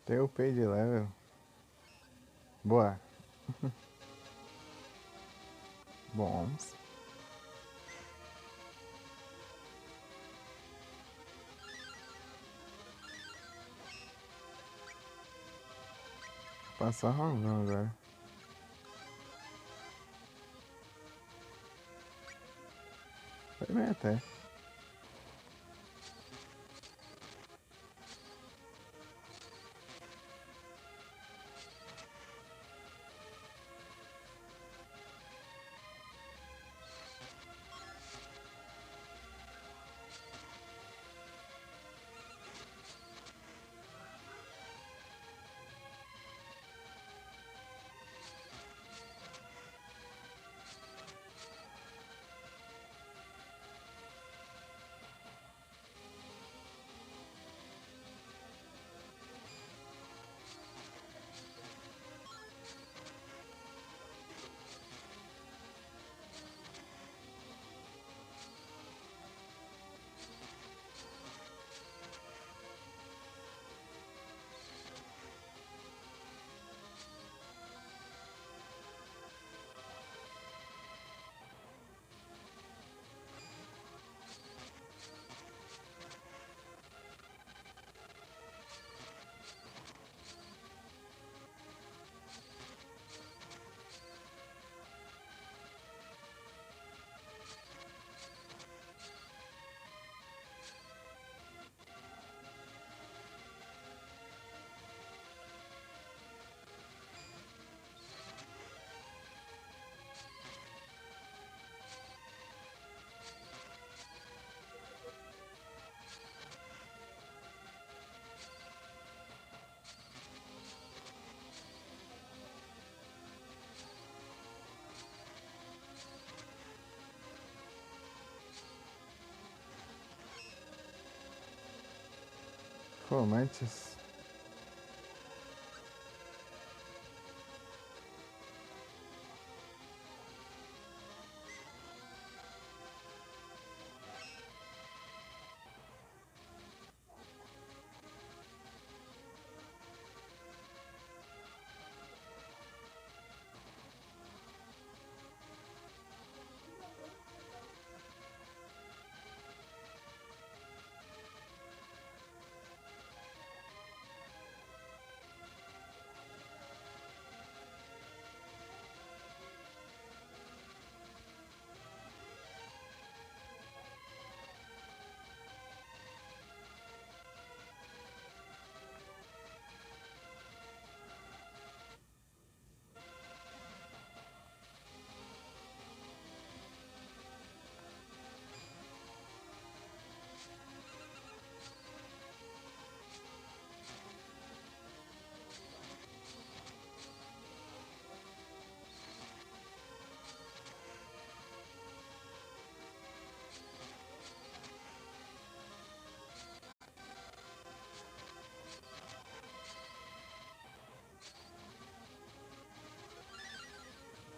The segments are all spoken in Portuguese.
Tem o pay de level. Boa. Bons. Passar rangão agora. Foi bem até. Fomantes.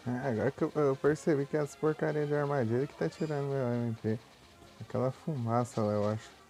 Agora que eu percebi que é as porcarias de armadilha que tá tirando meu MP. Aquela fumaça lá, eu acho.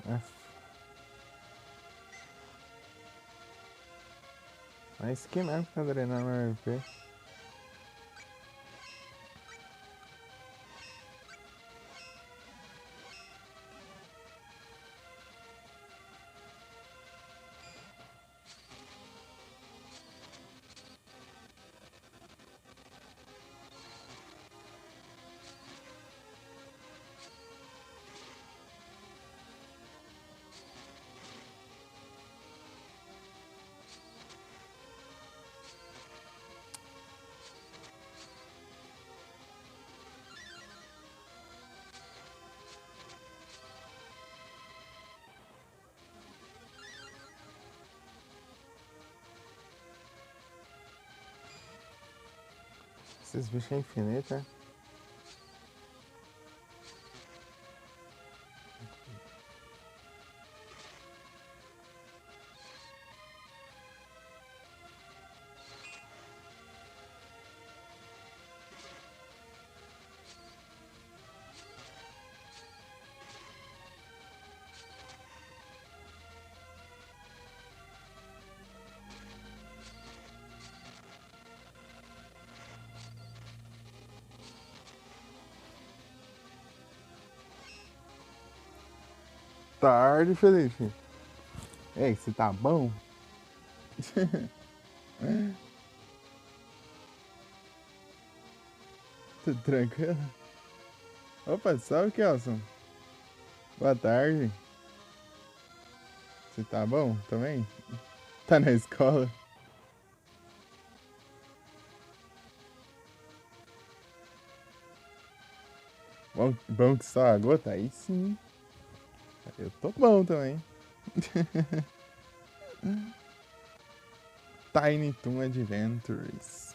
É, é isso que mesmo que tá drenando meu MP. Esses bichos é infinito, né? Tarde, Felipe. Ei, você tá bom? Tudo tranquilo? Opa, salve, Kelson. Boa tarde. Você tá bom também? Tá na escola? Bom, bom que só a gota? Aí sim. Eu tô bom também. Tiny Toon Adventures.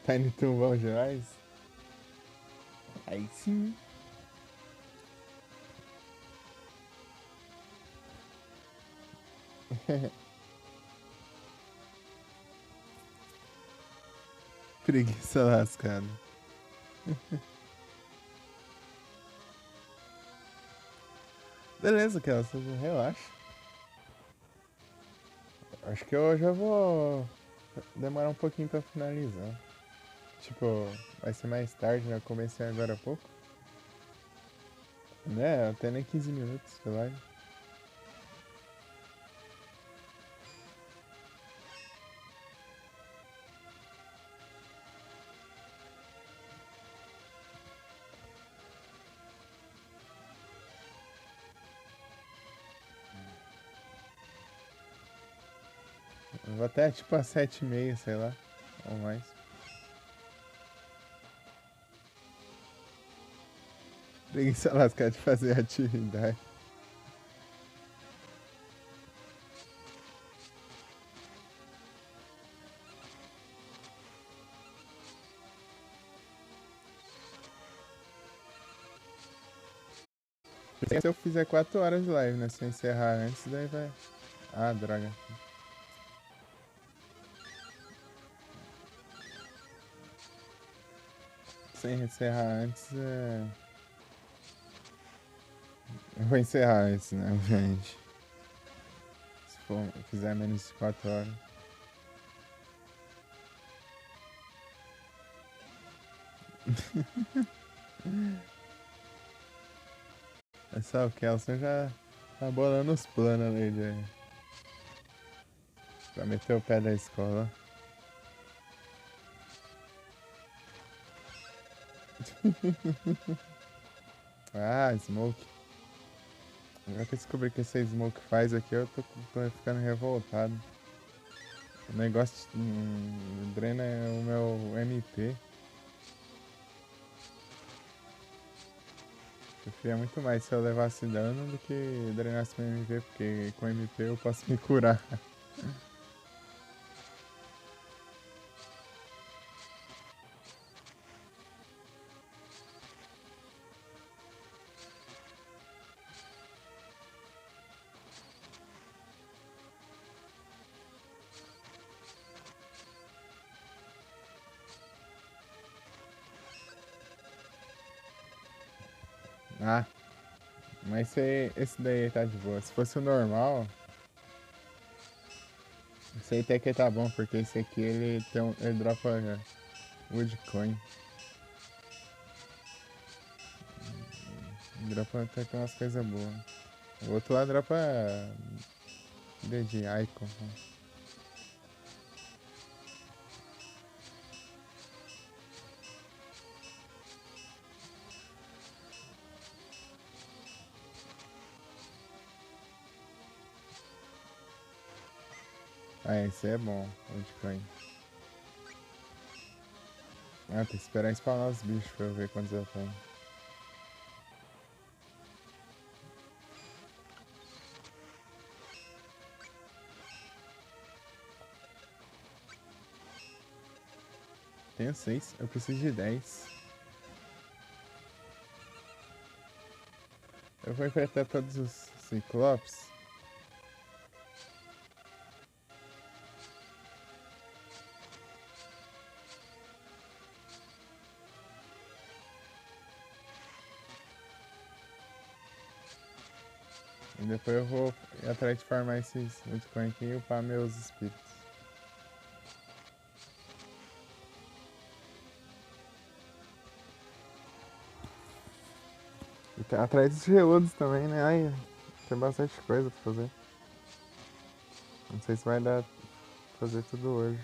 Tiny Toon bom demais? Aí sim. Preguiça lascada. Beleza, Kelson, relaxa. Acho que eu já vou demorar um pouquinho pra finalizar. Tipo, vai ser mais tarde, já comecei agora há pouco. Né, até nem 15 minutos, sei lá. Eu vou até tipo às 7h30, sei lá. Ou mais. Preguiça lascada de fazer atividade. Se eu fizer 4 horas de live, né? Se eu encerrar antes, daí vai. Ah, droga. Sem encerrar antes, eu vou encerrar antes, né? Gente. Se for, fizer menos de 4 horas. É só o Kelson já tá bolando os planos ali pra meter o pé da escola. Ah, Smoke. Agora que eu descobri que esse Smoke faz aqui, eu tô ficando revoltado. O negócio drena o meu MP. Eu preferia muito mais se eu levasse dano do que drenasse meu MP, porque com MP eu posso me curar. Ah, mas esse daí tá de boa. Se fosse o normal, esse aí até que tá bom, porque esse aqui ele dropa wood coin. Dropa até que umas coisas boas. O outro lá dropa de icon. Ah, esse é bom, wood coin. Ah, tem que esperar spawnar os bichos pra eu ver quantos eu tenho. Tenho 6, eu preciso de 10. Eu vou enfrentar todos os ciclopes. E depois eu vou ir atrás de farmar esses Bitcoin aqui e upar meus espíritos. E tem atrás dos geodos também, né? Ai, tem bastante coisa pra fazer. Não sei se vai dar pra fazer tudo hoje.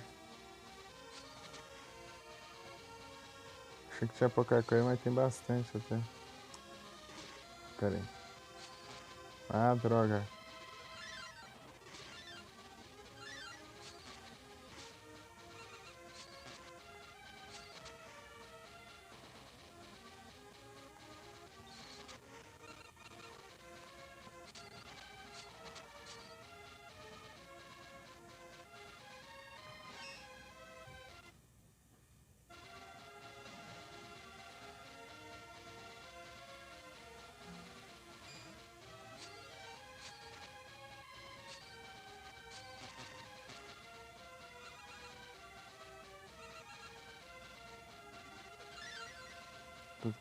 Achei que tinha pouca coisa, mas tem bastante até. Pera aí. Ah, droga.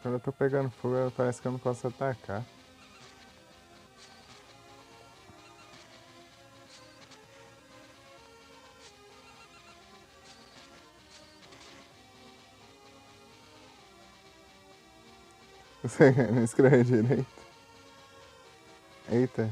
Quando eu tô pegando fogo, parece que eu não posso atacar. Você não escreve direito. Eita.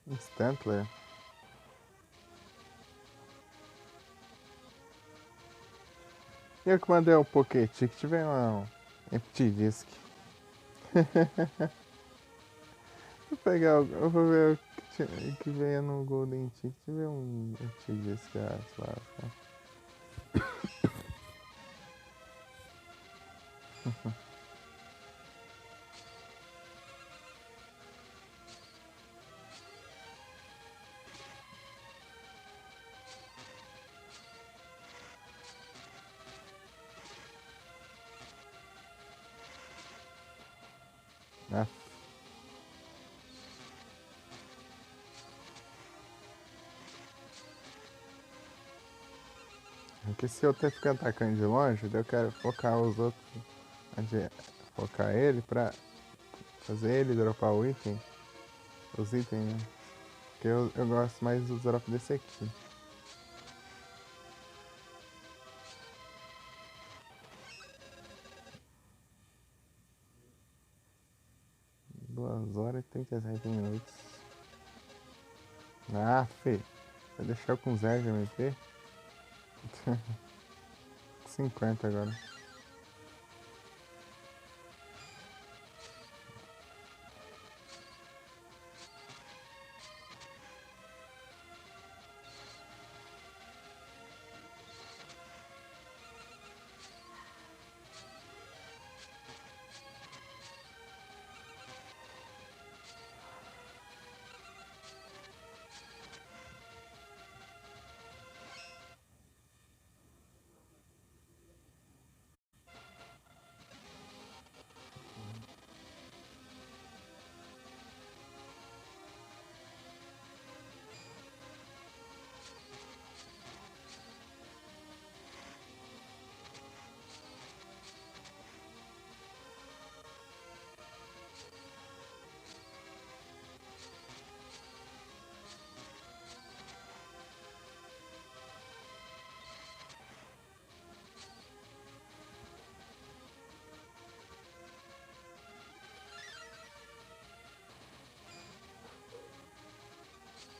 Stantler. E eu que mandei o Pocket Ticket, vem um Empty Disk. Eu vou ver o que venha no Golden Ticket, ver um Empty Disk, sei lá. Ah, porque se eu ter ficando atacando de longe, daí eu quero focar os outros de focar ele pra fazer ele dropar o item. Os itens, né? Porque eu gosto mais do drop desse aqui. Duas horas e 37 minutos. Ah, Fê. Vai deixar eu com 0 de MP? 50 agora.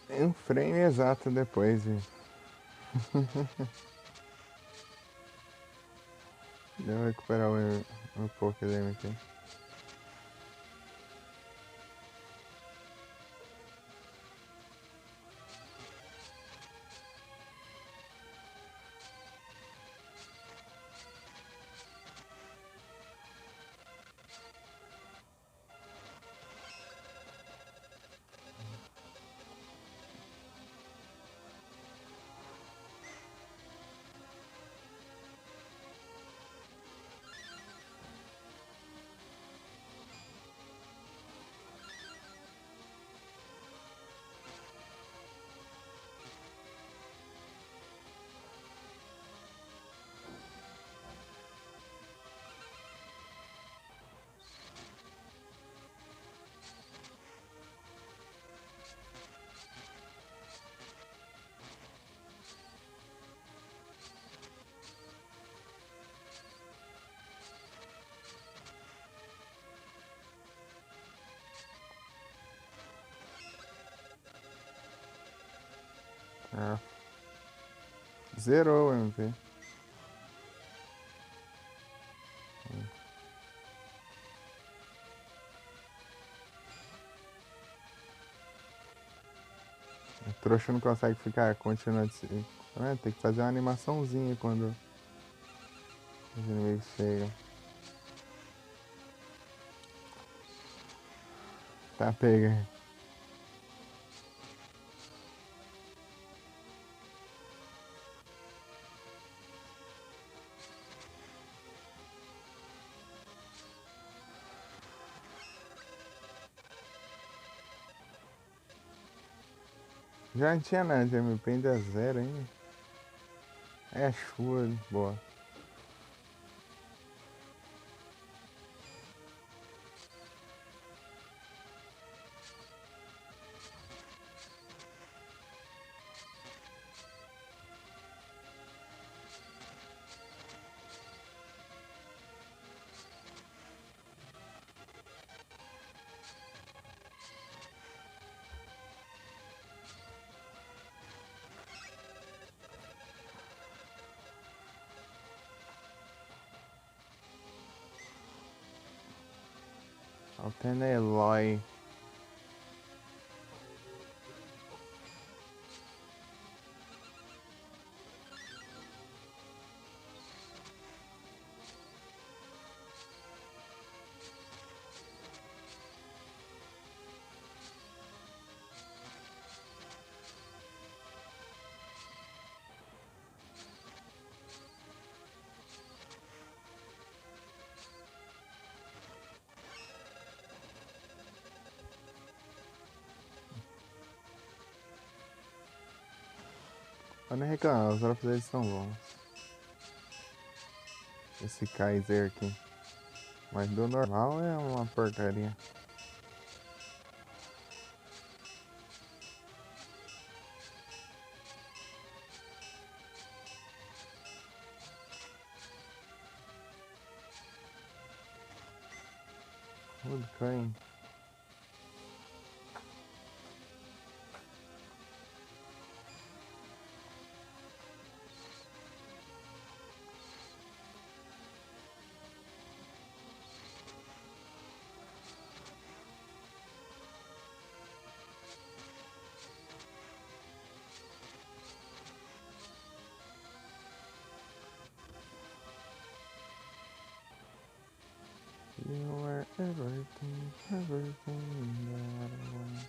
Tem um frame exato depois, viu? Deixa eu recuperar o poke da MP. Ah, zerou o MP. O trouxa não consegue ficar continuando. Né? Tem que fazer uma animaçãozinha quando os inimigos chegam. Tá, pega. Já não tinha nada de MP, ainda é zero ainda. É chuva, boa. Faltando Eloy. Pode nem reclamar, os drops deles são bons. Esse Kaiser aqui. Mas do normal é uma porcaria. Woodcoin. You were everything, everything that I wanted.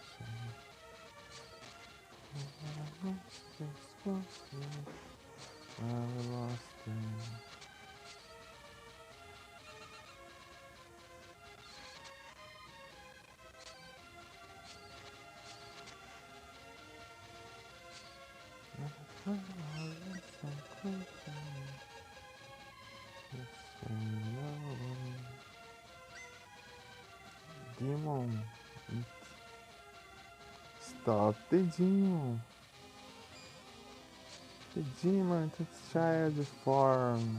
I lost this, I lost it. Demon, stop the demon. The demon took child form.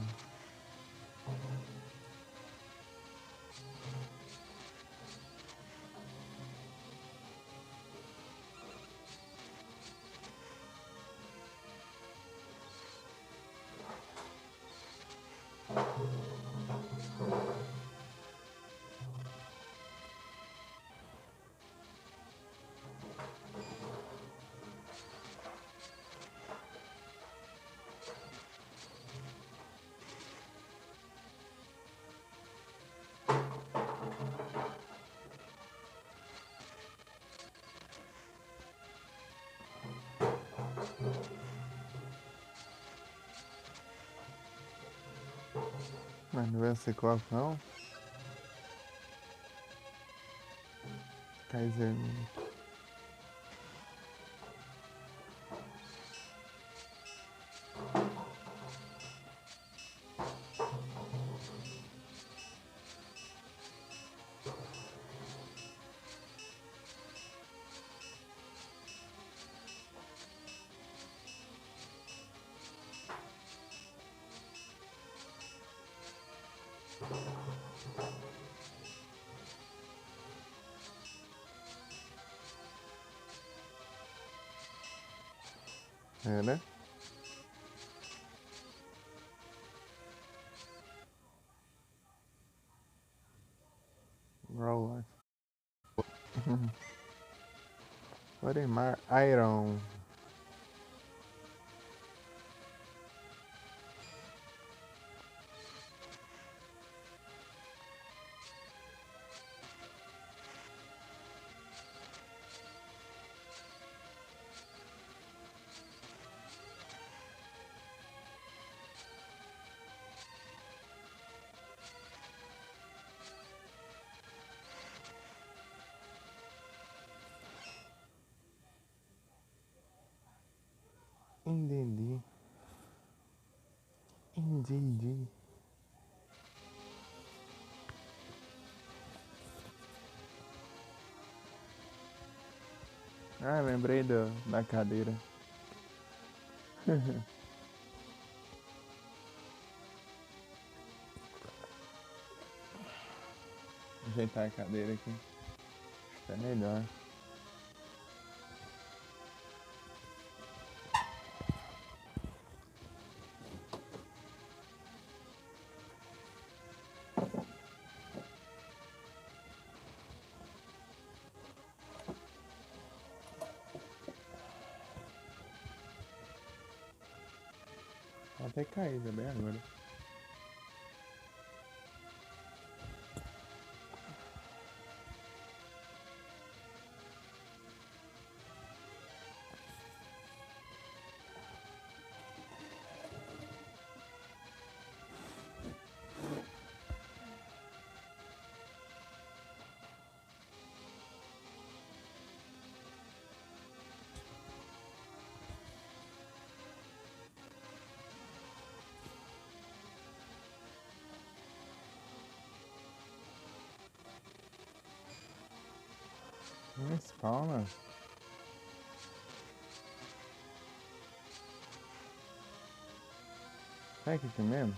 Mas não vai ser clock não? Kaiser. É, né? Roll life. Oremar Iron. Entendi. Entendi. Ah, lembrei da cadeira. Ajeitar a cadeira aqui. Acho que é melhor. Pode até cair também agora. Não spawna. Será que aqui mesmo?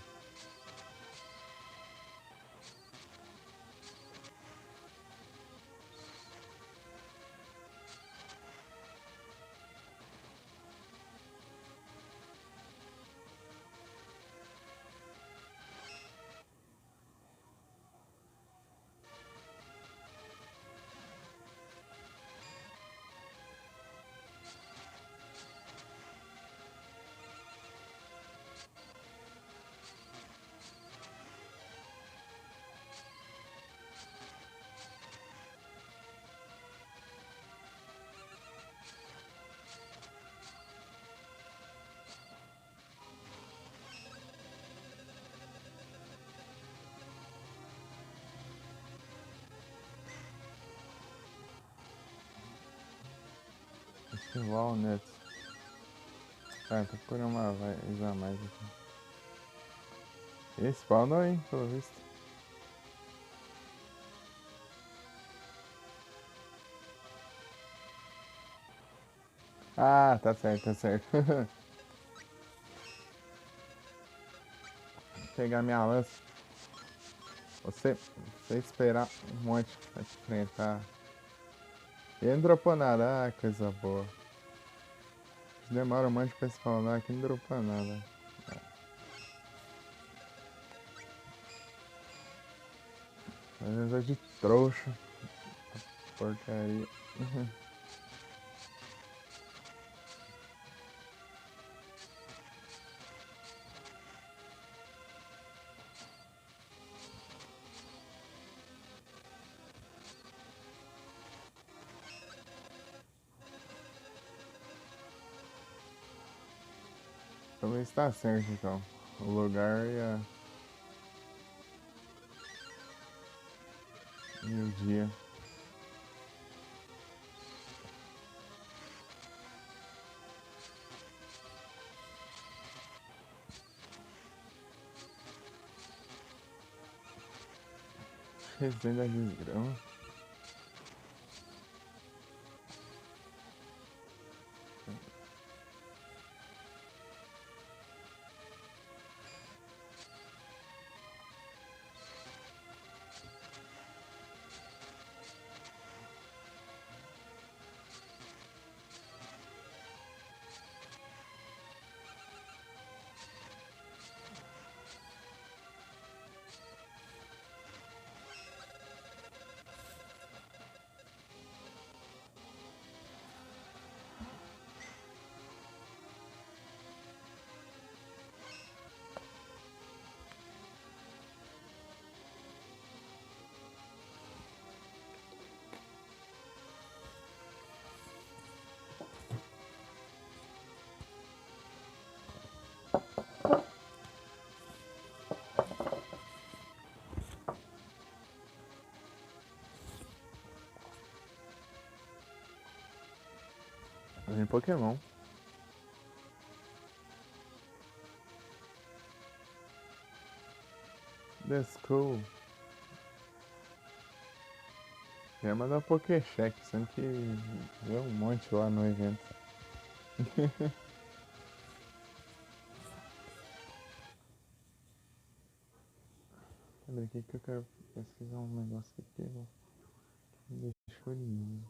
Acho que Walnuts. Tá, tô procurando uma vez a mais aqui. Esse spawnou, hein, pelo visto. Ah, tá certo, tá certo. Vou pegar minha lança. Você esperar um monte pra te enfrentar. E não dropou nada, ah, coisa boa. Demora um monte pra spawnar aqui, não dropou nada. Às vezes é de trouxa. Porcaria. Talvez tá certo então. O lugar e o dia. Resenha da desgrama. Em Pokémon. That's cool. Ia mandar Pokécheck, sendo que deu um monte lá no evento. Peraí, que eu quero pesquisar um negócio aqui que me deixou lindo.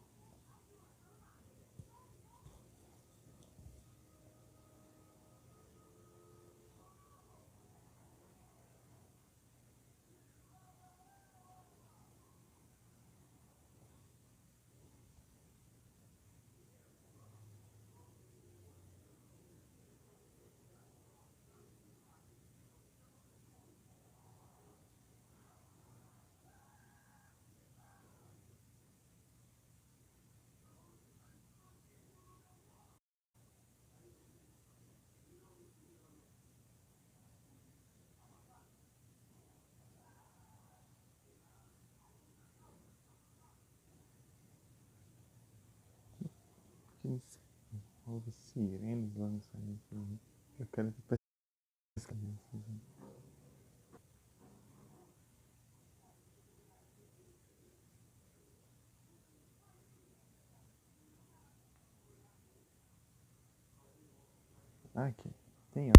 Houve sirenes lá nessa aqui. Eu quero pesquisar. Ah, aqui. Tem.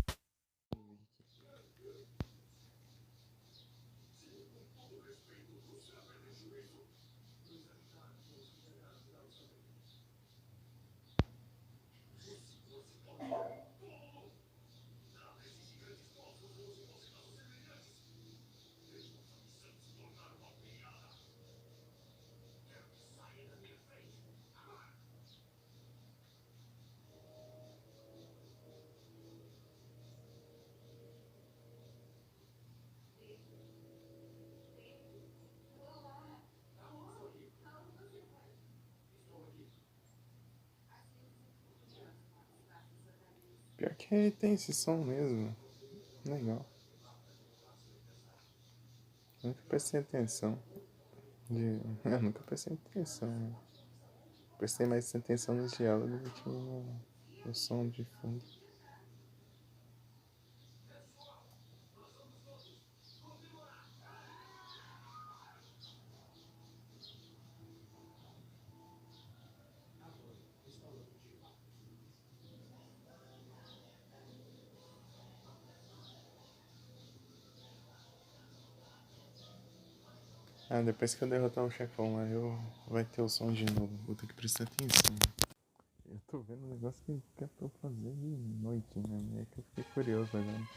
Pior que tem esse som mesmo. Legal. Eu nunca prestei atenção. Eu nunca prestei atenção, né? Prestei mais atenção nos diálogos do que no som de fundo. Ah, depois que eu derrotar o chefão lá, vai ter o som de novo. Vou ter que prestar atenção. Eu tô vendo um negócio que é pra eu fazer de noite, né? É que eu fiquei curioso agora.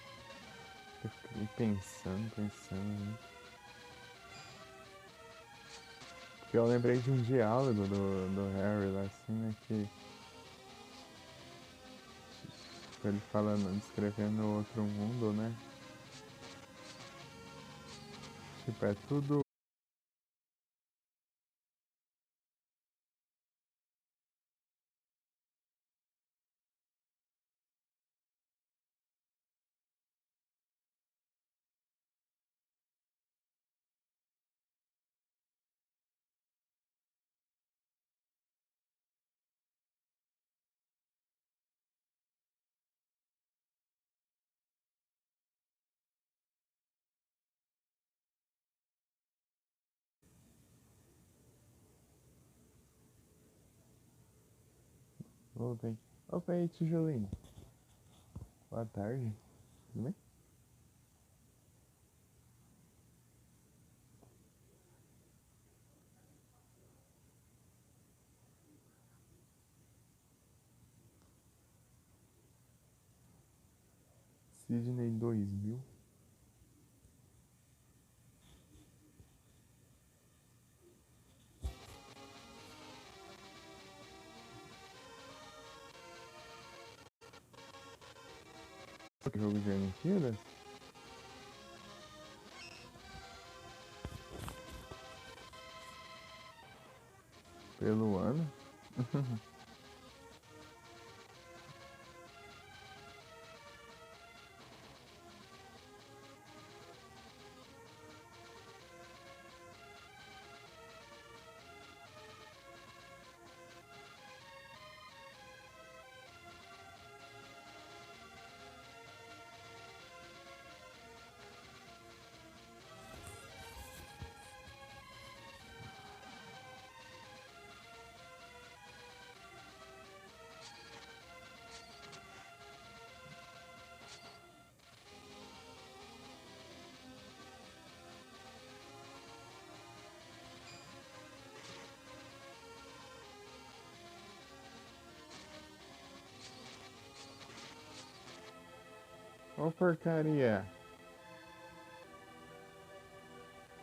Eu fiquei pensando, né? Porque eu lembrei de um diálogo do Harry lá, assim, né? Que tipo, ele falando, descrevendo outro mundo, né? Tipo, é tudo. Voltei. Opa aí, tijolinho. Boa tarde. Tudo bem? Sydney 2000. Jogo de Olimpíadas? Pelo ano? Ô porcaria!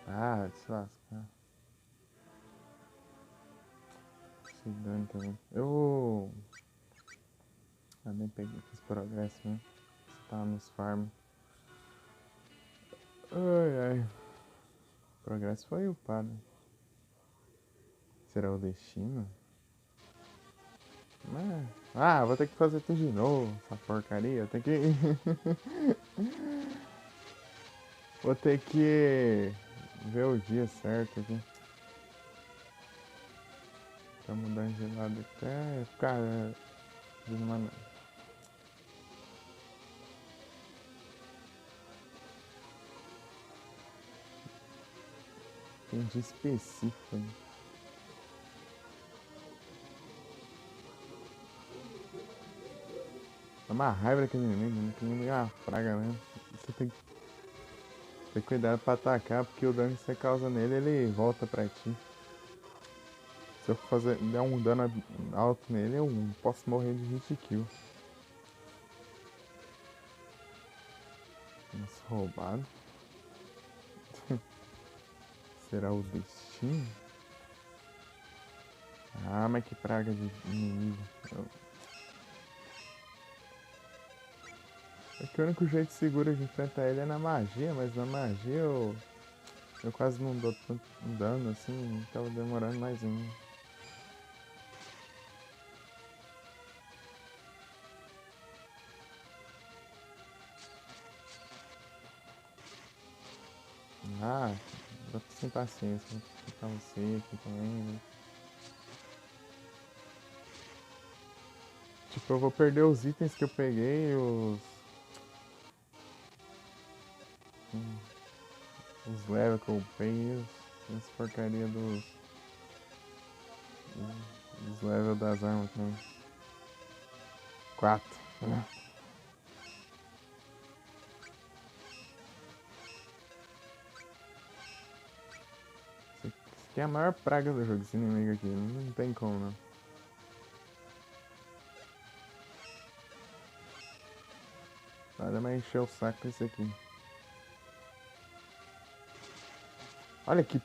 Ah, se lascar. Se dane também. Eu. Ah, nem peguei, fiz progresso, né? Você tá nos farm. Ai, ai. Progresso foi upado. Será o destino? Ah, vou ter que fazer tudo de novo, essa porcaria. Tem que. Vou ter que ver o dia certo aqui. Tá mudando de lado até ficar desmanando. Tem dia específico, né? uma raiva daquele inimigo, que inimigo é uma praga mesmo. Você tem que ter cuidado pra atacar, porque o dano que você causa nele, ele volta pra ti. Se eu der um dano alto nele, eu posso morrer de hit kill. Nossa, roubado. Será o destino? Ah, mas que praga de inimigo. É que o único jeito seguro de enfrentar ele é na magia, mas na magia eu quase não dou tanto dano assim, tava demorando mais um. Ah, tô sem paciência, vou ficar você aqui também, né? Tipo, eu vou perder os itens que eu peguei, os levels que eu upei, as porcaria dos levels das armas também. 4. Isso aqui é a maior praga do jogo, esse inimigo aqui, não tem como não. Nada mais encher o saco com esse aqui. Olha que.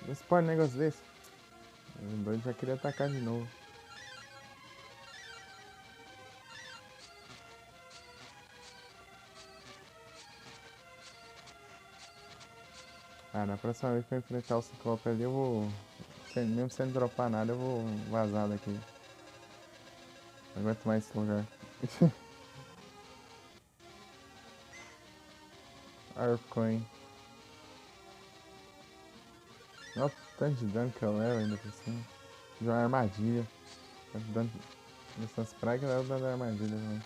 Não se pode um negócio desse. O doido já queria atacar de novo. Ah, na próxima vez que eu enfrentar o Ciclope ali, eu vou. Mesmo sem dropar nada, eu vou vazar daqui. Não aguento mais esse lugar. Arcoin. Olha o tanto de dano que eu levo ainda por cima. De uma armadilha. Dano dessas pragas leva dano da armadilha também.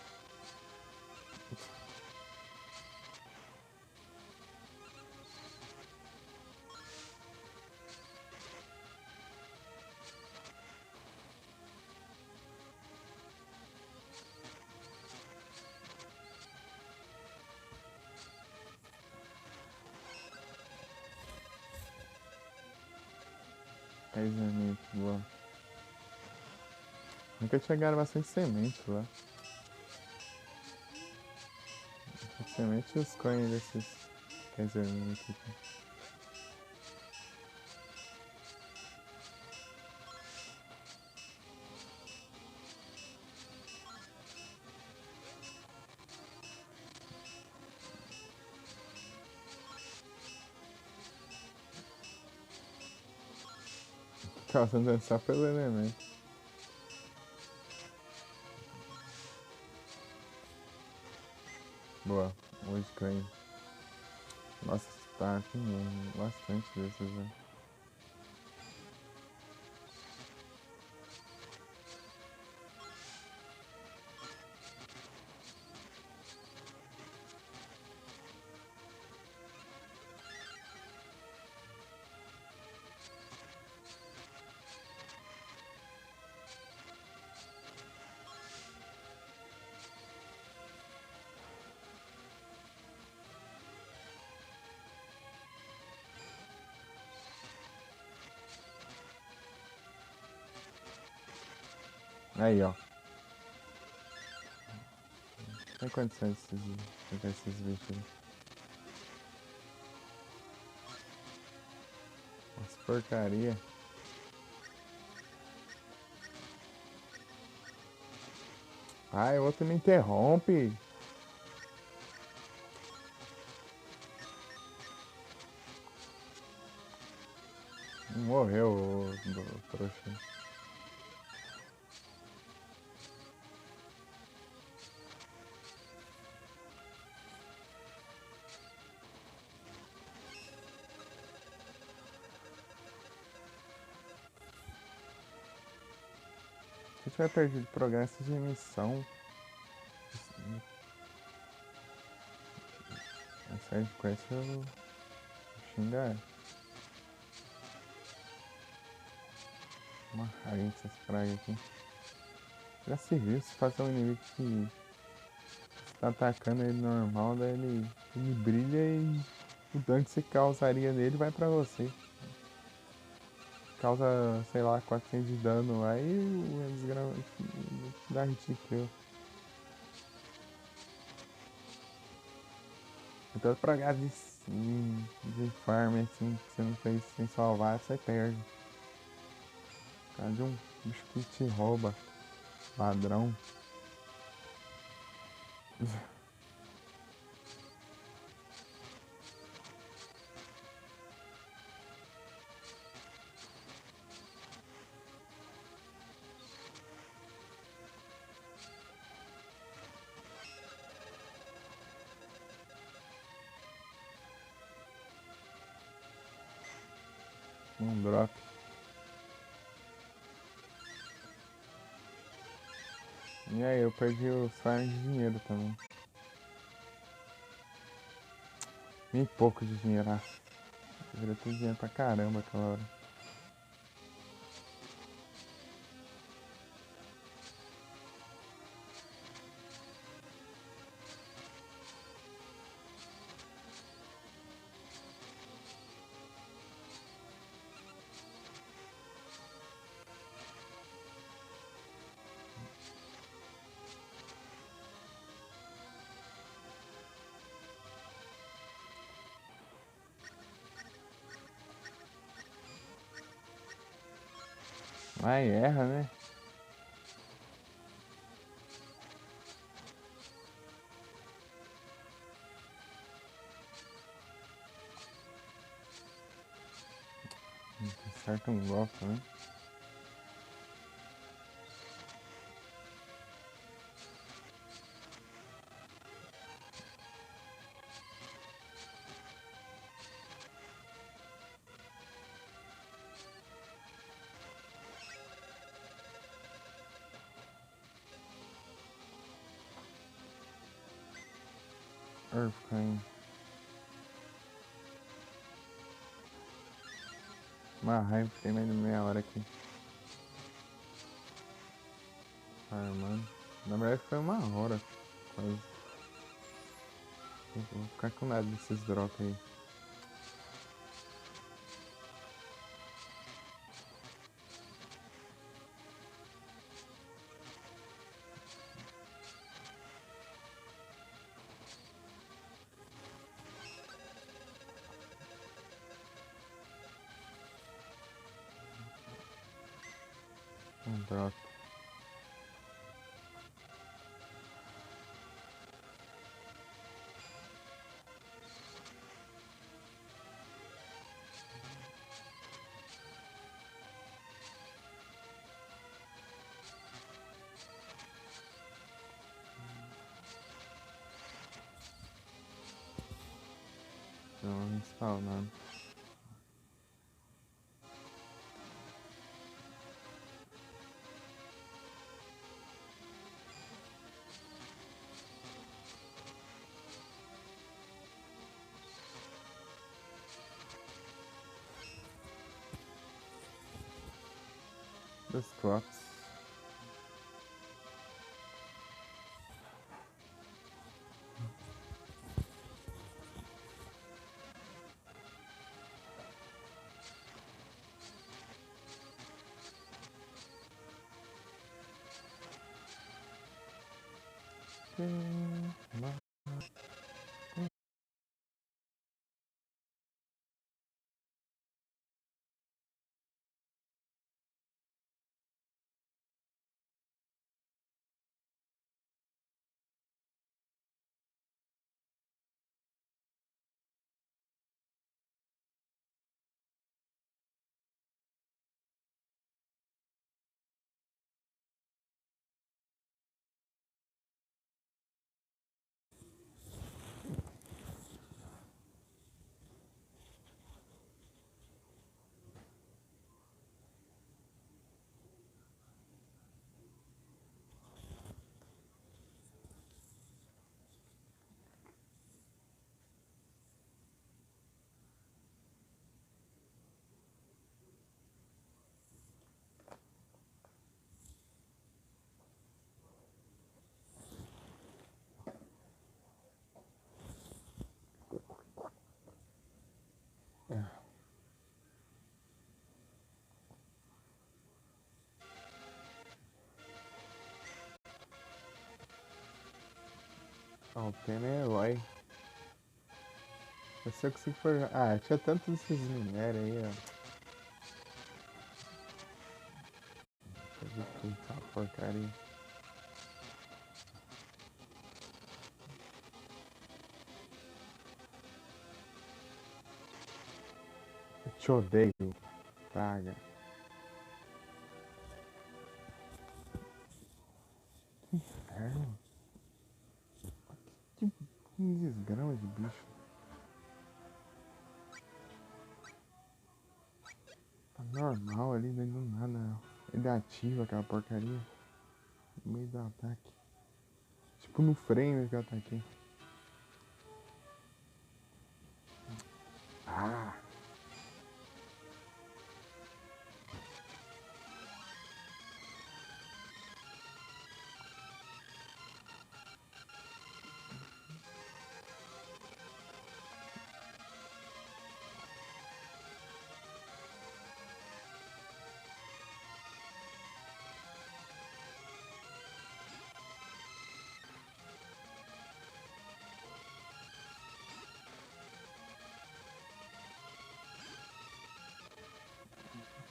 Caizamento, boa. Nunca chegaram bastante semente lá. Semente e os coins desses caizamento aqui. Causando dano só pelo elemento. Boa, hoje coin. Nossa, tá com bastante desses, né? Aí, ó. Tem condições de pegar esses bichos aí. Nossa, porcaria. Ai, o outro me interrompe. Morreu o trouxa. Se eu tiver perdido progresso de missão, a side quest eu xingar uma raiz essas pragas aqui. Já se viu se fazer um inimigo que tá atacando ele normal, daí ele brilha e o dano que você causaria nele vai pra você. Causa, sei lá, 400 de dano, aí o desgrama dá hit kill. Então pra gás de farm assim, que você não fez sem salvar, você perde. Por causa de um bicho que te rouba, ladrão. Um drop. E aí, eu perdi os farms de dinheiro também. Bem pouco de dinheiro, ah. Deveria ter dinheiro pra caramba aquela hora. Ai, erra, né? Acerta um golpe, né? Earthcoin. Uma raiva, fiquei mais de meia hora aqui. Farmando. Na verdade foi uma hora, quase. Vou ficar com nada desses drops aí. Um drop. Não, instalando. Dos clocks. Ó, o Pena é herói. Eu sei que se for. Ah, tinha tantos desses minérios aí, ó. Fazer tudo essa porcaria. Eu te odeio, praga. Inferno. Que desgrama de bicho. Tá normal ali, não do nada. Ele ativa aquela porcaria no meio do ataque. Tipo no frame que eu ataquei. Ah!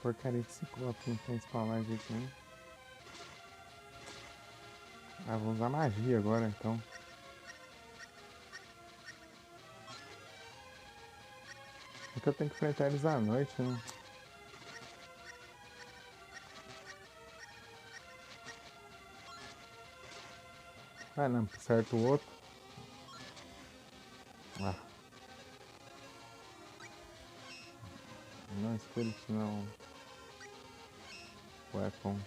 Porcaria de ciclope não tem spawnar jeito nenhum. Ah, vou usar magia agora então. Porque eu tenho que enfrentar eles à noite, né? Ah não, certo o outro. Ah, não spirit não. Weapon.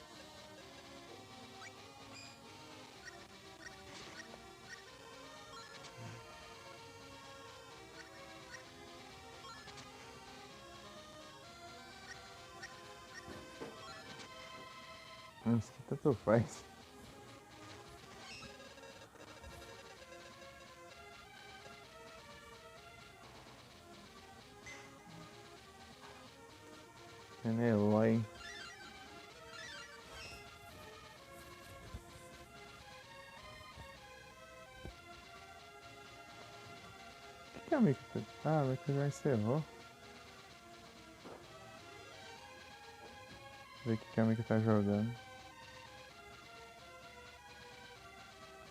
Isso que tanto faz. Eloy. O que é a Mika? Ah, a Mika já encerrou. Ver o que a Mika tá jogando.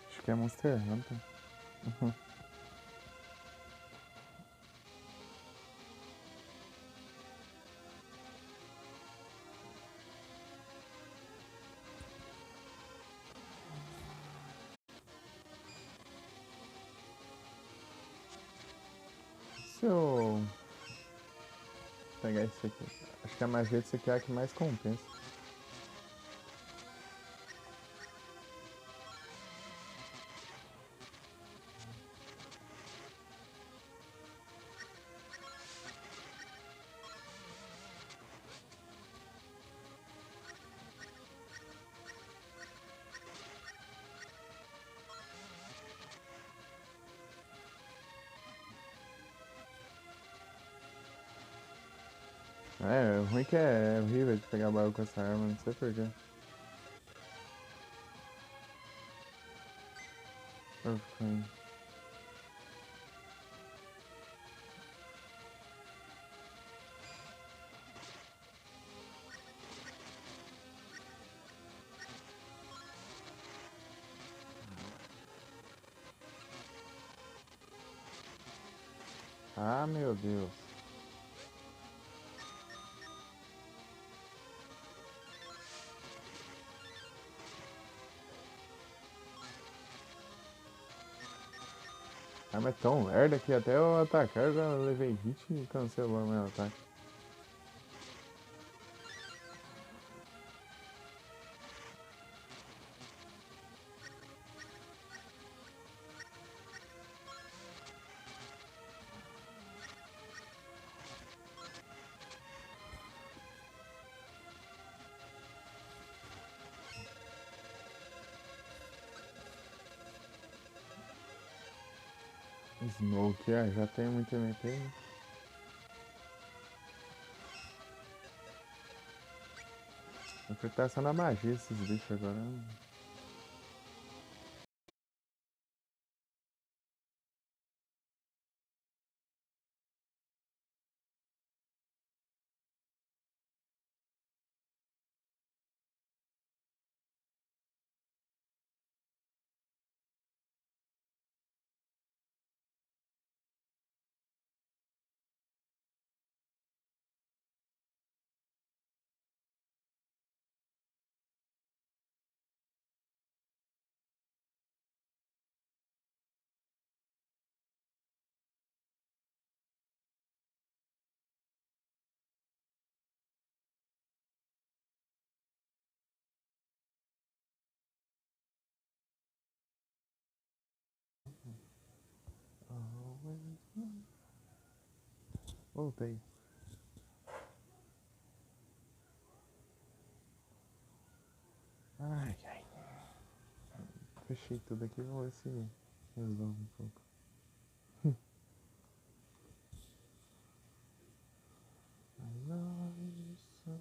Acho que é Monster Hunter. Se eu pegar esse aqui, acho que a magia desse aqui é a que mais compensa. É, o ruim é que é horrível de pegar barulho com essa arma, não sei porquê. Ah, meu Deus. A arma é tão lerda que até eu atacar eu já levei hit e cancelou o meu ataque. Smoke, já tem muito MP, né? Vou tentar só na magia esses bichos agora. Voltei. Ai, ai. Fechei tudo aqui, vamos ver se resolve um pouco. I love you so.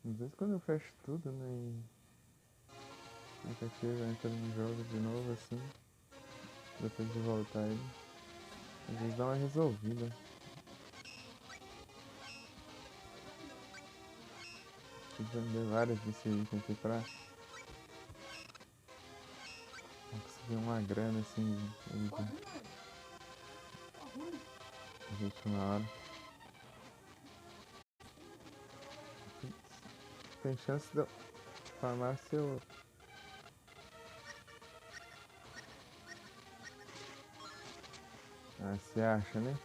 Às vezes quando eu fecho tudo, né, e aplicativo entra no jogo de novo assim, depois de voltar ele, às vezes dá uma resolvida. Tem que vender vários desse item aqui pra conseguir uma grana assim de última hora. Tem chance de eu farmar se eu... Ah, você acha, né?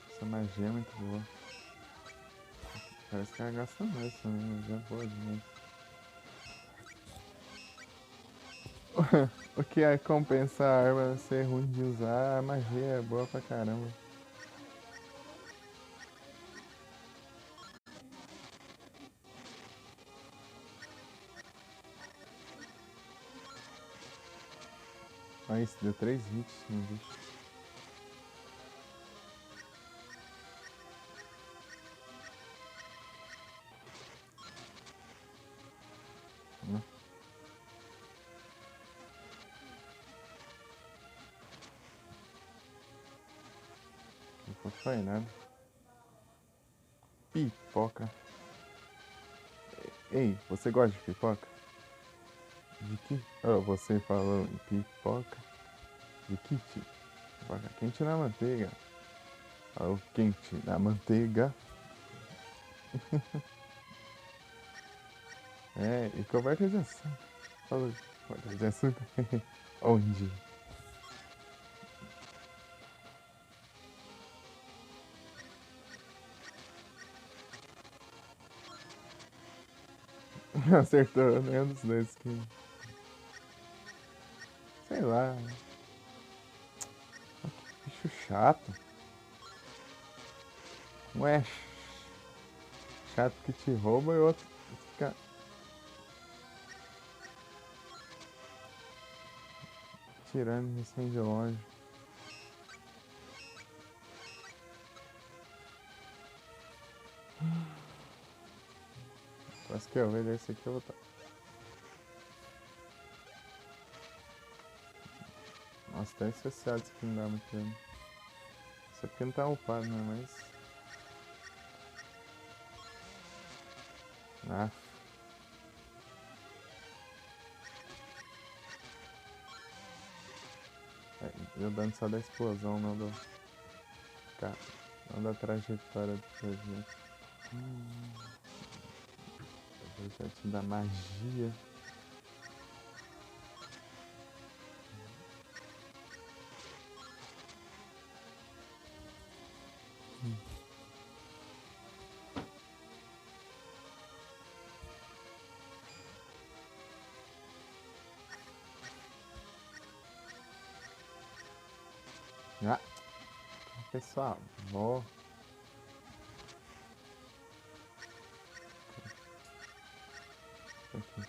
Essa magia é muito boa. Parece que ela gasta mais também, mas é boa demais. O que é compensa a arma ser ruim de usar, a magia é boa pra caramba. Ah, isso deu 3 hits no bicho. Não. Não foi nada. Pipoca. Ei, você gosta de pipoca? De que? Oh, você falou em pipoca. De que tipo? Pipoca quente na manteiga. Falou quente na manteiga. É, e coberta de açúcar. Falou coberta de açúcar. Onde? Acertou nenhum dos dois que. Sei lá. Bicho chato. Um é chato que te rouba e o outro fica tirando assim de longe. Parece que eu vejo esse aqui eu vou. Nossa, tá especial isso aqui não dá muito dano. Isso é porque não tá upado, né? Mas. Ah. É, deu dano só da explosão, não do. Não da trajetória do projeto. O projeto da magia. Ah, pessoal, vou. Aqui.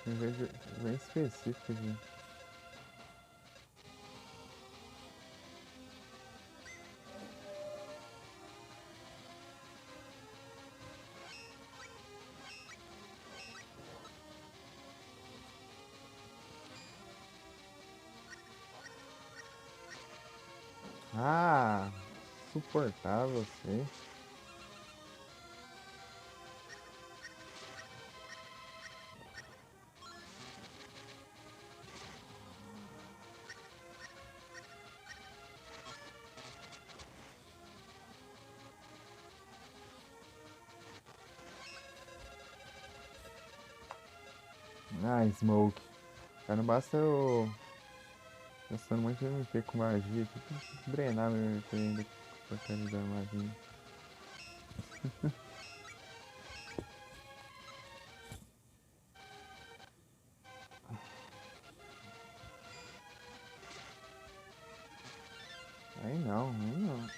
Em vez de bem específico de. Ah, suportável, sei. Ah, Smoke. Cara, não basta eu gastando muito MP com magia aqui. Tem que drenar meu MP ainda com a porcaria da magia. Aí não, aí não.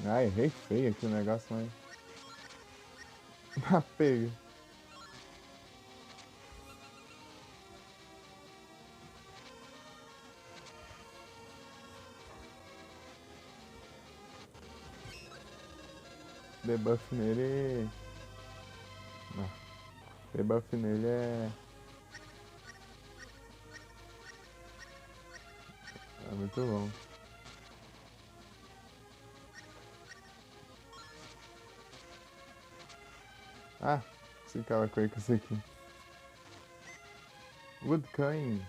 Ah, errei feio aqui o negócio, mas. Ah, pega. Debuff nele. Não. Debuff nele é muito bom. Ah, esse cara com isso aqui. Woodcoin.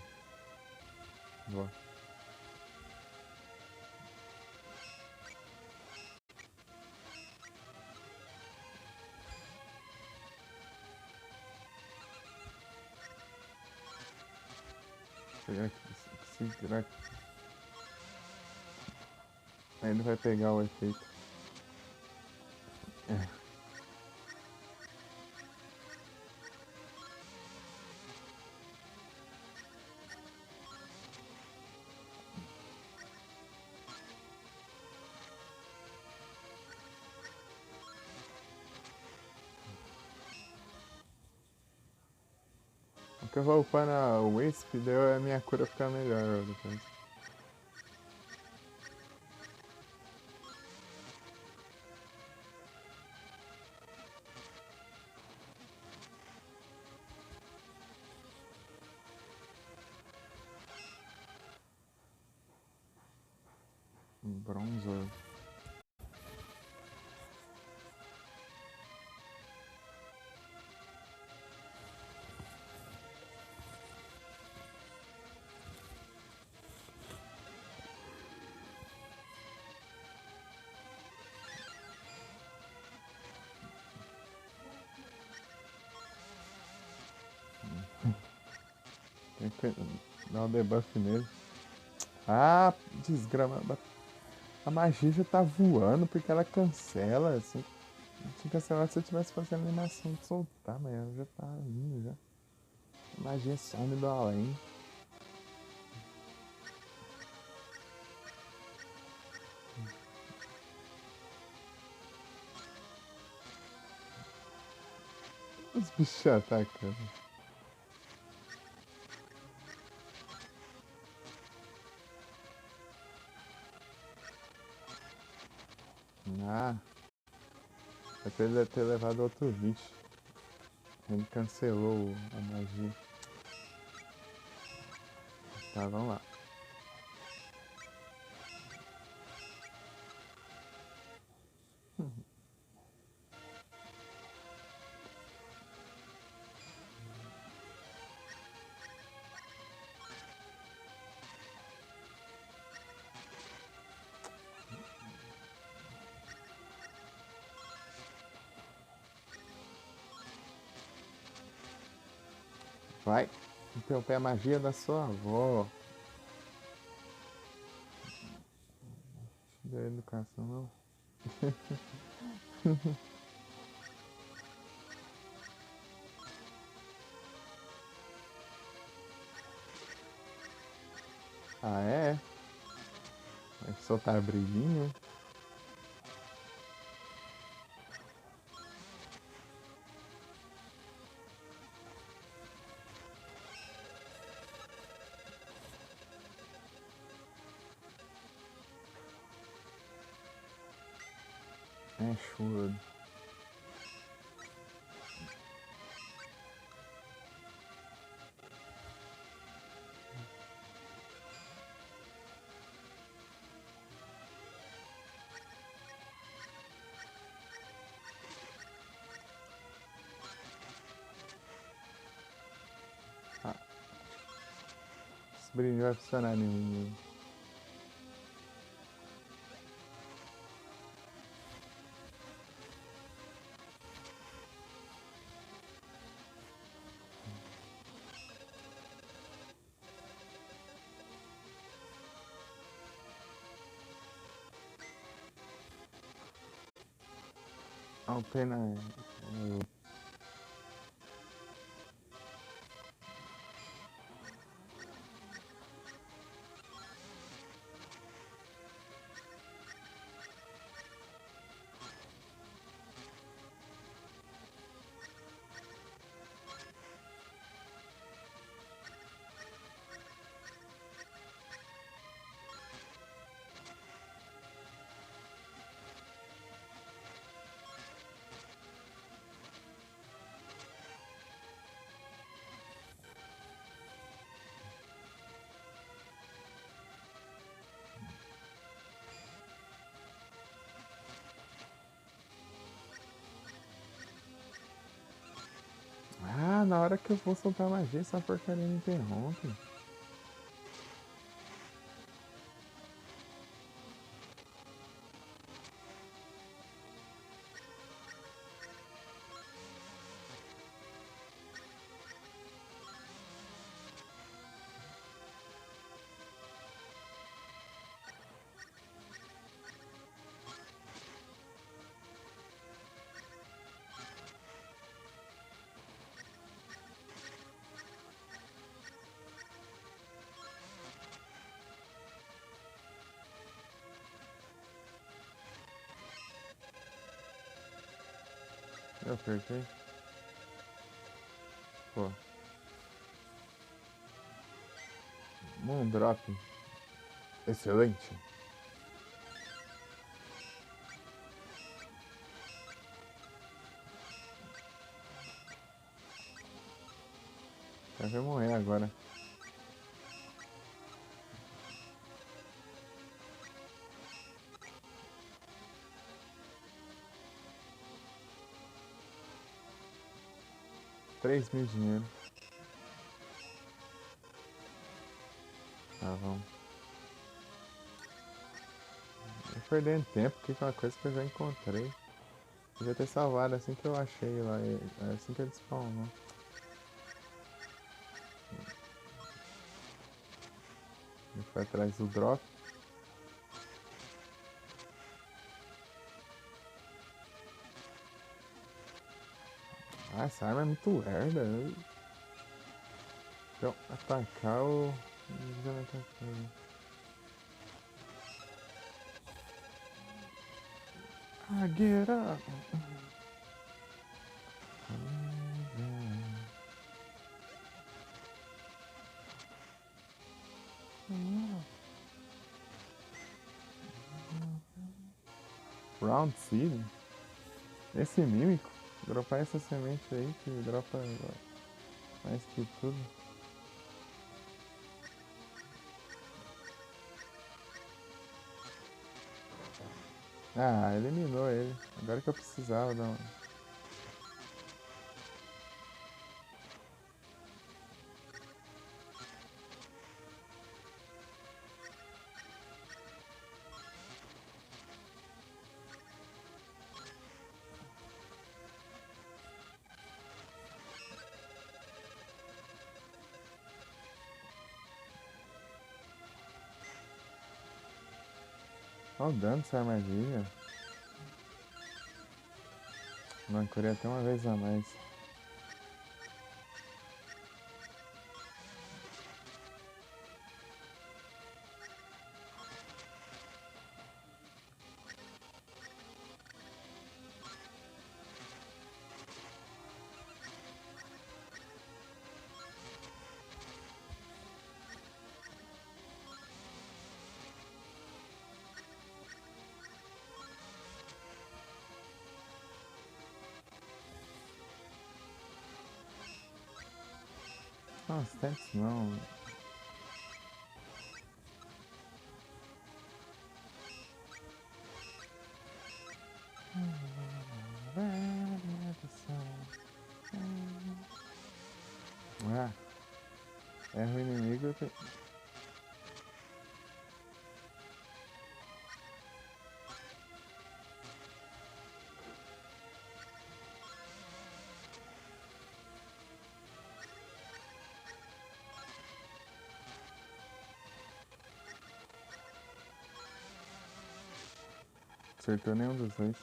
Vou. Pegar aqui. Será que aí ele vai pegar o efeito? É. Porque eu vou upando a Wisp, deu a minha cura ficar melhor depois. Bronzor. Tem que dar um debuff nele. Ah, desgrama. A magia já tá voando porque ela cancela. Assim, tinha cancelado se eu tivesse fazendo animação de soltar, mas ela já tá indo já. A magia some do além. Os bichos atacando. Ah, é pra ele ter levado outro bicho. Ele cancelou a magia. Tá, vamos lá. Vai interromper a magia da sua avó. Não deu educação, não. Ah, é? Vai soltar brilhinho? É chuva. brinde vai funcionar em mim. Ó, pena. Ah, na hora que eu vou soltar magia, essa porcaria me interrompe. Eu apertei. Pô. Moondrop. Excelente. Vai morrer agora. $3.000 de dinheiro. Tá, vamos. Tô perdendo tempo, porque é uma coisa que eu já encontrei. Devia ter salvado assim que eu achei lá, assim que ele spawnou. Ele foi atrás do drop. Ah, essa arma é muito lerda. Então, atacar o... Já vai atacar. Ah, get up! Round Seed? Esse mímico? Dropar essa semente aí que dropa mais que tudo. Ah, eliminou ele. Agora que eu precisava dar uma... Olha o dano dessa armadilha. Não, corri até uma vez a mais. Nossa, tantos não. Ah, erra o inimigo. acertou nenhum dos dois.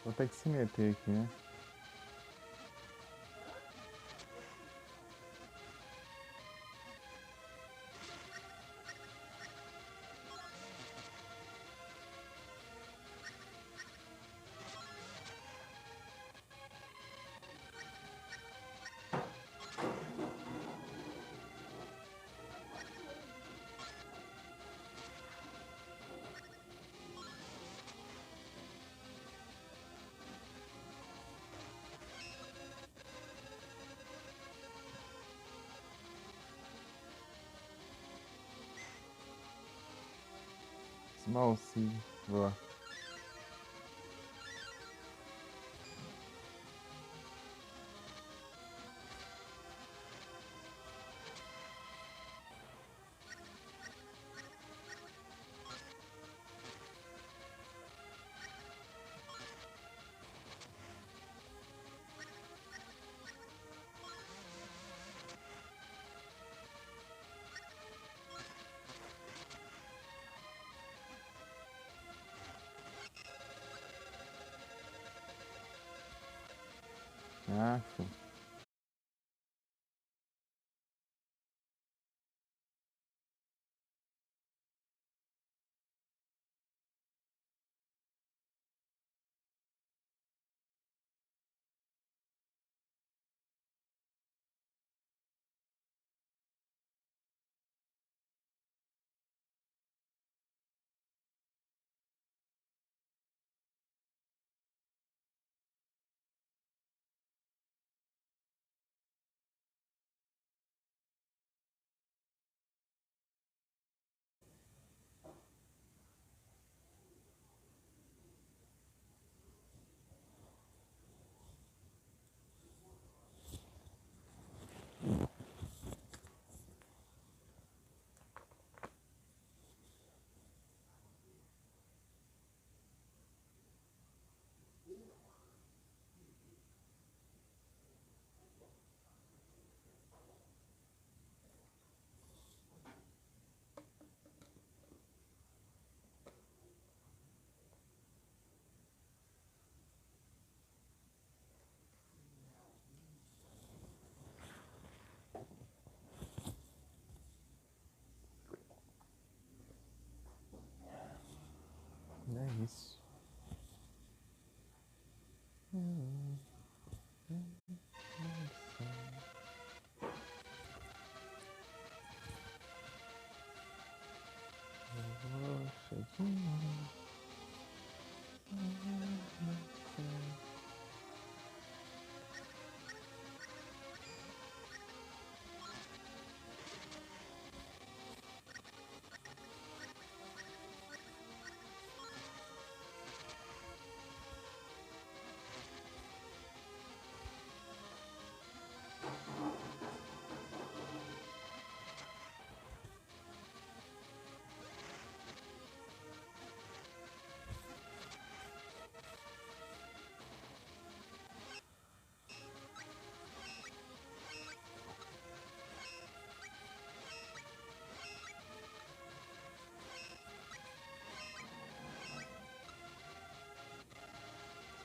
Vou ter que se meter aqui, né? Small seed. Boa. Ah, sim. É isso.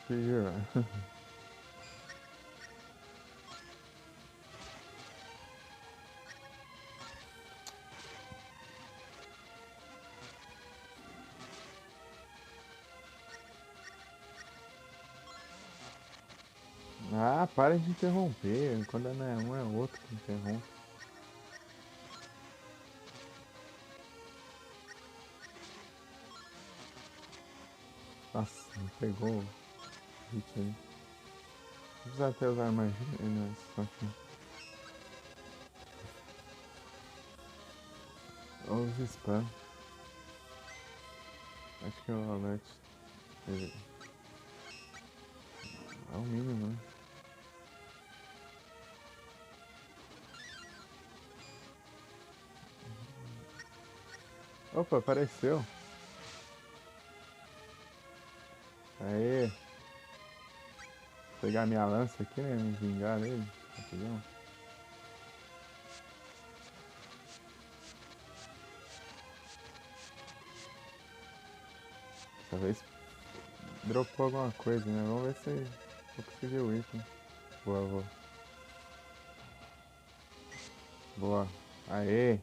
Pior. Ah, para de interromper. Quando não é um, é outro que interrompe. Nossa, me pegou o hit aí. Precisa até usar magia nesse aqui. Ou os spam. Acho que é o alert. É o mínimo, né? Opa, apareceu. Aê. Vou pegar minha lança aqui, né? Me vingar dele. Rapidão. Dessa vez dropou alguma coisa, né? Vamos ver se eu consegui o item. Boa, boa. Boa. Aê.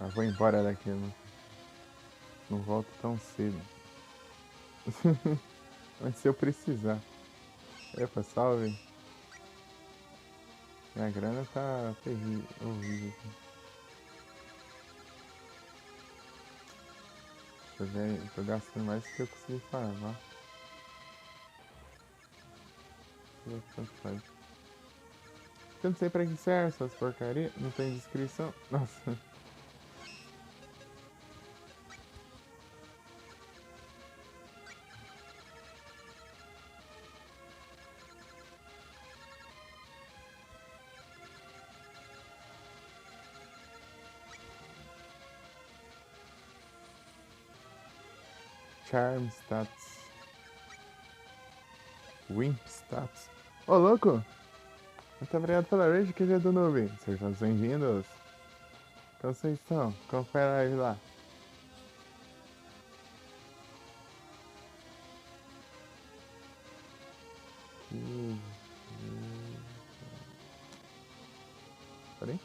Ah, vou embora daqui. Não volto tão cedo. Mas se eu precisar. Epa, salve. Minha grana tá terrível, horrível aqui. Tô gastando mais do que eu consegui farmar. Tanto faz. Eu não sei pra que serve essas porcaria. Não tem descrição. Nossa. Charm stats. Wimp stats. Ô, louco! Muito obrigado pela raid, que do noob. Sejam bem-vindos. Como vocês estão? Confere a live lá. Peraí.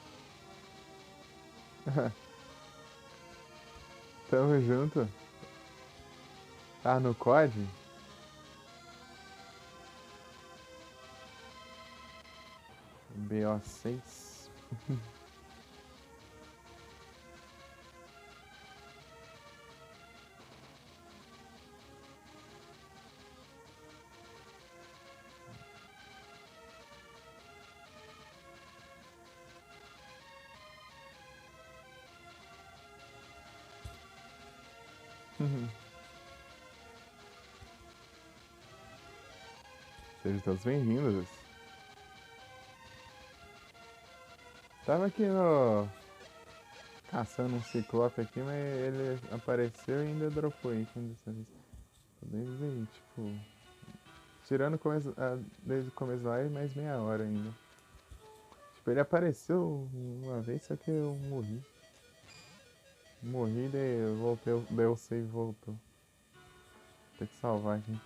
Tamo junto. Tá no COD? BO6. Sejam todos bem-vindos. Tava aqui no... caçando um ciclope aqui, mas ele apareceu e ainda dropou item dessa vez. Desde aí, tipo... tirando o começo, desde o começo da live, mais meia hora ainda. Tipo, ele apareceu uma vez, só que eu morri. Morri, daí eu voltei, daí o save voltou. Tem que salvar aqui.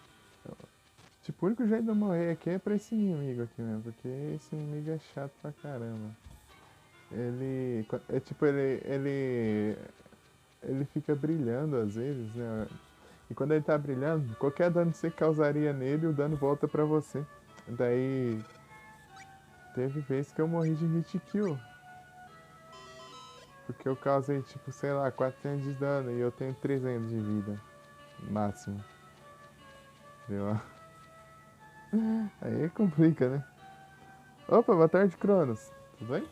Tipo, o único jeito de eu morrer aqui é pra esse inimigo aqui mesmo, porque esse inimigo é chato pra caramba. Ele... é tipo, ele fica brilhando às vezes, né? E quando ele tá brilhando, qualquer dano que você causaria nele, o dano volta pra você. Daí... teve vezes que eu morri de hit kill. Porque eu causei, tipo, sei lá, 400 de dano e eu tenho 300 de vida. Máximo. Viu? Aí complica, né? Opa, boa tarde, Cronos. Tudo bem?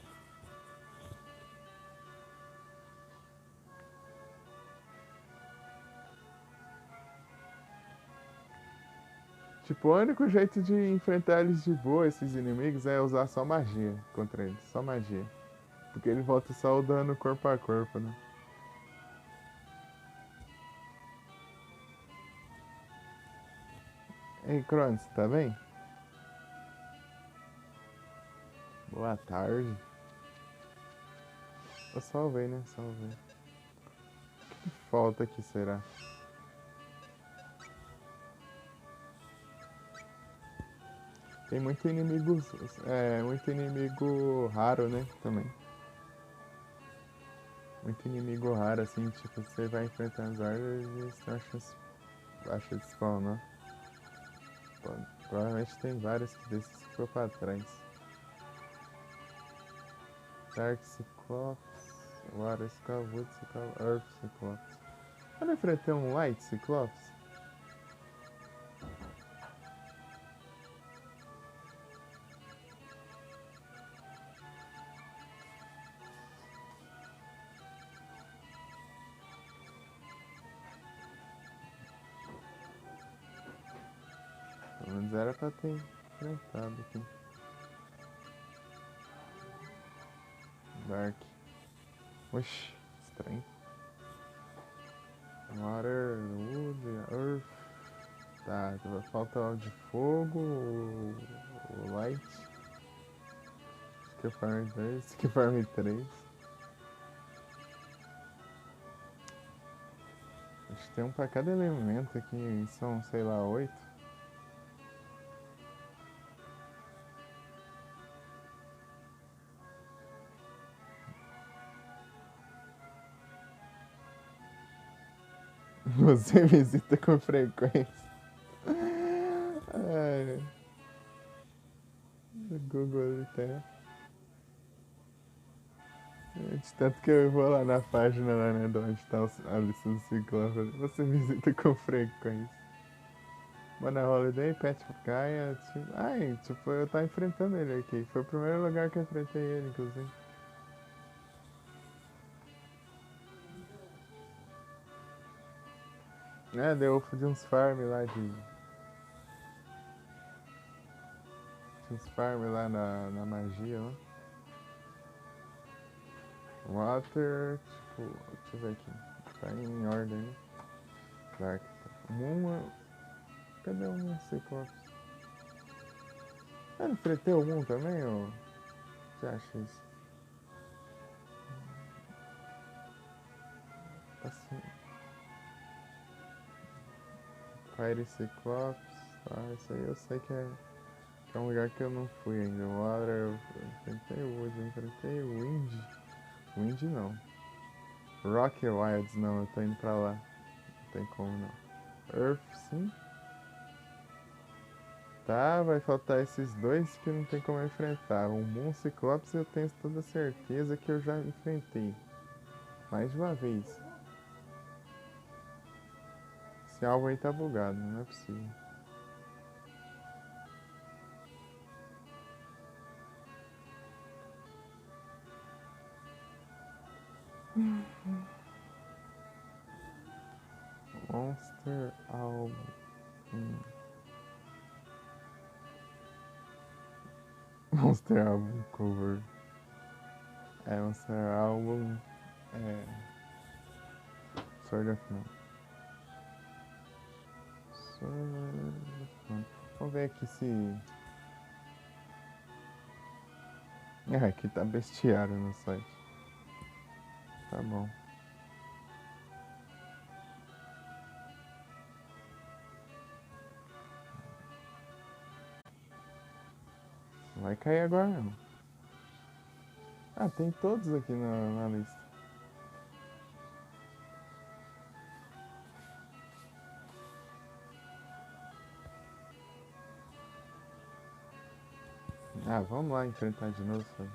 Tipo, o único jeito de enfrentar eles de boa, esses inimigos, é usar só magia contra eles. Só magia. Porque ele volta só o dano corpo a corpo, né? Ei, Cronos, tá bem? Boa tarde. Eu salvei, né? Salvei. O que falta aqui, será? Tem muito inimigo raro, né? Também. Muito inimigo raro, assim, tipo, você vai enfrentando as árvores e você tem uma chance baixa de spawnar. Provavelmente tem vários desses que ficou pra trás. Dark Cyclops, Water Cyclops, Wood Cyclops, Earth Cyclops. Quando eu enfrentei um Light Cyclops, Pelo menos era pra ter enfrentado aqui. Dark. Oxi, estranho. Water, Wood, Earth. Tá, falta o de fogo, o Light. Esse aqui é Farm 2, esse aqui é Farm 3. Acho que tem um pra cada elemento aqui, são, sei lá, 8. Você visita com frequência. Ai, o Google ele tem. De tanto que eu vou lá na página lá, né, de onde tá a lista do Ciclope. Você visita com frequência. Mano, Holiday, Pet Gaia, tipo... Ai, tipo, eu tava enfrentando ele aqui. Foi o primeiro lugar que eu enfrentei ele, inclusive. É, deu de uns farm lá de... Uns farm lá na magia, lá. Water, tipo... Deixa eu ver aqui. Tá em ordem, né? Dark. Moon... Cadê o Moon Ciclope? Ah, enfrentei o Moon também, ou... Você acha isso? Assim... Fire Cyclops... Ah, isso aí eu sei que é um lugar que eu não fui ainda. Water, eu enfrentei o Wood, eu enfrentei o Wind. Wind não. Rock Wilds não, eu tô indo pra lá. Não tem como não. Earth sim. Tá, vai faltar esses dois que não tem como eu enfrentar. O Moon Ciclops eu tenho toda certeza que eu já enfrentei. Mais de uma vez. Esse alvo aí tá bugado, não é possível. Monster Album. Monster Album cover. É, Monster Album. É. Sword of Man. Sword of Man. Vamos ver aqui se. Ah, aqui tá bestiário no site. Tá bom. Não vai cair agora não. Ah, tem todos aqui na lista. Ah, vamos lá enfrentar de novo, sabe?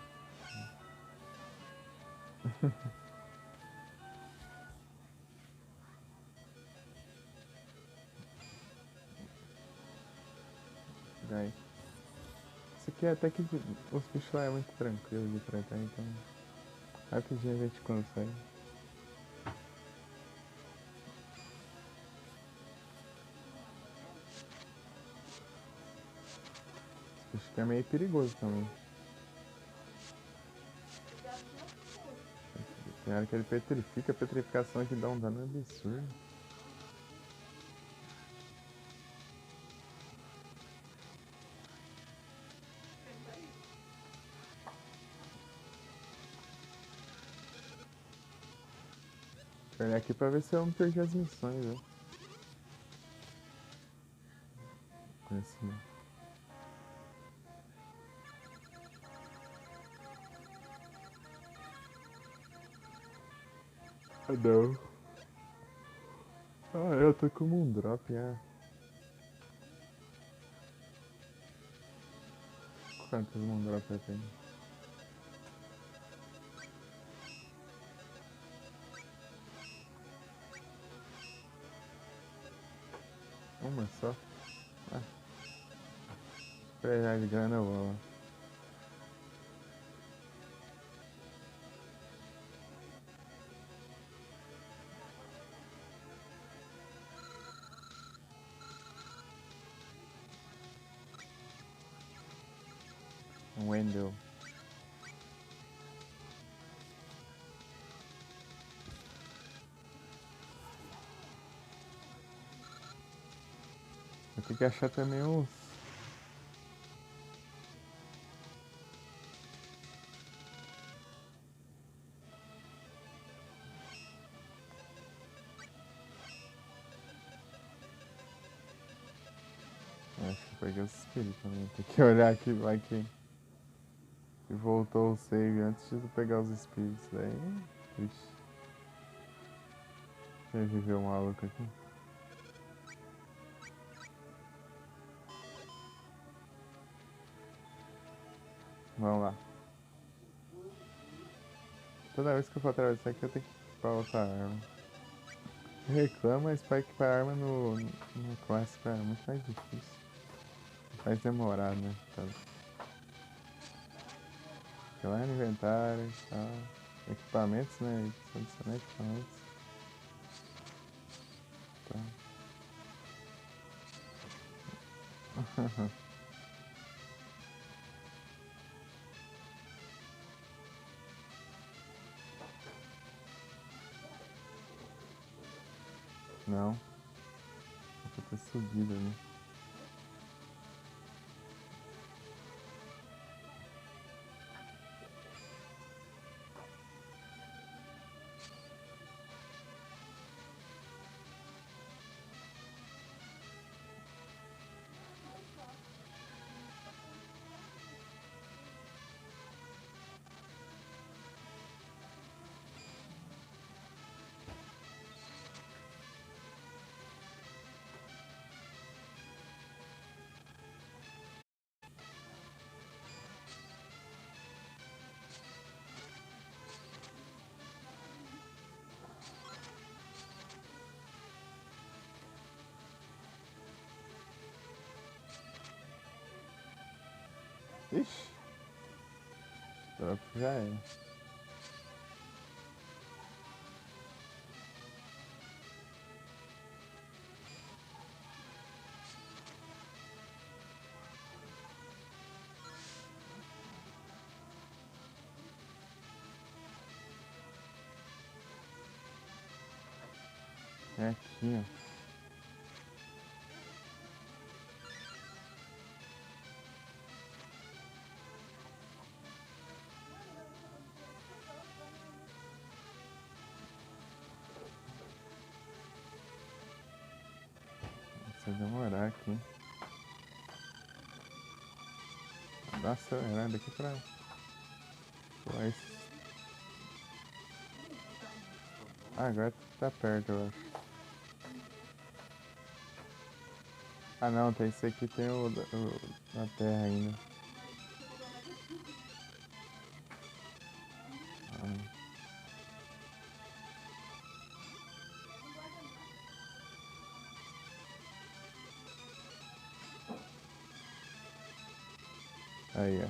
Daí. Isso aqui é até que os bichos lá é muito tranquilo de enfrentar, então rapidinho a gente consegue. Esse bicho aqui é meio perigoso também. Tem hora que ele petrifica, a petrificação aqui dá um dano absurdo. Vou olhar aqui pra ver se eu não perdi as missões, né? Conhecimento. Ah, não. Ah, eu tô com um drop, é. Quantos Moondrop eu tenho? Uma só? Ah, precisar de grana eu vou lá. Wendell. Eu tenho que achar também uns. Acho que eu peguei os espíritos também. Tem que olhar aqui, vai que voltou o save antes de eu pegar os espíritos. Daí, triste. Deixa eu reviver o maluco aqui. Vamos lá. Toda vez que eu for atravessar aqui eu tenho que equipar outra arma. Reclama, mas pra equipar a arma no clássico é muito mais difícil. Mais demorado, né? Fica lá no inventário e tal. Equipamentos, né? Adicionar equipamentos. Tá. Não. Vou ter subido ali. Ixi. Drop já é. É aqui, ó. Vai demorar aqui. Vou dar uma acelerada aqui pra pular esse. Ah, agora tá perto, eu acho. Ah não, tem esse aqui, tem o na terra ainda. Ah. Aí, ó.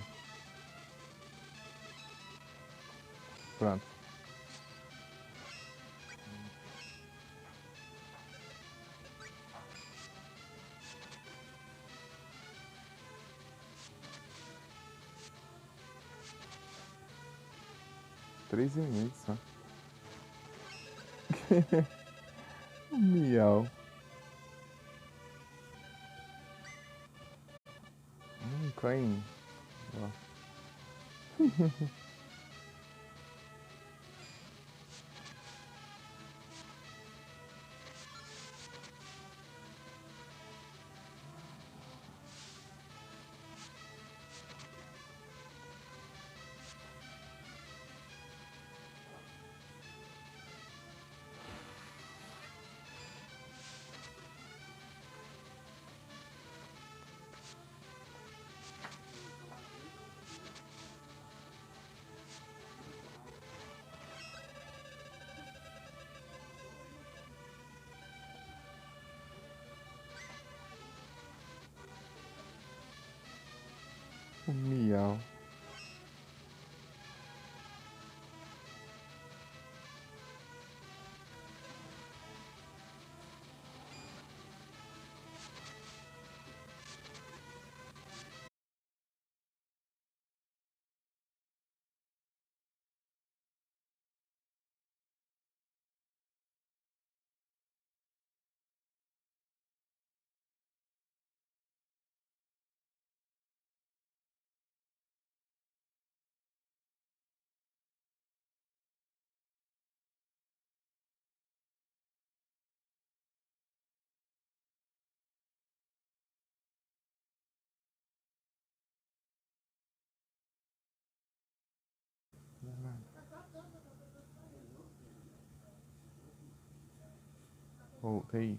Pronto. Três inimigos só. Miau. Coin. Ó. Miau. Voltei.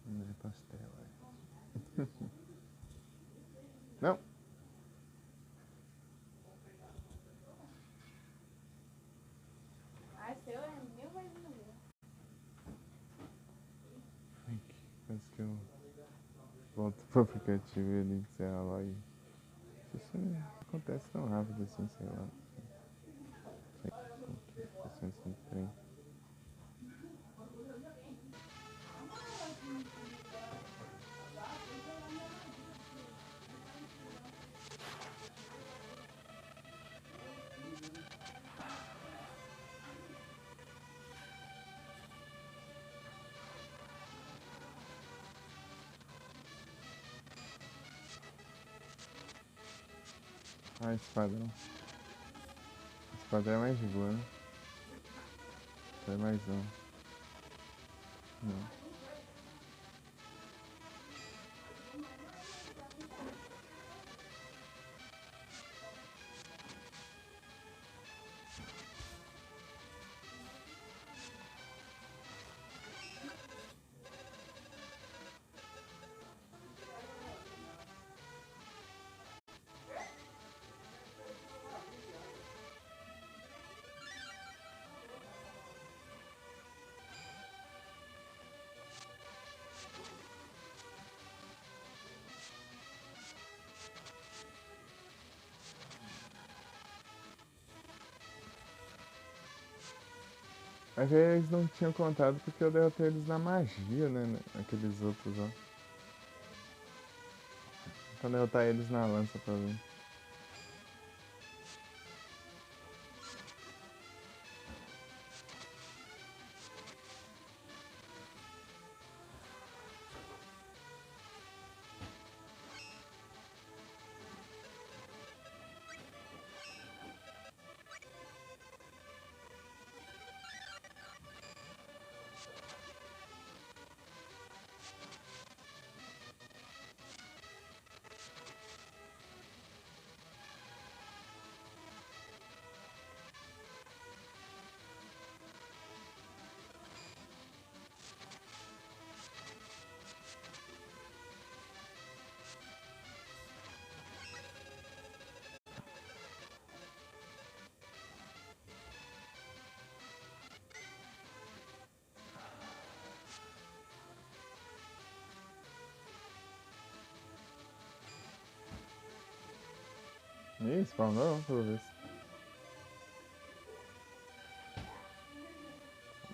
Não é pastel, é. Não. Ah, seu é 1000 vezes melhor. Ai, quase que eu volto pro aplicativo e ele encerra lá e... Isso não acontece tão rápido assim, sei lá. Sei que acontece assim, trem. Ah, esquadrão. Esquadrão é mais de boa, né? É mais um. Não. Mas aí eles não tinham contado porque eu derrotei eles na magia, né? Aqueles outros lá. Então derrotar eles na lança pra ver. Ih, spawnou, pelo visto.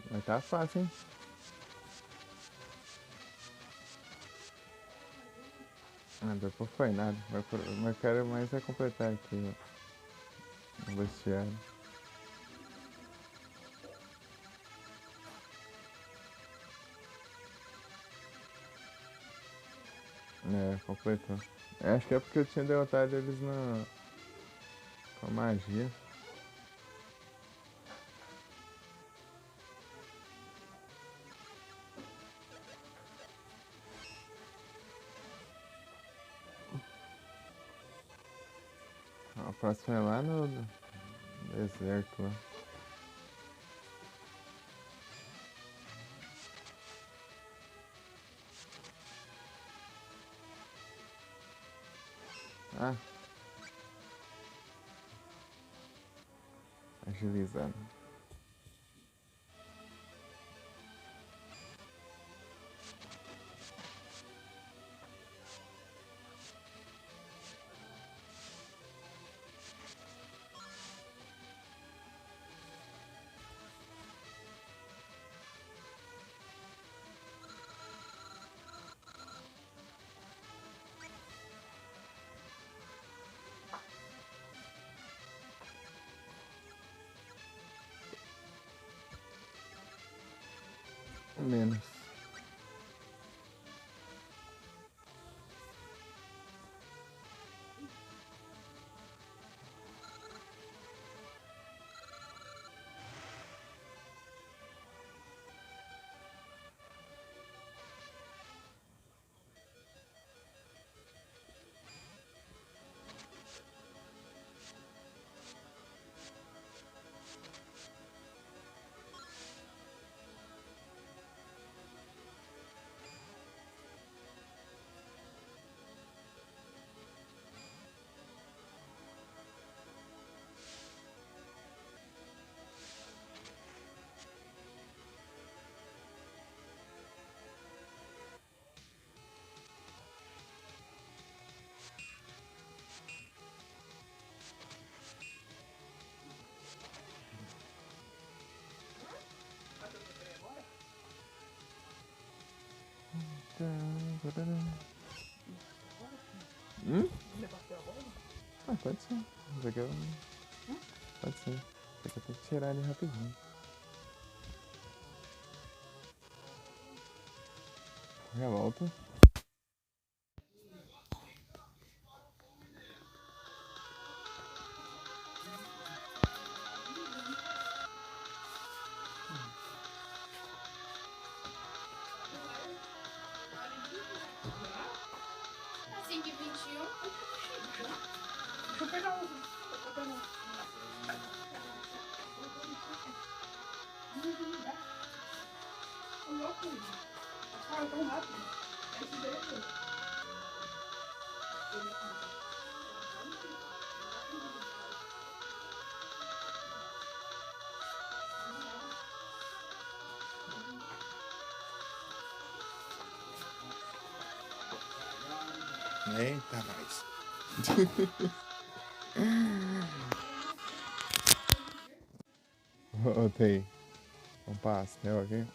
Mas tá fácil, hein? Ah, depois foi nada. Mas quero mais é completar aqui o vestiário. É, completou. Acho que é porque eu tinha derrotado eles na... com a magia. A próxima é lá no deserto lá. Ah, agilizando. Menos. Ah, pode ser. Isso aqui eu... Pode ser. Isso aqui eu tenho que tirar ele rapidinho. Já volto. Assim que 21. Deixa eu pegar um. Ah, tão rápido. É isso daí. Eita, nós. Voltei. Um pastel aqui.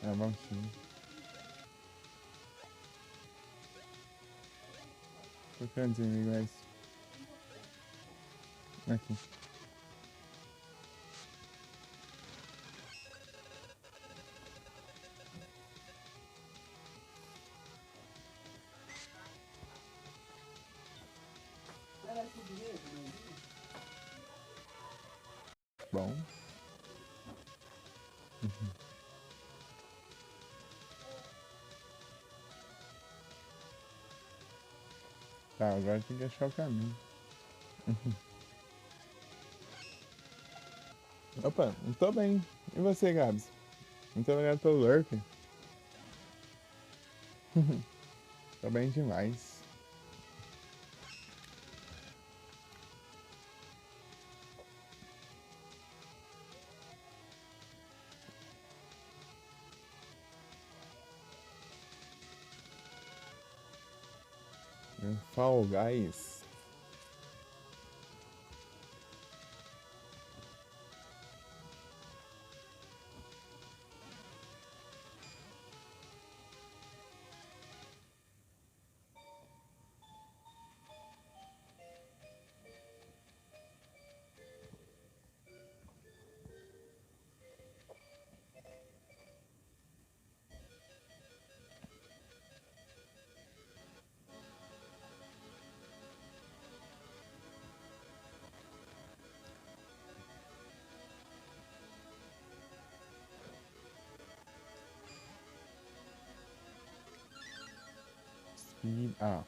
É, vamos sim. Por que antes inimigo é isso? Aqui. Bom. Tá, agora tem que achar o caminho. Opa, tô bem. E você, Gabs? Muito obrigado pelo lurk. Tô bem demais. Fall Guys. Speed up.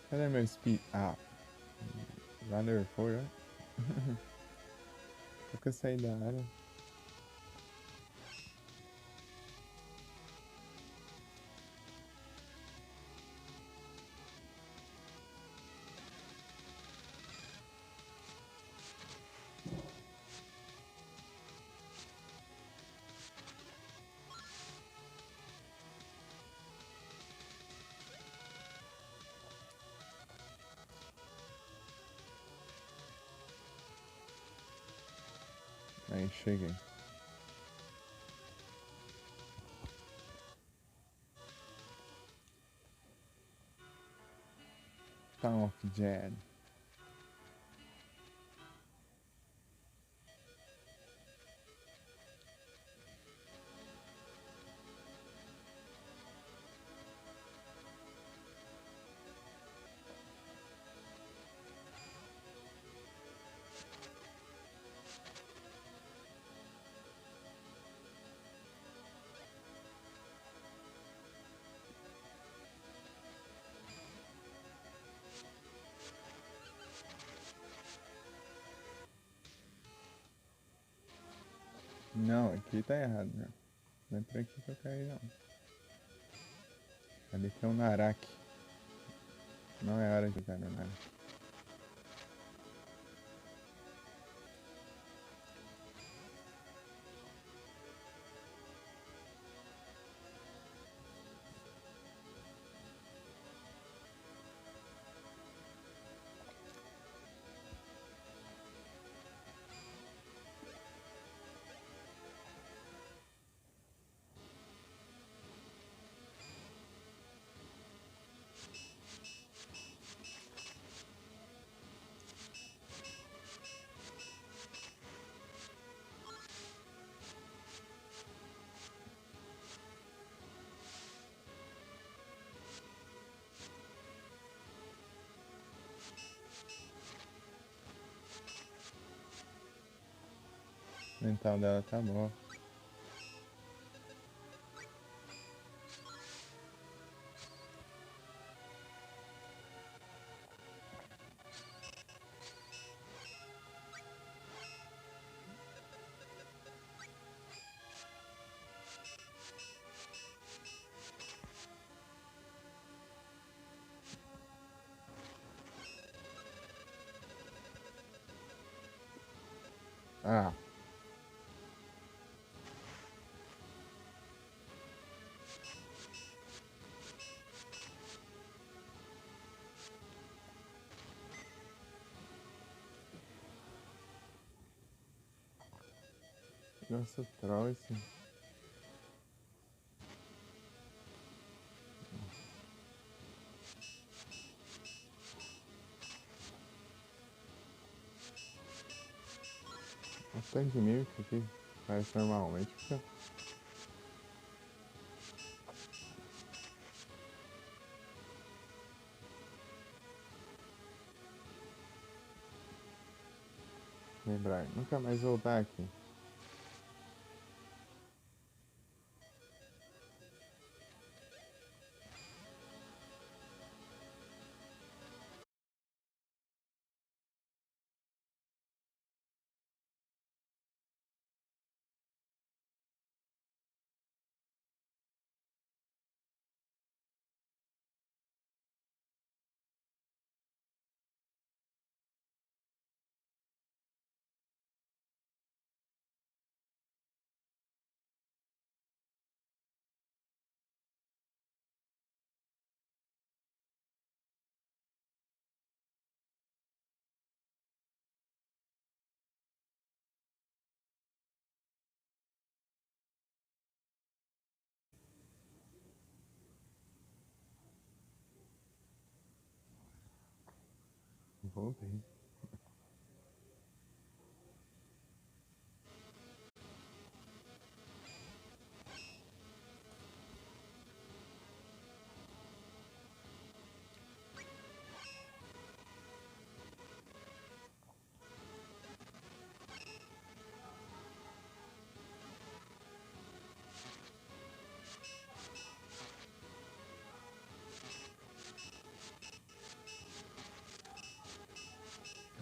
Cadê meu speed up? Já nerfou, já? Só que eu saí da área. Aí, cheguei. Town of Jed. Não, aqui tá errado, né? Não é por aqui que eu quero ir, não. Ali tem um Naraki. Não é hora de ficar no Naraki. O mental dela tá bom. Ah, nossa, troll esse. Bastante de mil que aqui faz normalmente, fica. Lembrar, nunca mais voltar aqui. Voltei.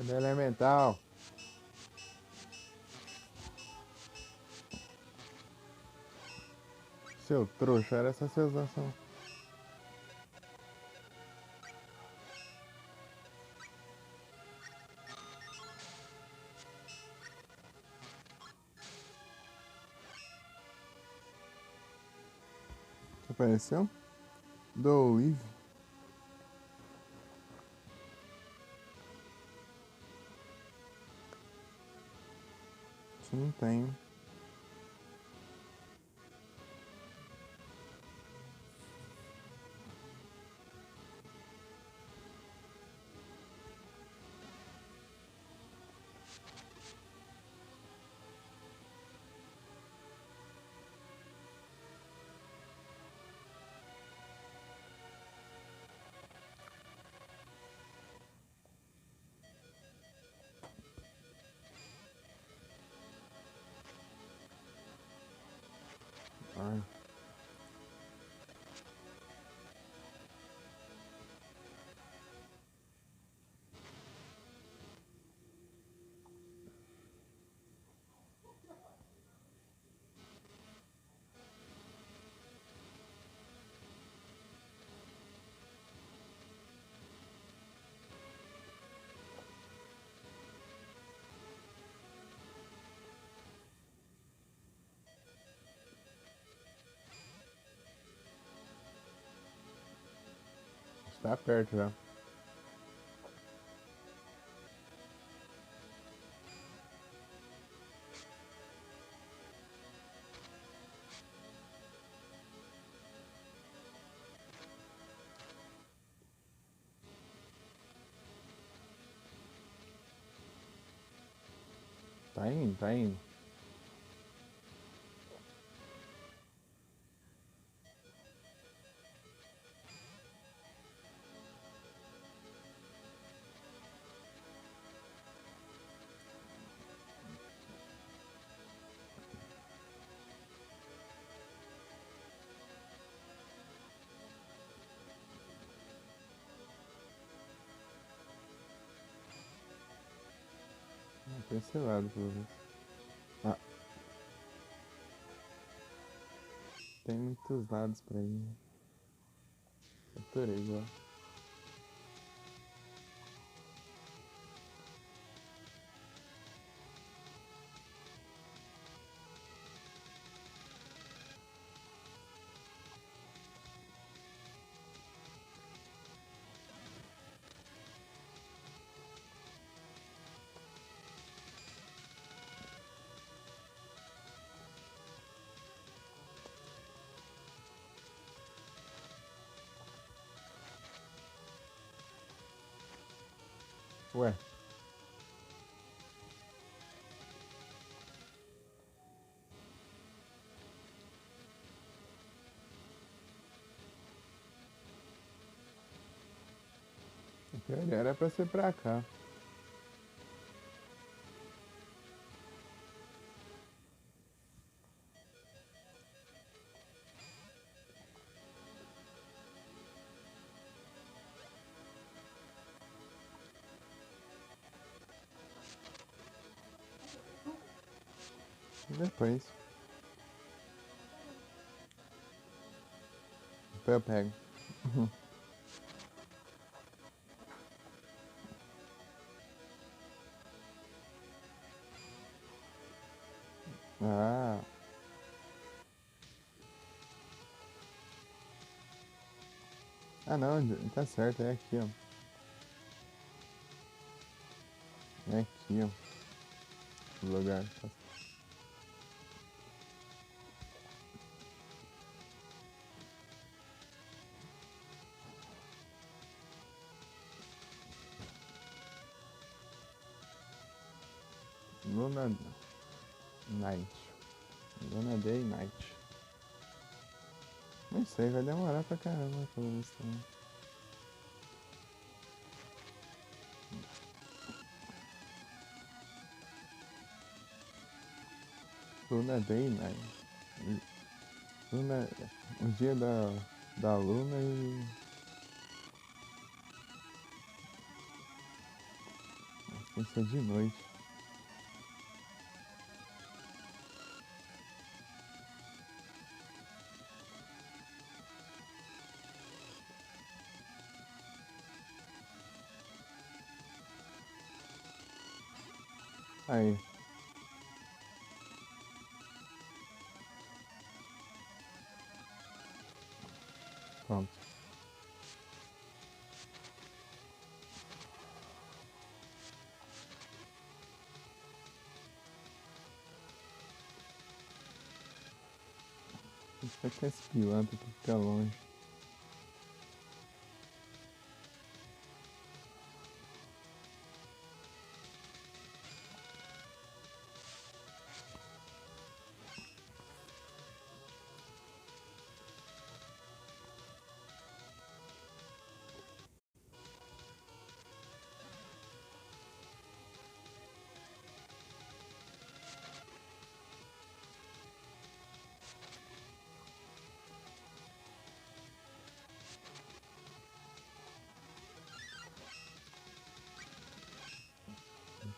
Cadê elemental? Seu trouxa, era essa sua usação. Apareceu? Do Eve. Isso não tem. Ai. Está perto já. Tá indo, tá indo. Tem esse lado, pelo menos. Ah, tem muitos lados pra ir. Saturei já. Ué. A teoria era pra ser pra cá. Depois. Depois eu pego. Ah. Ah não, tá certo, é aqui, ó. É aqui, ó. O lugar. Luna Night. Luna Day Night. Não sei, vai demorar pra caramba pelo visto também. Luna Day Night. Luna. O dia da Luna e. Tem que ser de noite. Aí. Pronto. Só que esse pilantra que fica longe.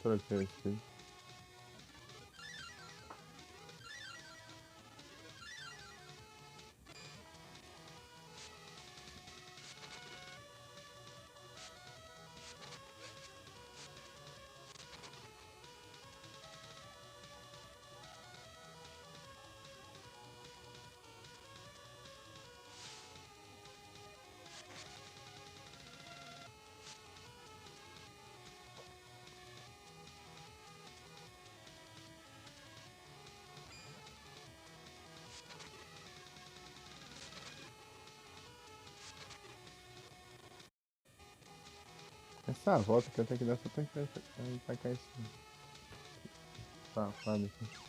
Troquei aqui. Essa volta que eu tenho que dar só pra tacar esse safado aqui.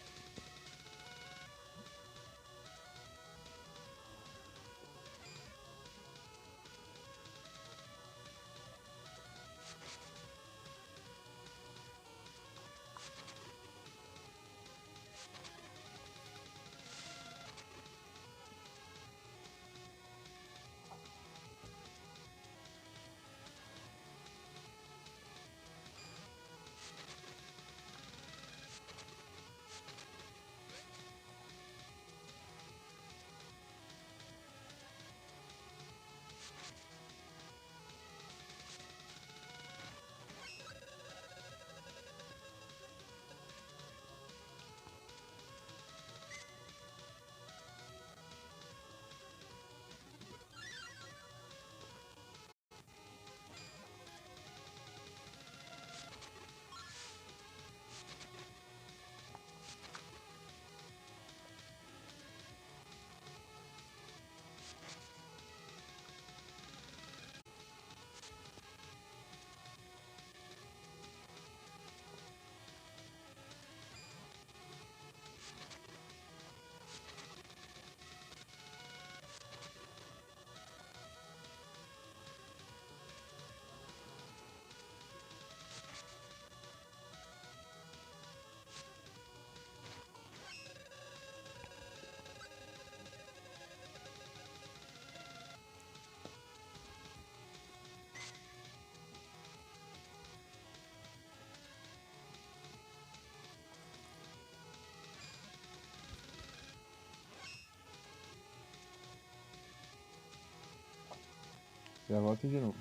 Já volto de novo.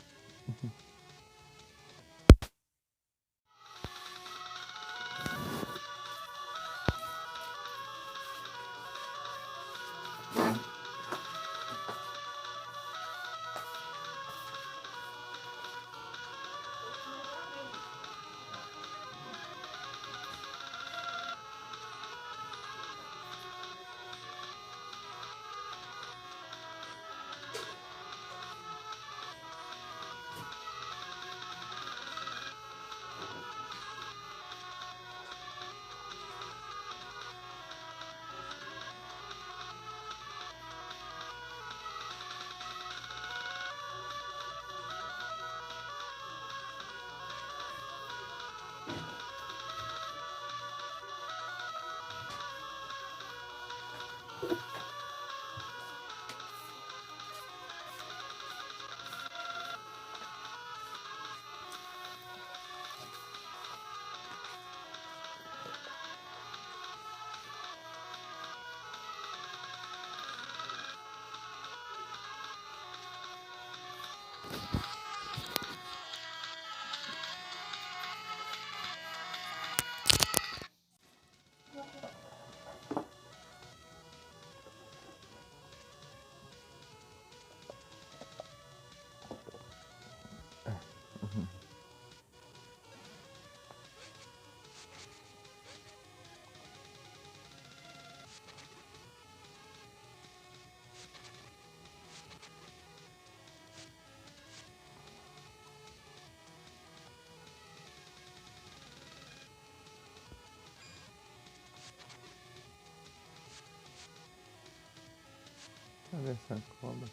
Olha essa cobra.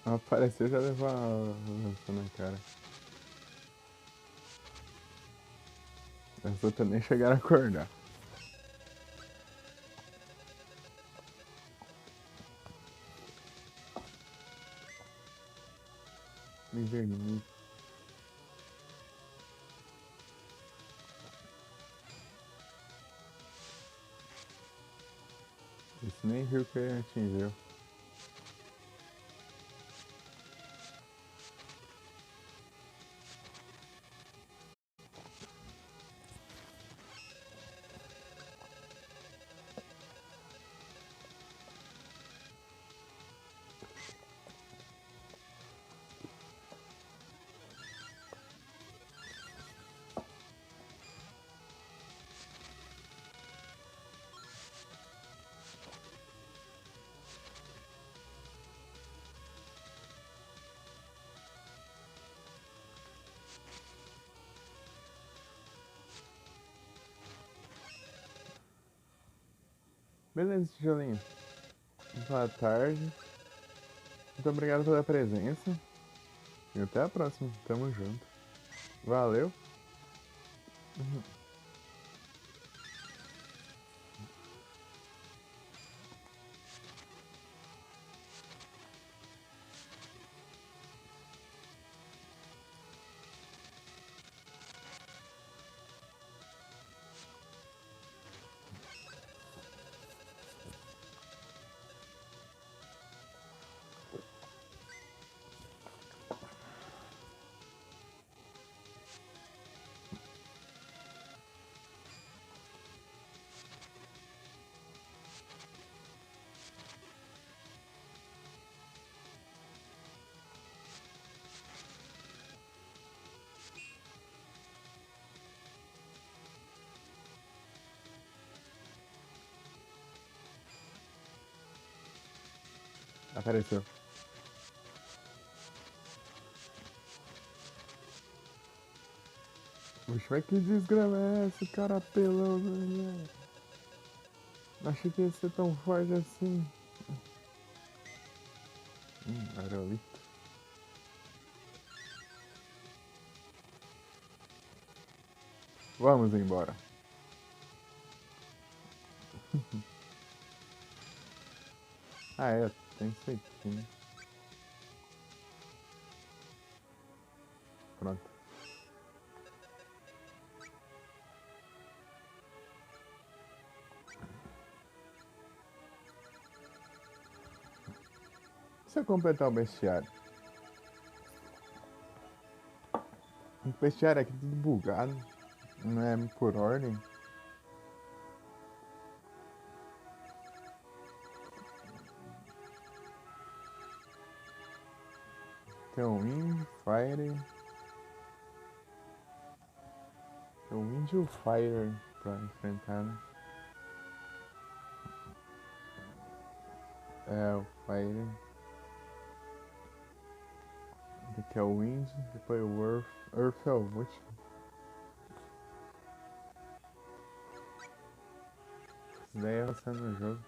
Apareceu já levou a lança na cara. As outras nem chegaram a acordar. Me vergonha. Esse nem viu que ele atingiu. Beleza, tijolinho. Boa tarde. Muito obrigado pela presença. E até a próxima. Tamo junto. Valeu. Apareceu. Puxa, mas que desgrama é essa, cara pelão, velho? Achei que ia ser tão forte assim. Aerolito. Vamos embora. Ah, é, tem isso aqui, né? Pronto. Se eu completar o bestiário. O bestiário aqui tudo bugado. Não é por ordem. Tem o Wind, Fire. Tem o Wind e o Fire pra enfrentar, né? É, o Fire. Aqui é o Wind, depois o Earth. Earth é o último. Isso daí é avançando no jogo.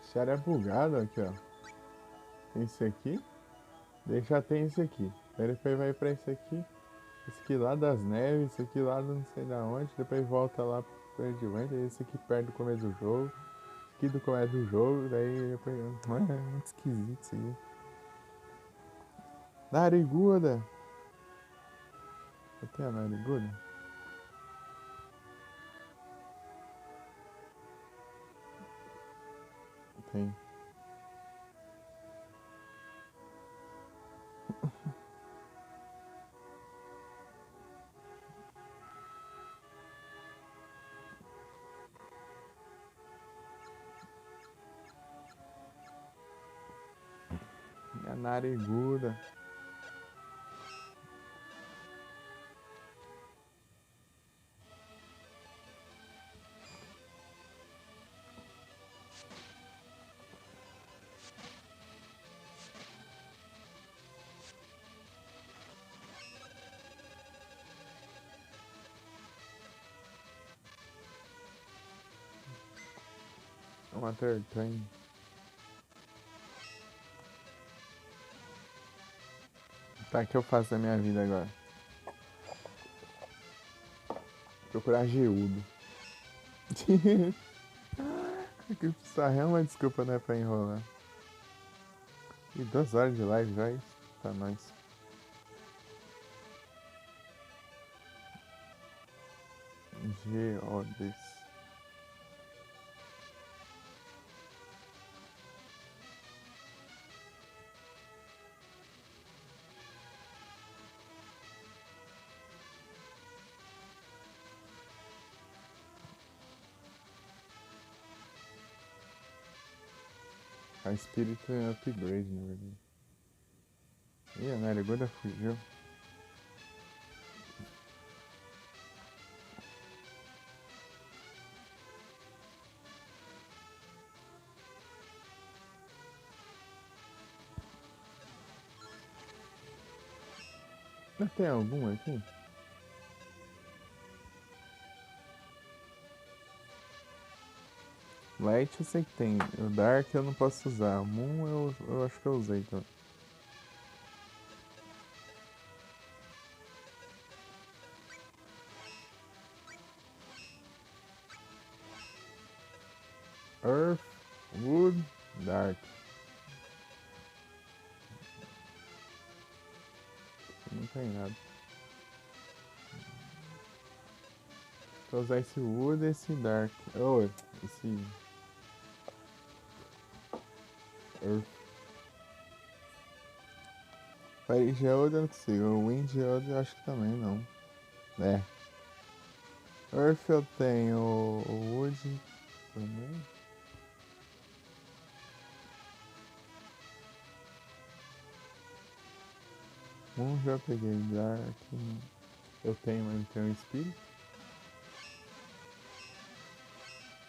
Esse área é bugado aqui, ó. Tem esse aqui. Daí já tem esse aqui. Aí depois vai pra esse aqui. Esse aqui lá das neves, esse aqui lá não sei da onde. Depois volta lá pro Advent. Esse aqui perto do começo do jogo. Esse aqui do começo do jogo. Daí depois. É muito esquisito isso aqui. Nariguda! Até a nariguda? Tem. nariguda. Uma Tertane. Tá, o que eu faço da minha vida agora? Procurar geodo. Só é uma desculpa, né, pra enrolar. E 2 horas de live já, isso? Pra nós. Geodes. A espírito é upgrade, na verdade. Ih, a nariguda fugiu. Não tem algum aqui? Light eu sei que tem. O Dark eu não posso usar. O Moon eu acho que eu usei, então. Earth, Wood, Dark. Não tem nada. Vou usar esse Wood e esse Dark. Oh, esse Earth. Fire Geode eu não consigo. O Wind Geode eu acho que também não. É. Earth eu tenho. O Wood também. Um já peguei. Dark. Eu tenho, mas não tenho espírito.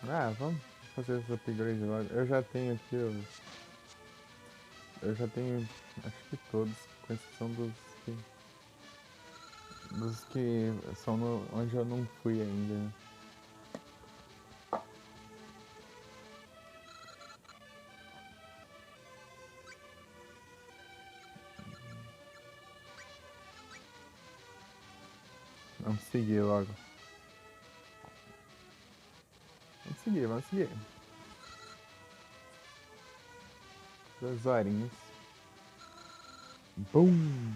Ah, vamos fazer esse upgrade logo. Eu já tenho aqui, eu já tenho, acho que todos, com exceção dos que são onde eu não fui ainda, né? Vamos seguir logo. Vamos seguir, vamos seguir. 2 horinhas. Bum!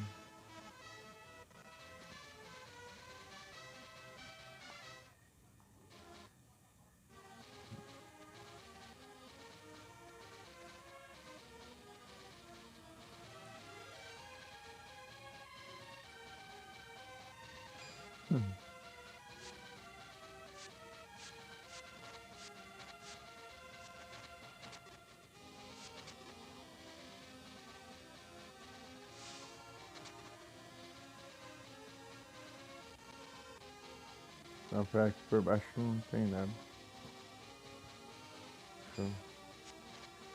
Não, pra aqui por baixo não tem nada. Show.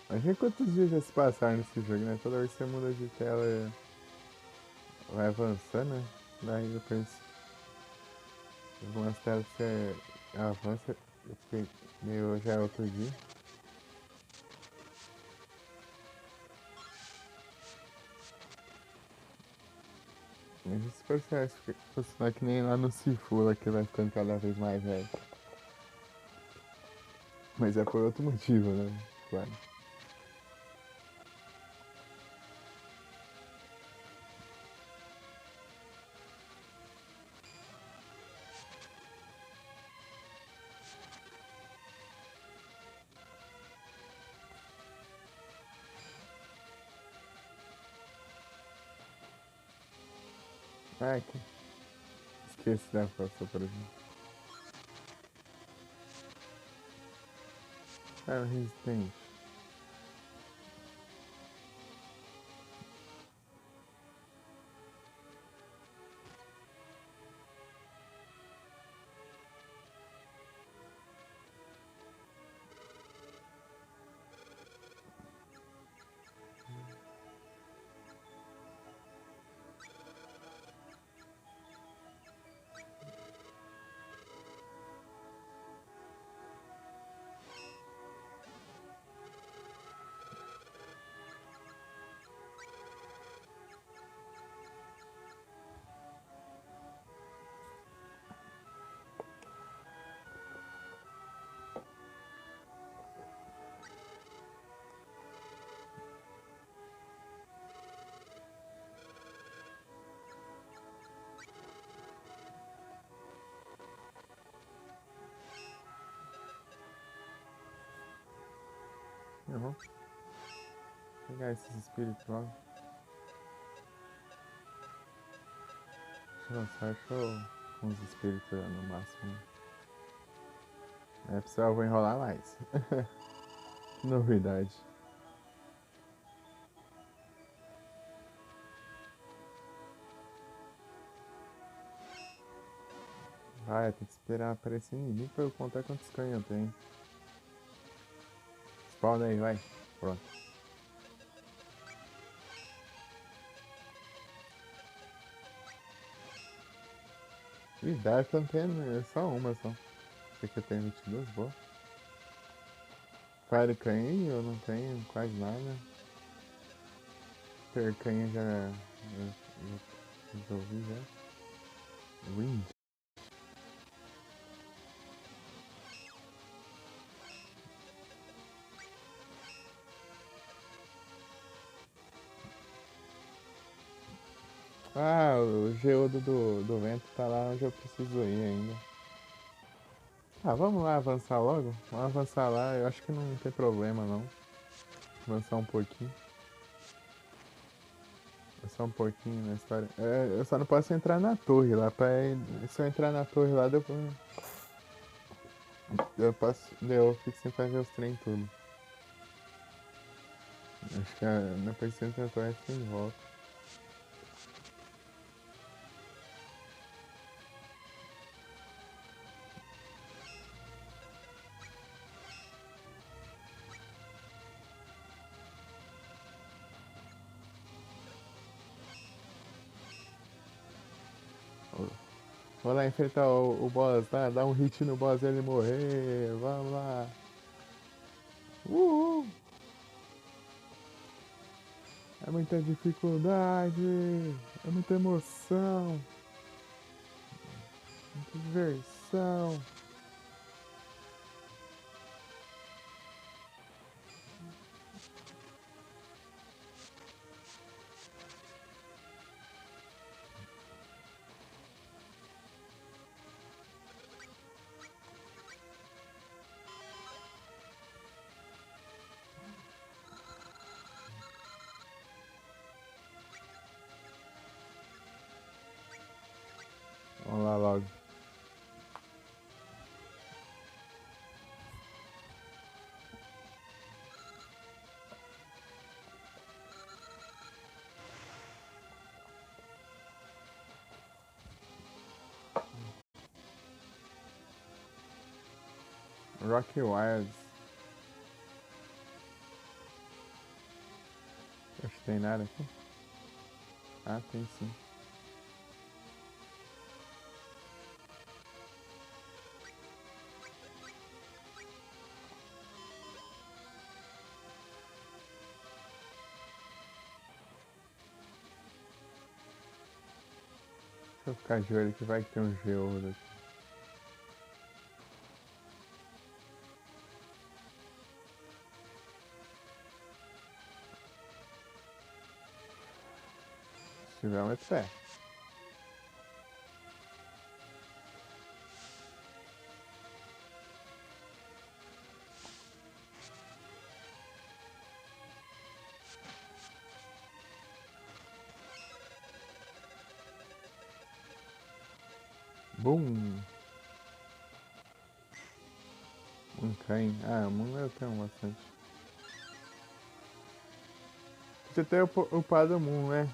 Imagina quantos dias já se passaram nesse jogo, né? Toda vez que você muda de tela, vai avançando, né? Daí depois, algumas telas você avança, meio já é outro dia. Mas esse processo funciona que nem lá no Sifu, lá que vai ficando cada vez mais velho. Mas é por outro motivo, né? Claro. Ah, que... esqueci da força, por exemplo. Ah, resistente. Eu vou pegar esses espíritos logo. Deixa eu lançar show com os espíritos no máximo. É, pessoal, eu vou enrolar mais. Novidade. Vai, tem que esperar aparecer inimigo pra eu contar quantos canhões eu tenho. Spawn aí, vai. Pronto. Ih, Dark eu não tenho, é só uma só. Porque eu tenho 22, boa. Fire canhão eu não tenho quase nada. Ter canhão já resolvi já. Wind. Ah, o geodo do vento tá lá onde eu preciso ir ainda. Ah, vamos lá avançar logo? Vamos avançar lá, eu acho que não tem problema não. Avançar um pouquinho. Avançar um pouquinho na história. É, eu só não posso entrar na torre lá. Se eu entrar na torre lá, depois. Eu fico sem fazer os trem tudo. Acho que depois que você entra na torre, você volta. Vou lá enfrentar o boss lá, dar um hit no boss e ele morrer. Vamos lá. Uhul. É muita dificuldade. É muita emoção. Muita diversão. Vamos lá logo. Rocky Wilds. Acho que tem nada aqui. Ah, tem sim. Deixa eu ficar de olho que vai que tem um geodo aqui. Se tiver um, é pé. Bum! Um cãe. Ah, um eu tenho bastante. Você tem upado o Moon, né?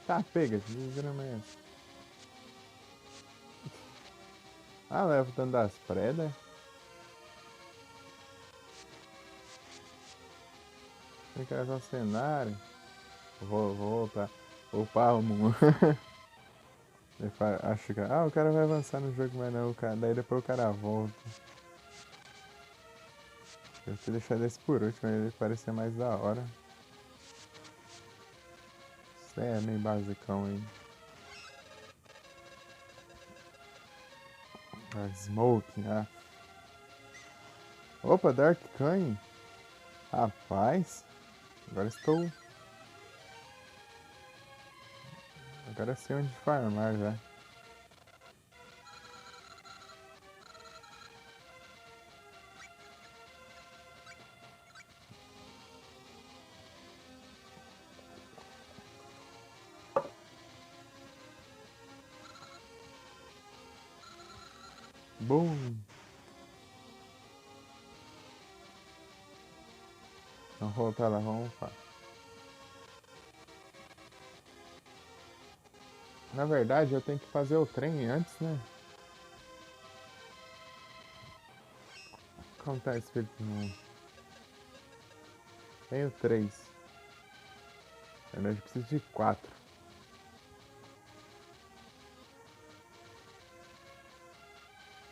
Tá, pega, desgrama é essa. Ah, leva o dano das predas. Tem que levar o cenário. Vou voltar. Upar o Moon. Acho que. Ah, o cara vai avançar no jogo, mas não, cara. Daí depois o cara volta. Eu vou deixar desse por último, ele parecer mais da hora. Isso é meio basicão aí. Ah, Smoke, ah. Opa, Dark Kane. Rapaz. Agora estou. Agora sei onde farmar já. Boom! Vamos voltar lá, vamos lá. Na verdade, eu tenho que fazer o trem antes, né? Como tá escrito no... Tenho 3. Na verdade, eu preciso de 4.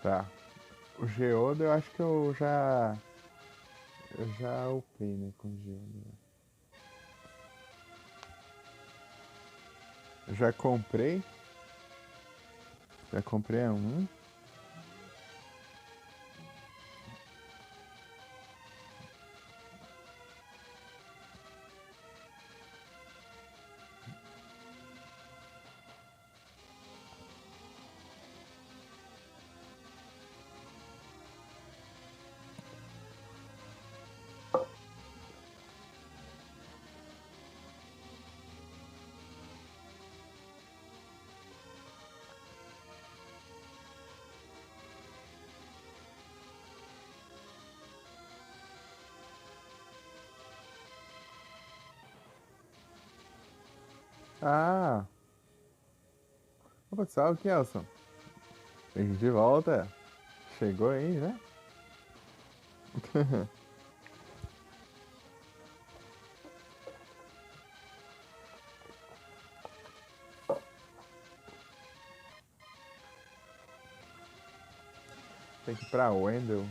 Tá. O Geodo eu acho que eu já... Eu já upei, né, com o Geodo. Eu já comprei. Já comprei um. Ah! Opa, salve, Kelson. Bem de volta. Chegou aí, né? Tem que ir pra Wendell.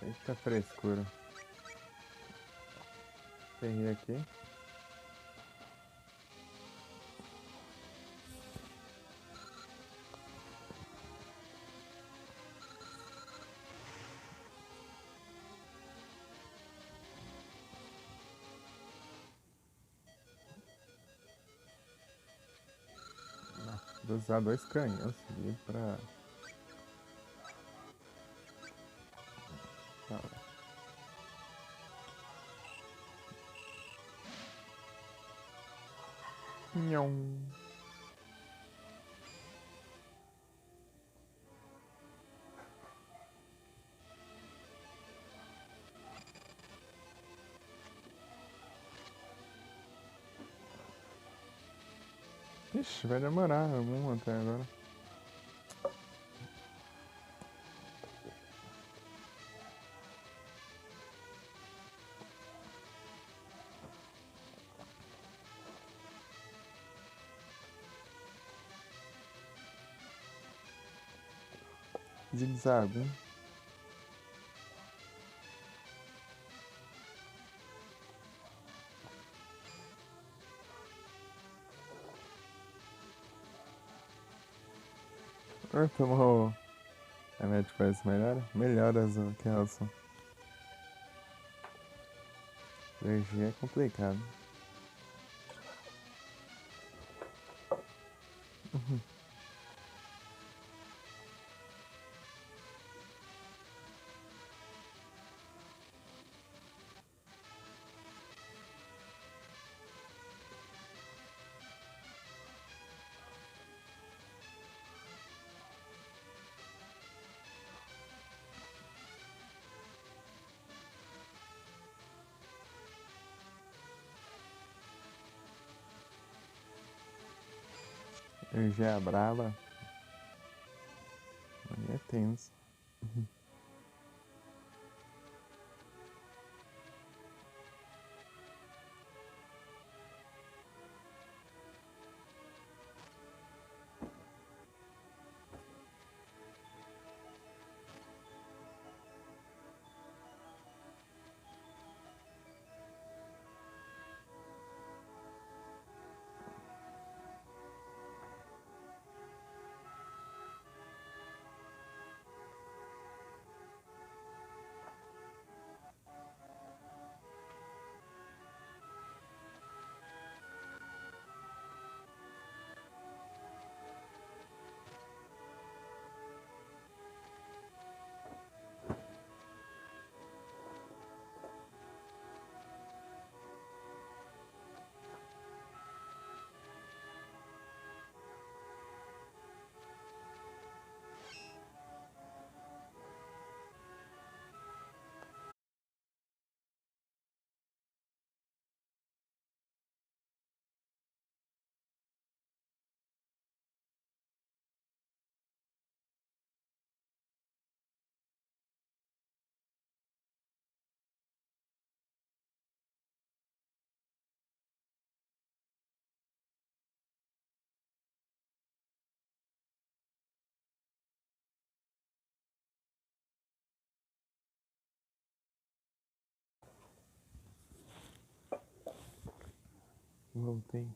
Eita frescura. Peguei aqui. Vou usar 2 canhões ali pra... Tá. Nham. Ixi, vai demorar algum até agora. Zigue-zague. Tomou remédio para isso melhora? Melhoras, Kelson. Alergia é complicado. Alergia braba. Aí é tenso. Voltei.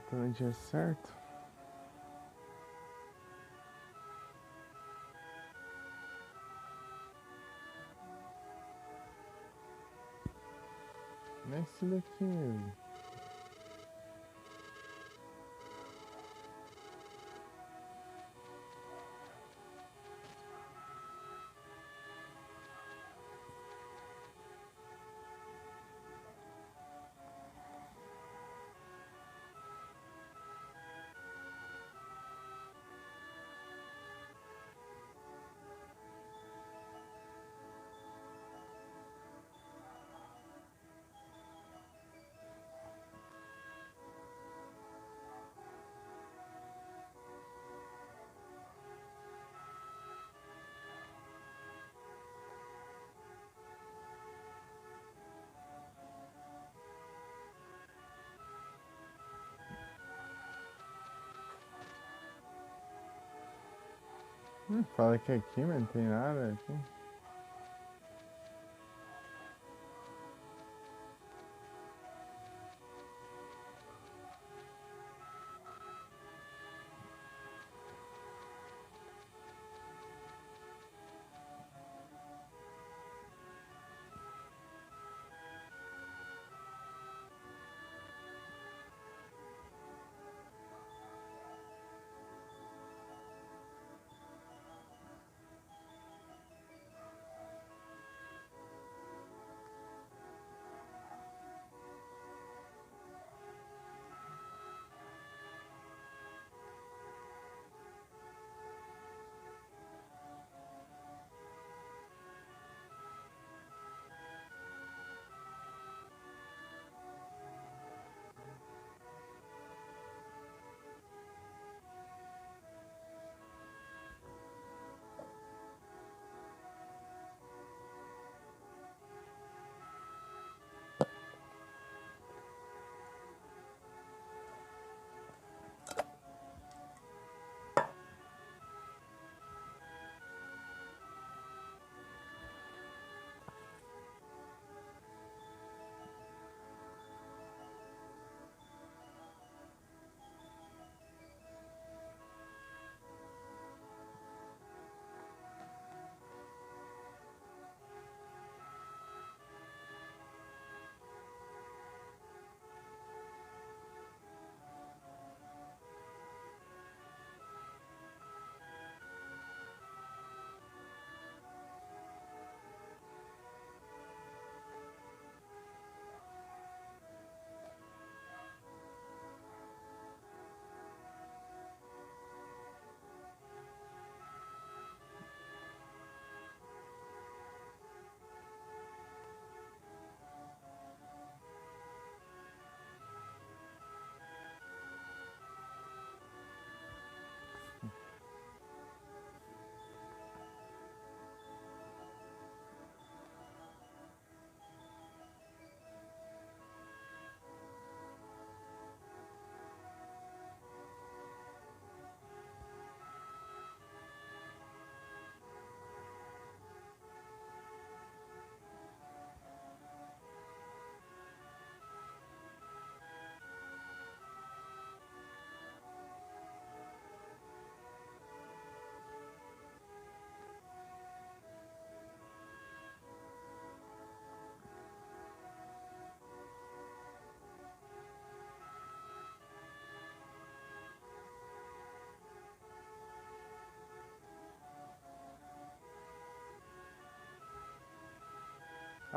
Tô no dia certo. Nesse daqui mesmo. Fala que aqui, mas não tem nada aqui.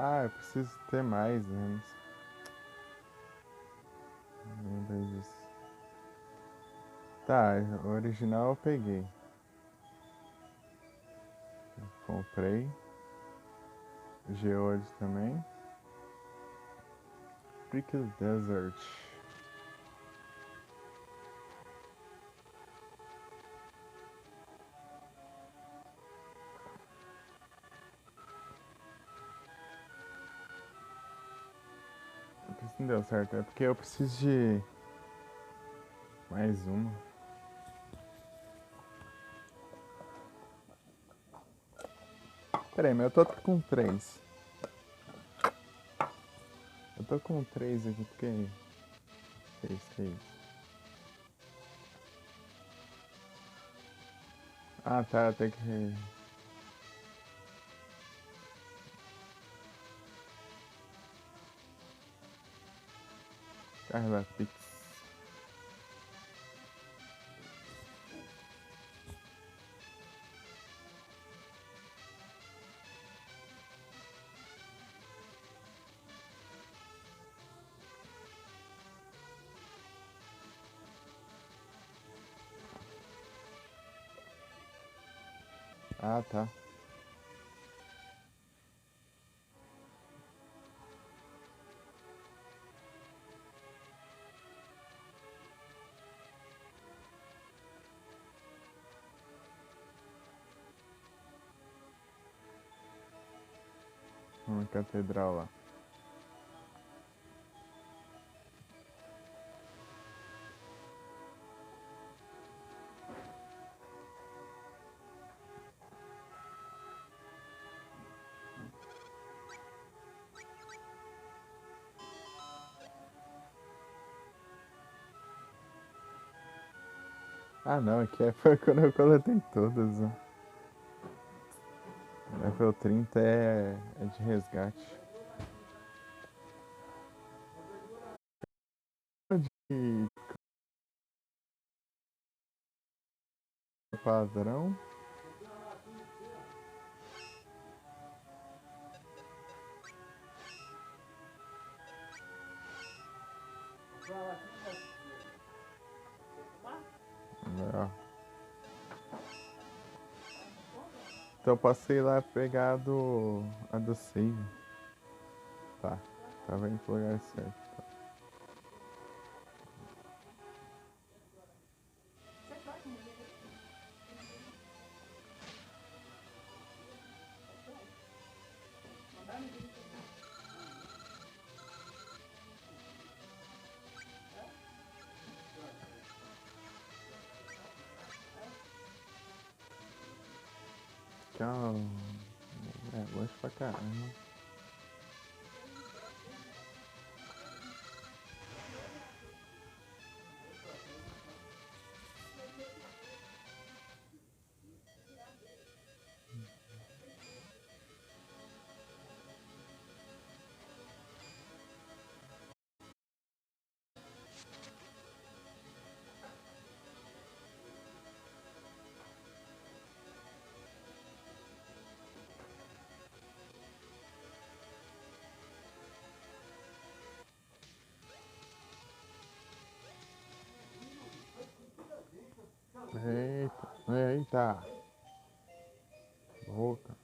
Ah, eu preciso ter mais, né? Lembrei disso. Tá, o original eu peguei. Comprei. Geode também. Prickle Desert. Por isso não deu certo. É porque eu preciso de mais uma. Pera aí, mas eu tô com três. Eu tô com três aqui, porque... Que isso? Ah, tá, tem que... Carregar Pix. Ah, tá. Uma catedral lá. Ah, não, aqui foi quando eu coletei todas. Né? Level 30 é de resgate. De padrão. Ó. Então eu passei lá pegar a do save. Tá, tava indo pro lugar certo. Tchau. É, longe pra caramba. Eita, eita. Boca.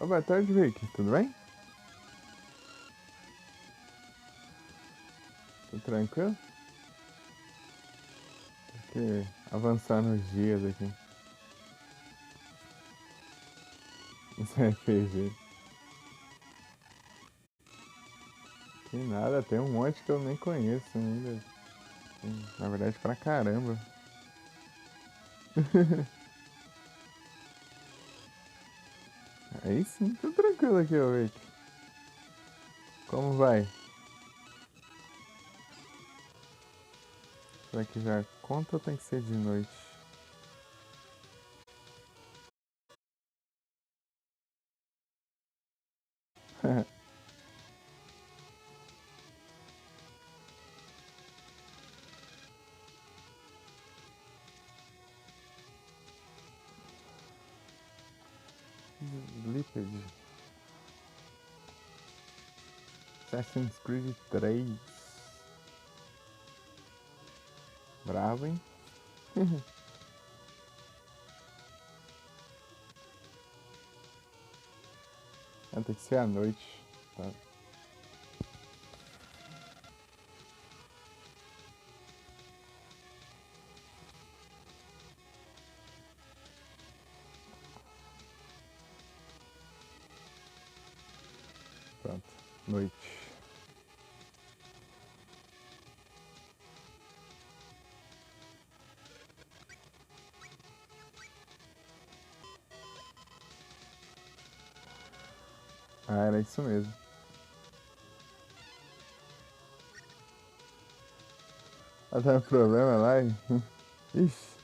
Ô, boa tarde, Vicky. Tudo bem? Tudo tranquilo? Tem que avançar nos dias aqui. Isso é RPG. Que nada, tem um monte que eu nem conheço ainda. Na verdade, pra caramba. Aí sim, tudo tranquilo aqui, ô Vicky. Como vai? Será que já conta ou tem que ser de noite? Sleeped. Assassin's Creed 3. Bravo, hein? Tem que ser à noite. Tá. Pronto. Noite. Ah, era isso mesmo. Ah, tá um problema lá? Ixi.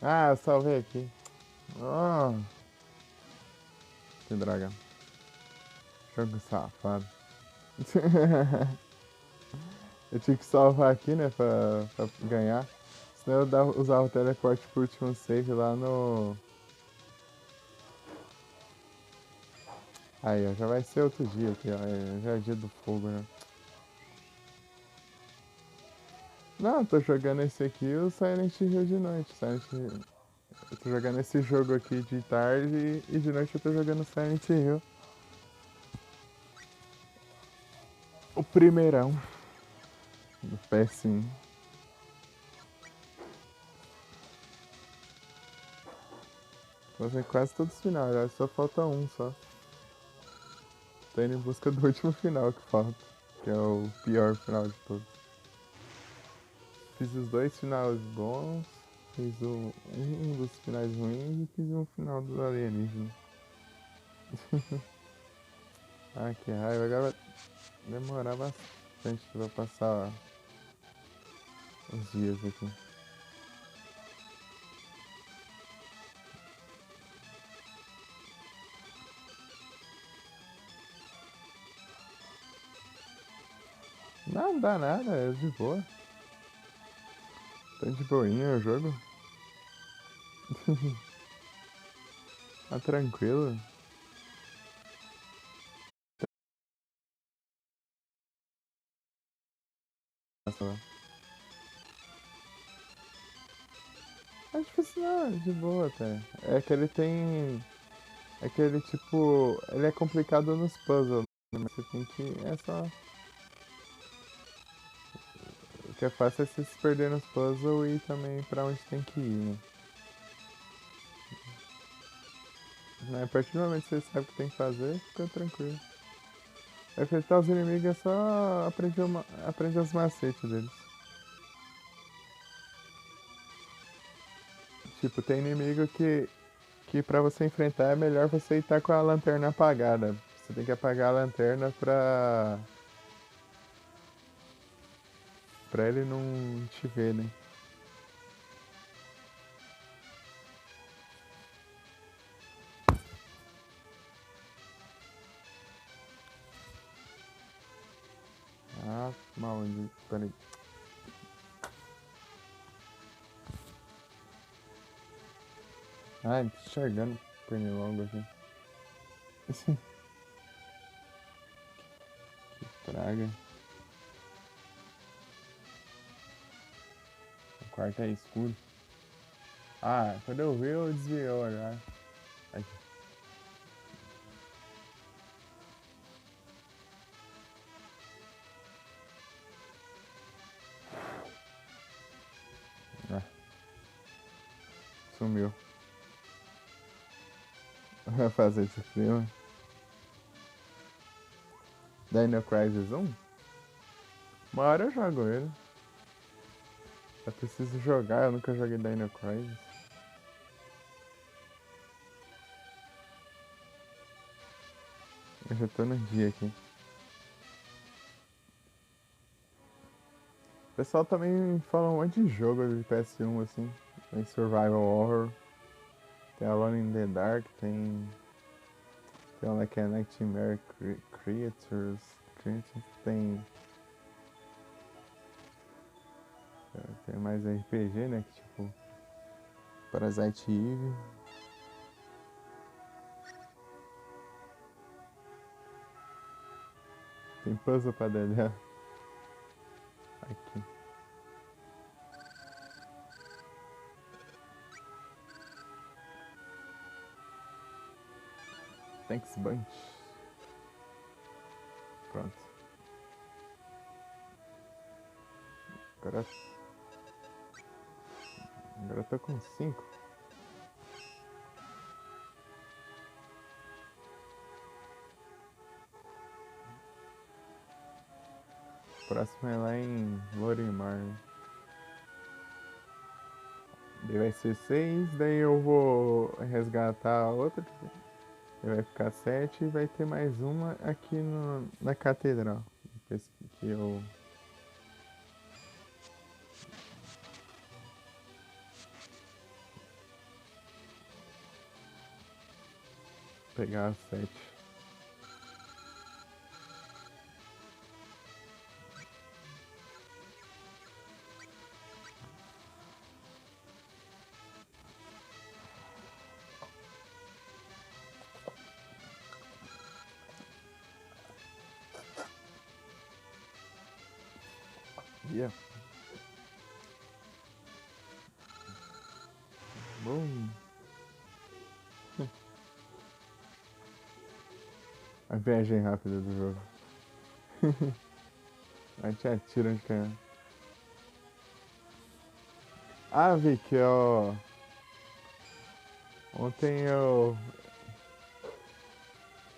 Ah, eu salvei aqui. Oh, que droga. Jogo safado. Eu tinha que salvar aqui, né, pra ganhar. Senão eu usava o teleporte pro último save lá no... Aí, ó, já vai ser outro dia aqui, ó. Já é dia do fogo, né? Não, eu tô jogando esse aqui, o Silent Hill de noite. Eu tô jogando esse jogo aqui de tarde e de noite eu tô jogando Silent Hill. O primeirão do PS1. Fazer quase todos os finais, acho que só falta um só. Tô indo em busca do último final que falta, que é o pior final de todos. Fiz os dois finais bons, fiz um dos finais ruins e fiz um final do alienígena. Ah, que raiva, agora vai demorar bastante pra passar os dias aqui. Não dá nada, é de boa. Tá de boinha o jogo. Tá tranquilo. Nossa, é difícil não, é de boa até. É que ele tem. É que ele tipo. Ele é complicado nos puzzles, né? Mas você tem que. É só. O que é fácil é você se perder nos puzzles e também pra onde tem que ir, né? A partir do momento que você sabe o que tem que fazer, fica tranquilo. Enfrentar os inimigos é só aprender os macetes deles. Tipo, tem inimigo que pra você enfrentar é melhor você estar com a lanterna apagada. Você tem que apagar a lanterna pra ele não te ver, né? Ah, maldito. Peraí. Ai, tô enxergando pernilongo aqui. Que praga. O quarto é escuro. Ah, quando eu vi, eu desviei o olhar. Aqui. Ah, sumiu. Vai fazer esse filme. Dino Crisis 1? Uma hora eu jogo ele. Eu preciso jogar, eu nunca joguei Dino Crisis. Eu já tô no dia aqui. O pessoal também fala um monte de jogo de PS1 assim. Tem Survival Horror. Tem Alone in the Dark, tem Like a Nightmare Creatures, tem mais RPG, né, que tipo Parasite Eve. Tem puzzle pra dedé. Aqui. Thanks Bunch. Pronto. Agora eu tô com 5. O próximo é lá em Lorimar. Daí vai ser 6, daí eu vou resgatar a outra. Daí vai ficar 7 e vai ter mais uma aqui na catedral. Que eu pegar as 7. Yeah. Boom. A viagem rápida do jogo. A gente atira onde quer. Ah, Vic, ó. Ontem eu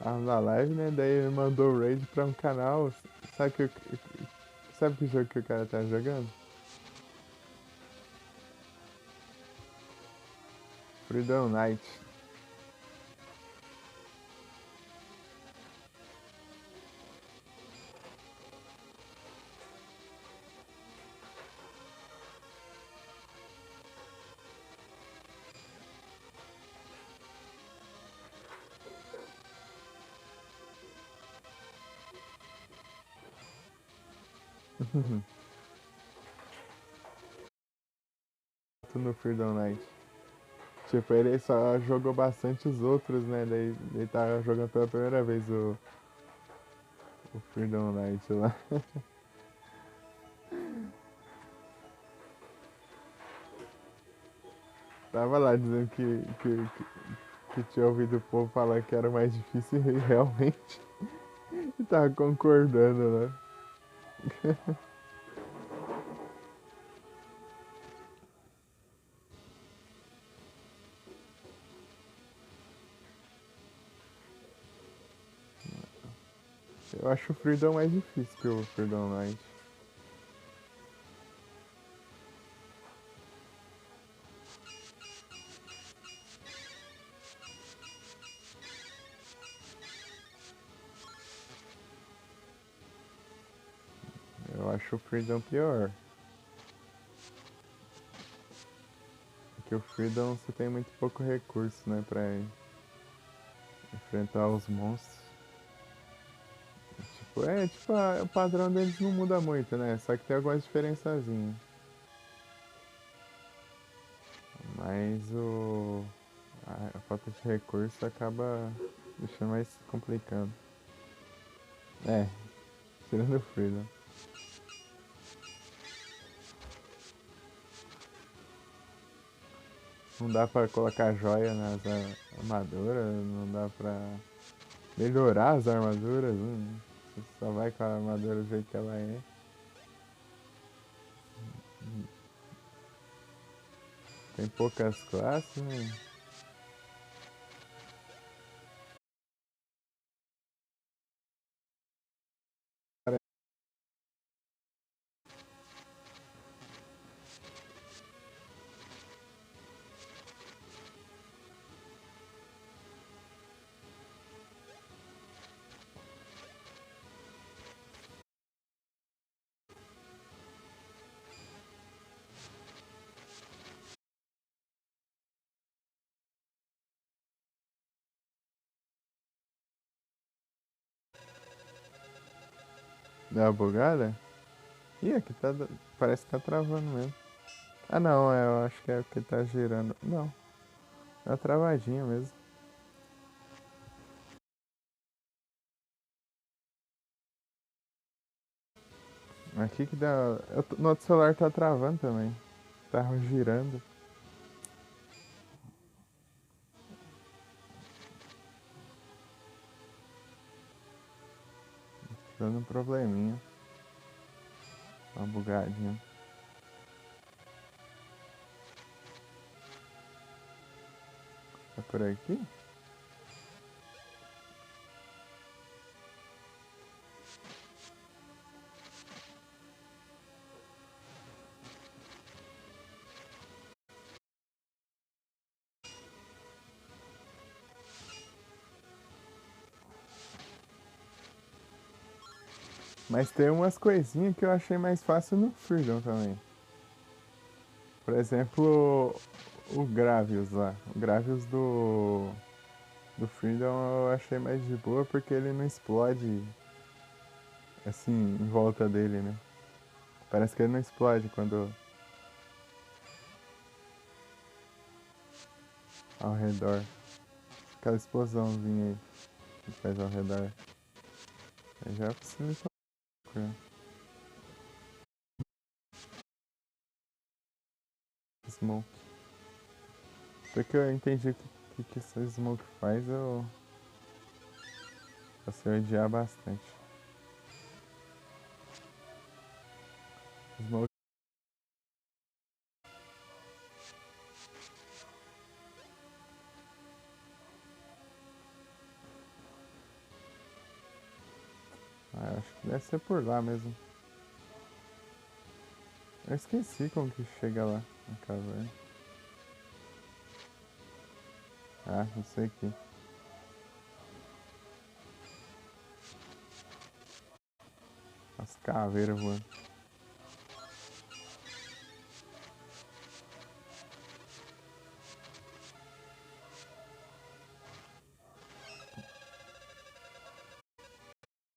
tava na live, né? Daí ele mandou raid pra um canal. Sabe que jogo que o cara tá jogando? Freedom Night. No Freedom Night. Tipo, ele só jogou bastante os outros, né? Daí ele tá jogando pela primeira vez o Freedom Night lá. Tava lá dizendo que tinha ouvido o povo falar que era mais difícil e realmente e tava concordando, né? Eu acho o Freedom mais difícil que o Freedom Night. Eu acho o Freedom pior. Porque o Freedom você tem muito pouco recurso, né, pra enfrentar os monstros. Tipo, o padrão deles não muda muito, né? Só que tem algumas diferençazinhas. Mas a falta de recurso acaba deixando mais complicado. É, tirando o Freedom. Não dá pra colocar joia nas armaduras, não dá pra melhorar as armaduras, você só vai com a armadura do jeito que ela é. Tem poucas classes, né? Deu uma bugada? Ih, aqui tá. Parece que tá travando mesmo. Ah não, eu acho que é porque tá girando. Não, é uma travadinha mesmo. Aqui que dá. No outro celular tá travando também. Tava girando. Dando um probleminha. Uma bugadinha. Tá por aqui? Mas tem umas coisinhas que eu achei mais fácil no Freedom também. Por exemplo, o Gravius lá. O Gravius do Freedom eu achei mais de boa porque ele não explode assim em volta dele, né? Parece que ele não explode quando ao redor. Aquela explosãozinha aí que faz ao redor. Aí já facilita um pouco, né? Smoke. Porque eu entendi o que essa Smoke faz, eu passei a odiar bastante. Smoke. Ah, acho que deve ser por lá mesmo. Eu esqueci como que chega lá na caverna. Ah, não sei aqui. As caveiras voando.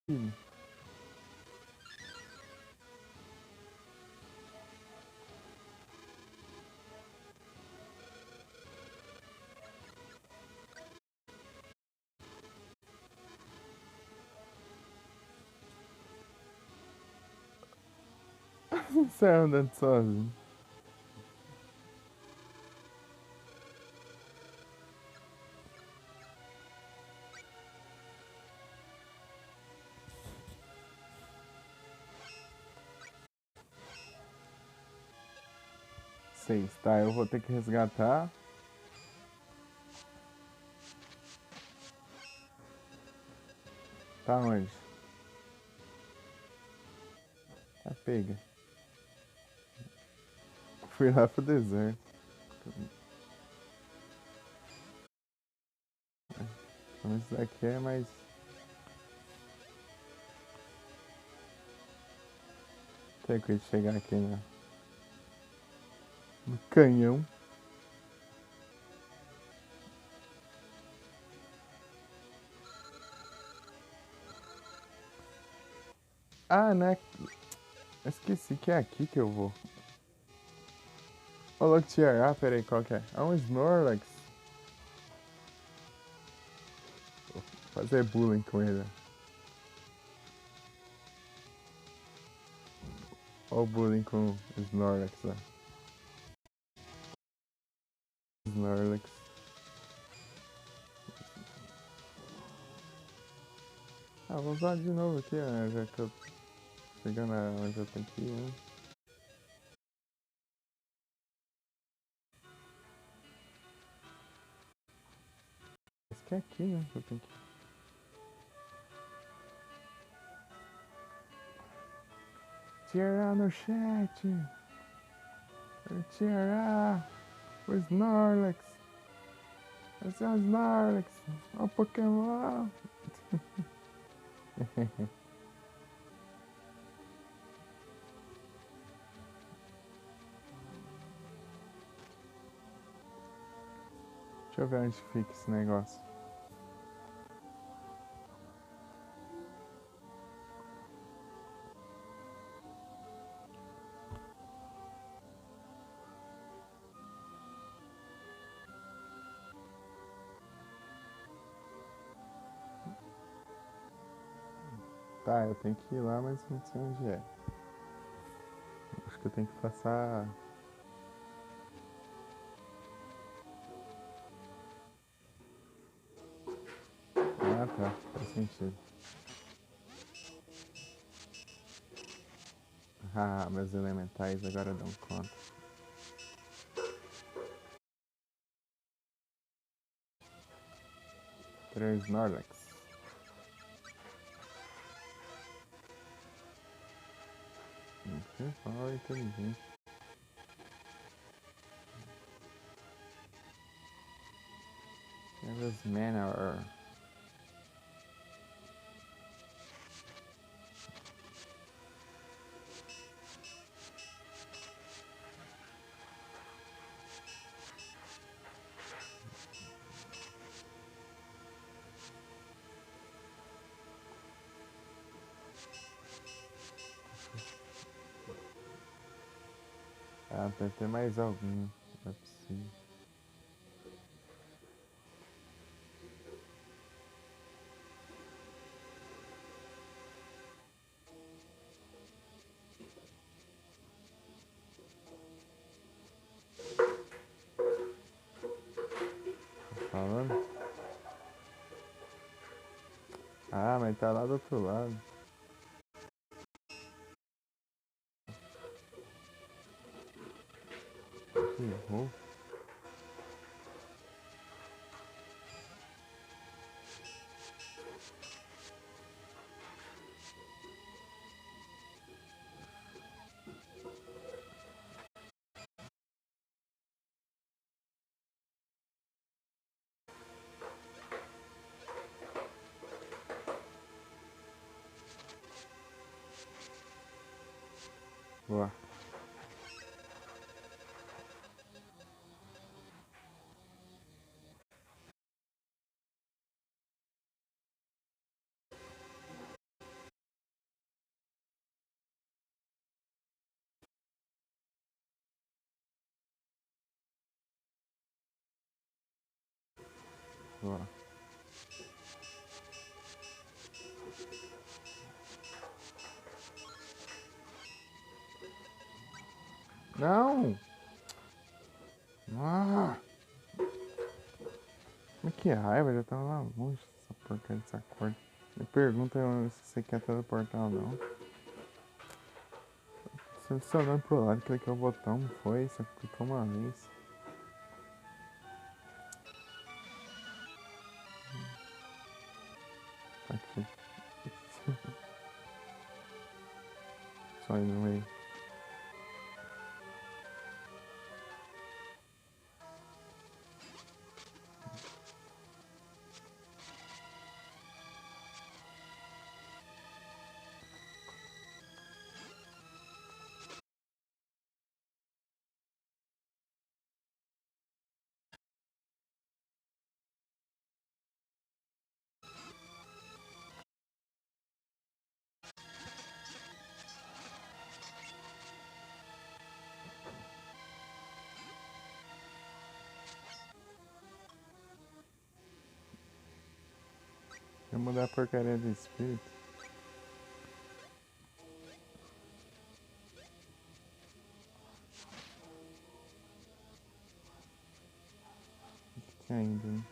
Ih, você andando sozinho. Seis, tá, eu vou ter que resgatar. Tá onde? Tá pega. Fui lá pro deserto. Então isso daqui é mais. Tranquilo de chegar aqui no canhão. Ah, né? Esqueci que é aqui que eu vou. Ô, Loctier, peraí, qual que é? É um Snorlax. Vou fazer bullying com ele. Olha o bullying com o Snorlax lá. Snorlax. Ah, vou usar de novo aqui, ó, já que eu tô chegando onde eu tenho que ir, né? Esse que é aqui, né? Que eu tenho que ir. Tirar no chat. Tirar o Snorlax. Esse é o Snorlax. Olha o Pokémon. Deixa eu ver onde fica esse negócio. Tá, eu tenho que ir lá, mas não sei onde é. Acho que eu tenho que passar. Ah, tá. Faz sentido. Ah, meus elementais agora dão conta. 3 Snorlax. Olha, inteligente. Eras Manor. Ah, deve ter mais algum. Não é possível. Tá falando? Ah, mas tá lá do outro lado. Que errou. Boa. Boa. Não! Ah! Mas que raiva, já tava lá longe essa porcaria dessa corda. Me pergunta se você quer teleportar ou não. Selecionando pro lado, cliquei o botão, não foi? Só clicou uma vez. Aqui. Só aí no meio. Deixa eu mudar a porcaria de espírito. O que tem ainda, hein?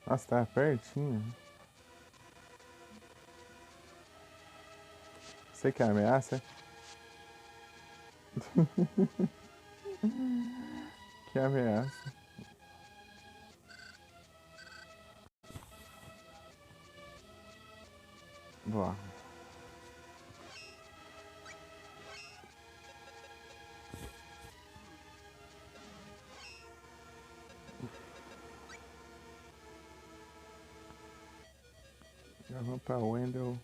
Nossa, tá pertinho. Você que ameaça? Que ameaça. Boa. Já vou pra Wendell.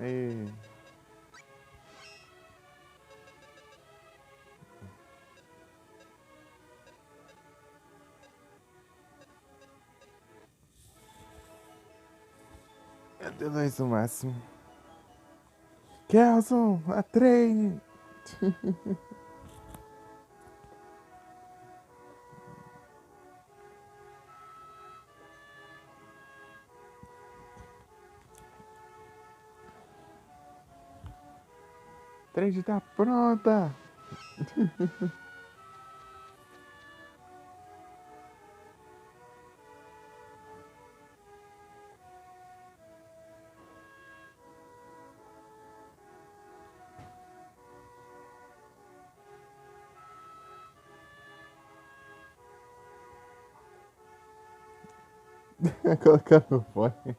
Ei. É D2 no máximo. Kelson, a trem! 3 tá pronta! Colocando fone.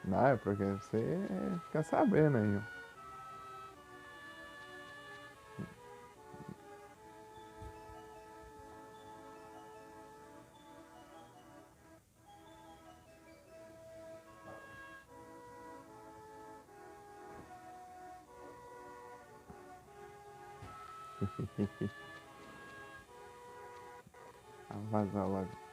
Não, é porque você fica sabendo aí. Vamos vazar logo.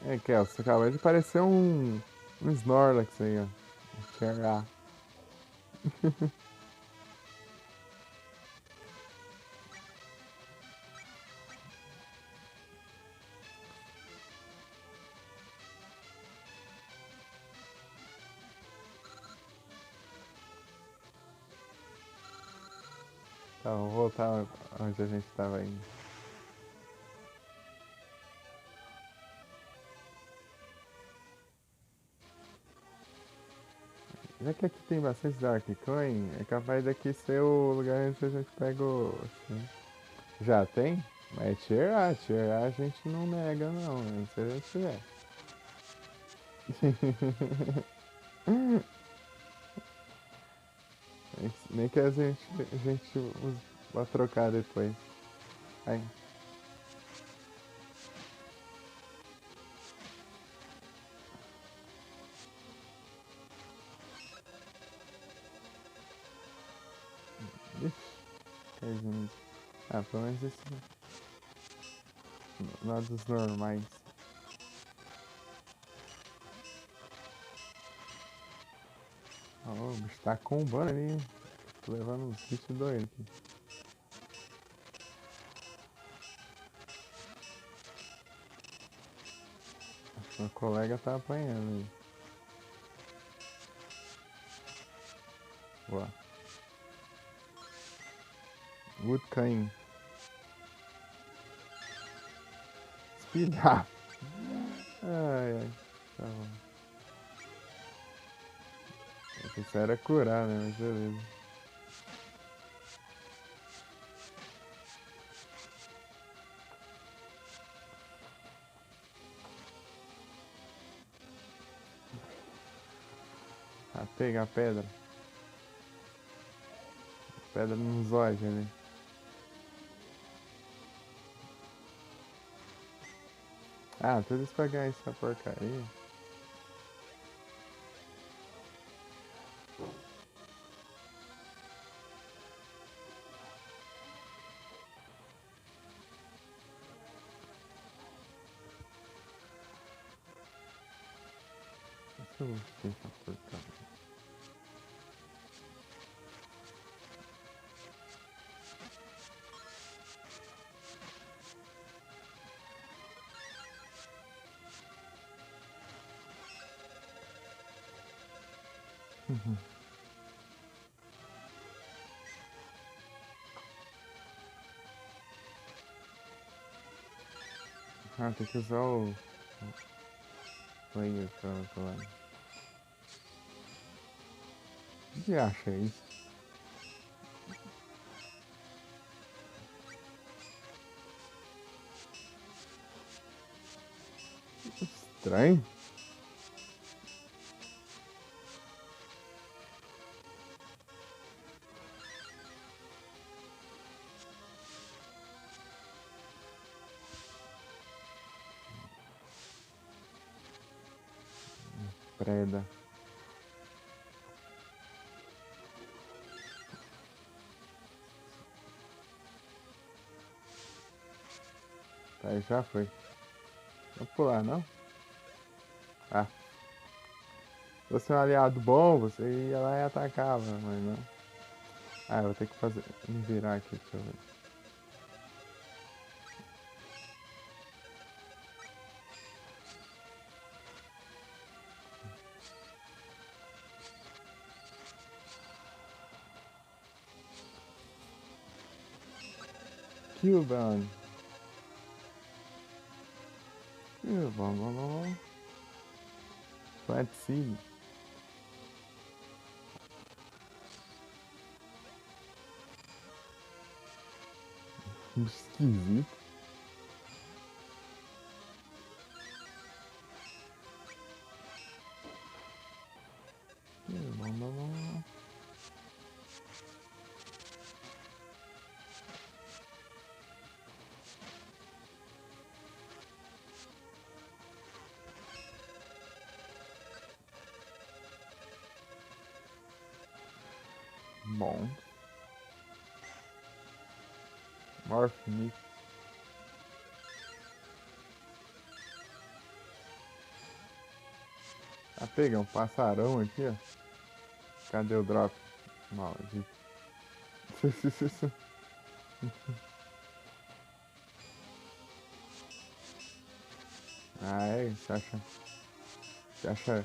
É, Kelso, acabou de parecer um Snorlax aí, ó. Enxergar. Tá, vou voltar onde a gente tava indo. Já que aqui tem bastante Dark Coin, é capaz daqui ser o lugar onde a gente pega o... Assim. Já tem? Mas é Tier A a gente não nega não, né? Se a gente tiver. Nem que a gente vá trocar depois. Aí. Ixi, caizinho. Ah, pelo menos esse lá dos normais. Ó, o bicho tá combando ali, hein? Tô levando uns bichos doidos aqui. Acho que meu colega tá apanhando aí. Boa. Woodcain. Speed up. Ai, ai. Tá bom. Isso era curar, né? Mas beleza. Ah, pegar a pedra. Pedra nos olhos ali. Ah, tudo isso pra ganhar essa porcaria. Deixa eu ver essa porcaria. Ah, tem que usar o player pra lá. O que acha isso? Estranho? Preda. Tá, já foi. Vou pular, não? Ah. Se fosse um aliado bom, você ia lá e atacava, mas não. Ah, eu vou ter que fazer. Me virar aqui, deixa eu ver. Killbound. Killbound. Plant Seed. Esquisito. Killbound. Bom. Morph Mix. Peguei um passarão aqui, ó. Cadê o drop? Maldito. Ah, é? Você acha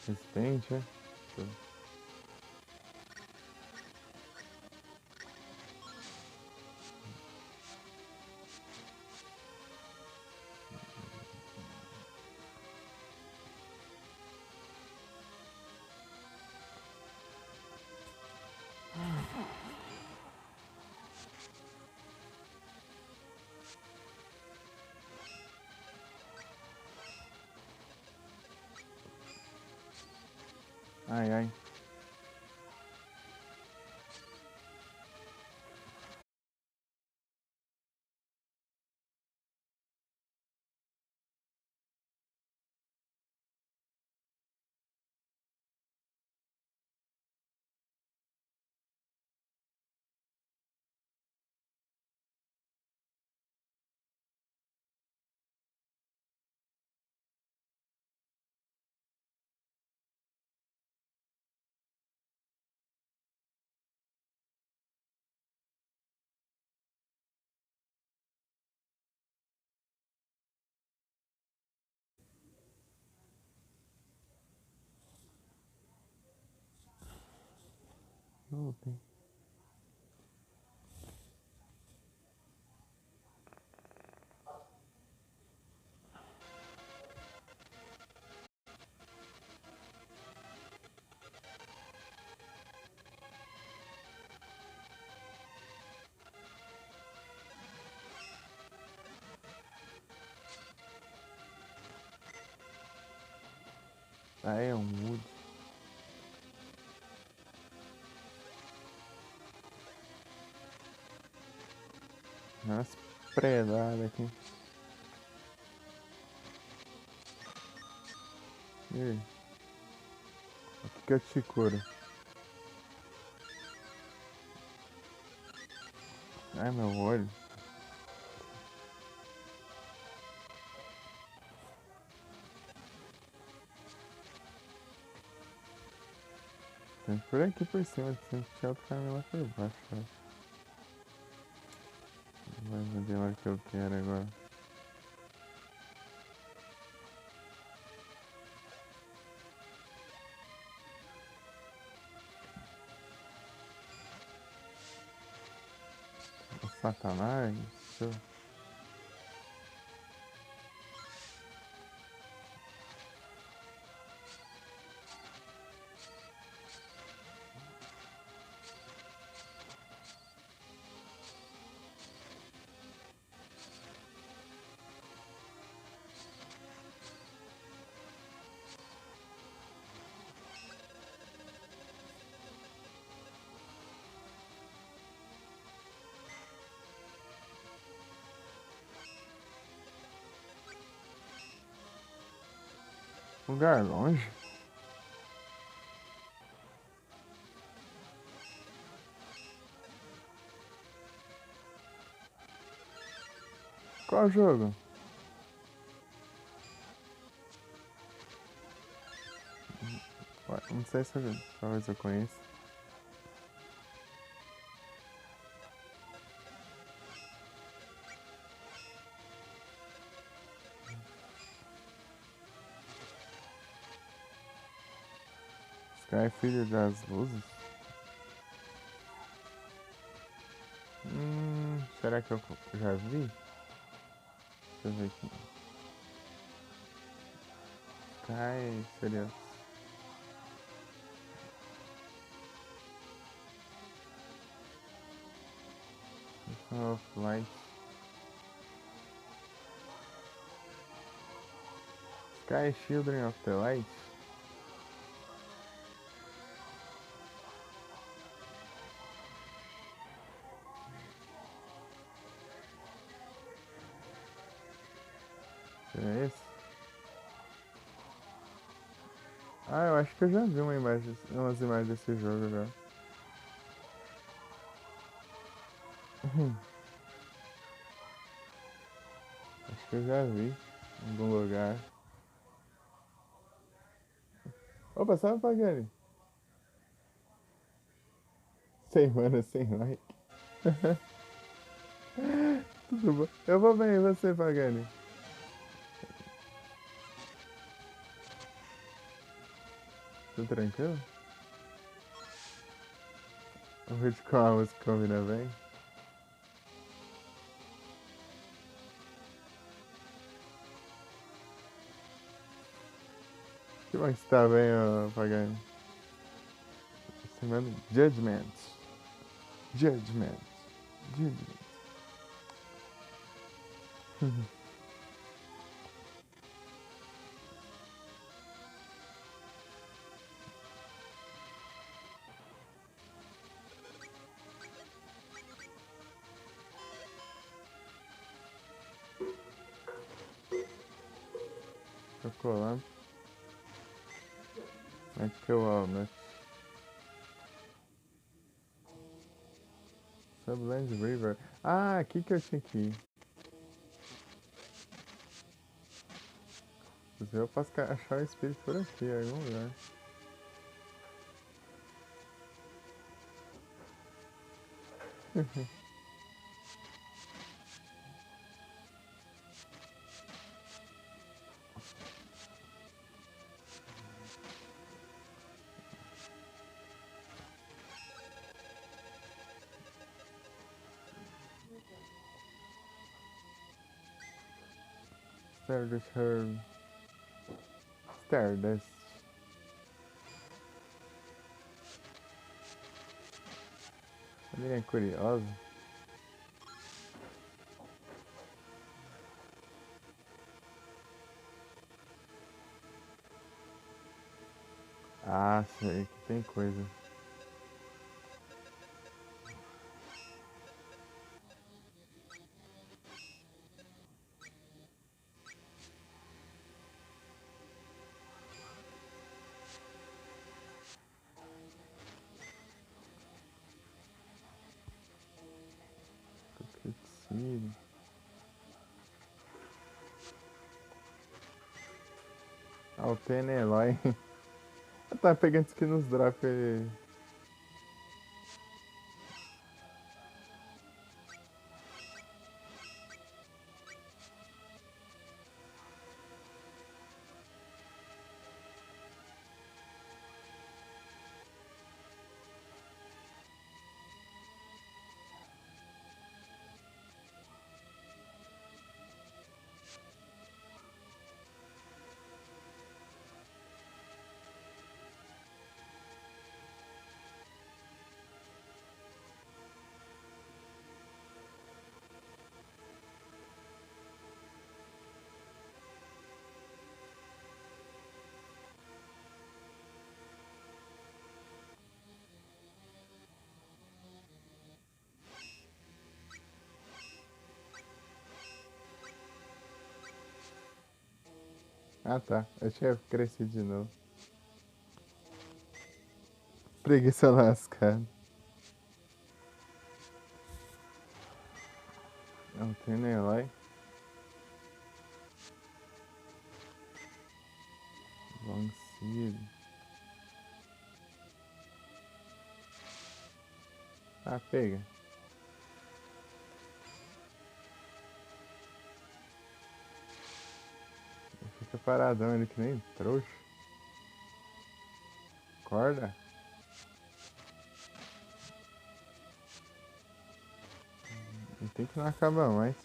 resistente, é? Ai, ai. Não tem. Ah, é um wood. Nossa, predada aqui. E aí? O que eu te curo? Ai, meu olho. Tem por aqui por cima, tem que tirar outro caminho lá por baixo, cara. Vai ver a hora que eu quero agora. O Satanás, seu. Lugar longe? Qual jogo? Ué, não sei se talvez eu conheça. Sky Filho das Luzes? Será que eu já vi? Deixa eu ver aqui. Sky seria. Of Light. Sky Children of the Light? Será esse? Ah, eu acho que eu já vi umas imagens desse jogo agora. Acho que eu já vi em algum lugar. Opa, salve, Pagani. 100 mana, 100 like. Tudo bom? Eu vou bem, e você, Pagani? Tudo tranquilo? O vídeo com a música combina bem? Que bom que você tá bem, ô, Pagani. Semana Judgment. Judgment. Judgment. Chocolate. Magical Walnut. Subland River. Ah, aqui que eu tinha que ir. Eu posso achar o espírito por aqui, em algum lugar. Stardust Herb. Stardust. A menina é curiosa. Ah, sei que tem coisa. Cutscene. Ah, o Peneloy. Eu tava pegando skin nos drops. Ah, tá. Eu tinha crescido de novo. Preguiça lascada. Não tem nem Eloy. Long Seed. Ah, pega. Fica paradão ele que nem trouxa. Acorda. Não tem que não acaba mais.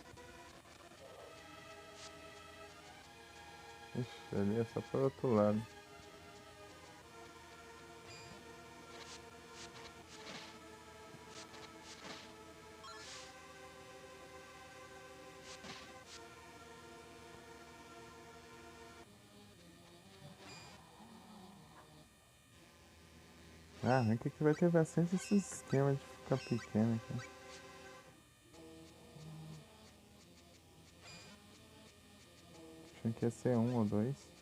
Ixi, ali é só pro outro lado. Ah, aqui que vai ter bastante esse esquema de ficar pequeno aqui. Achei que ia ser 1 ou 2.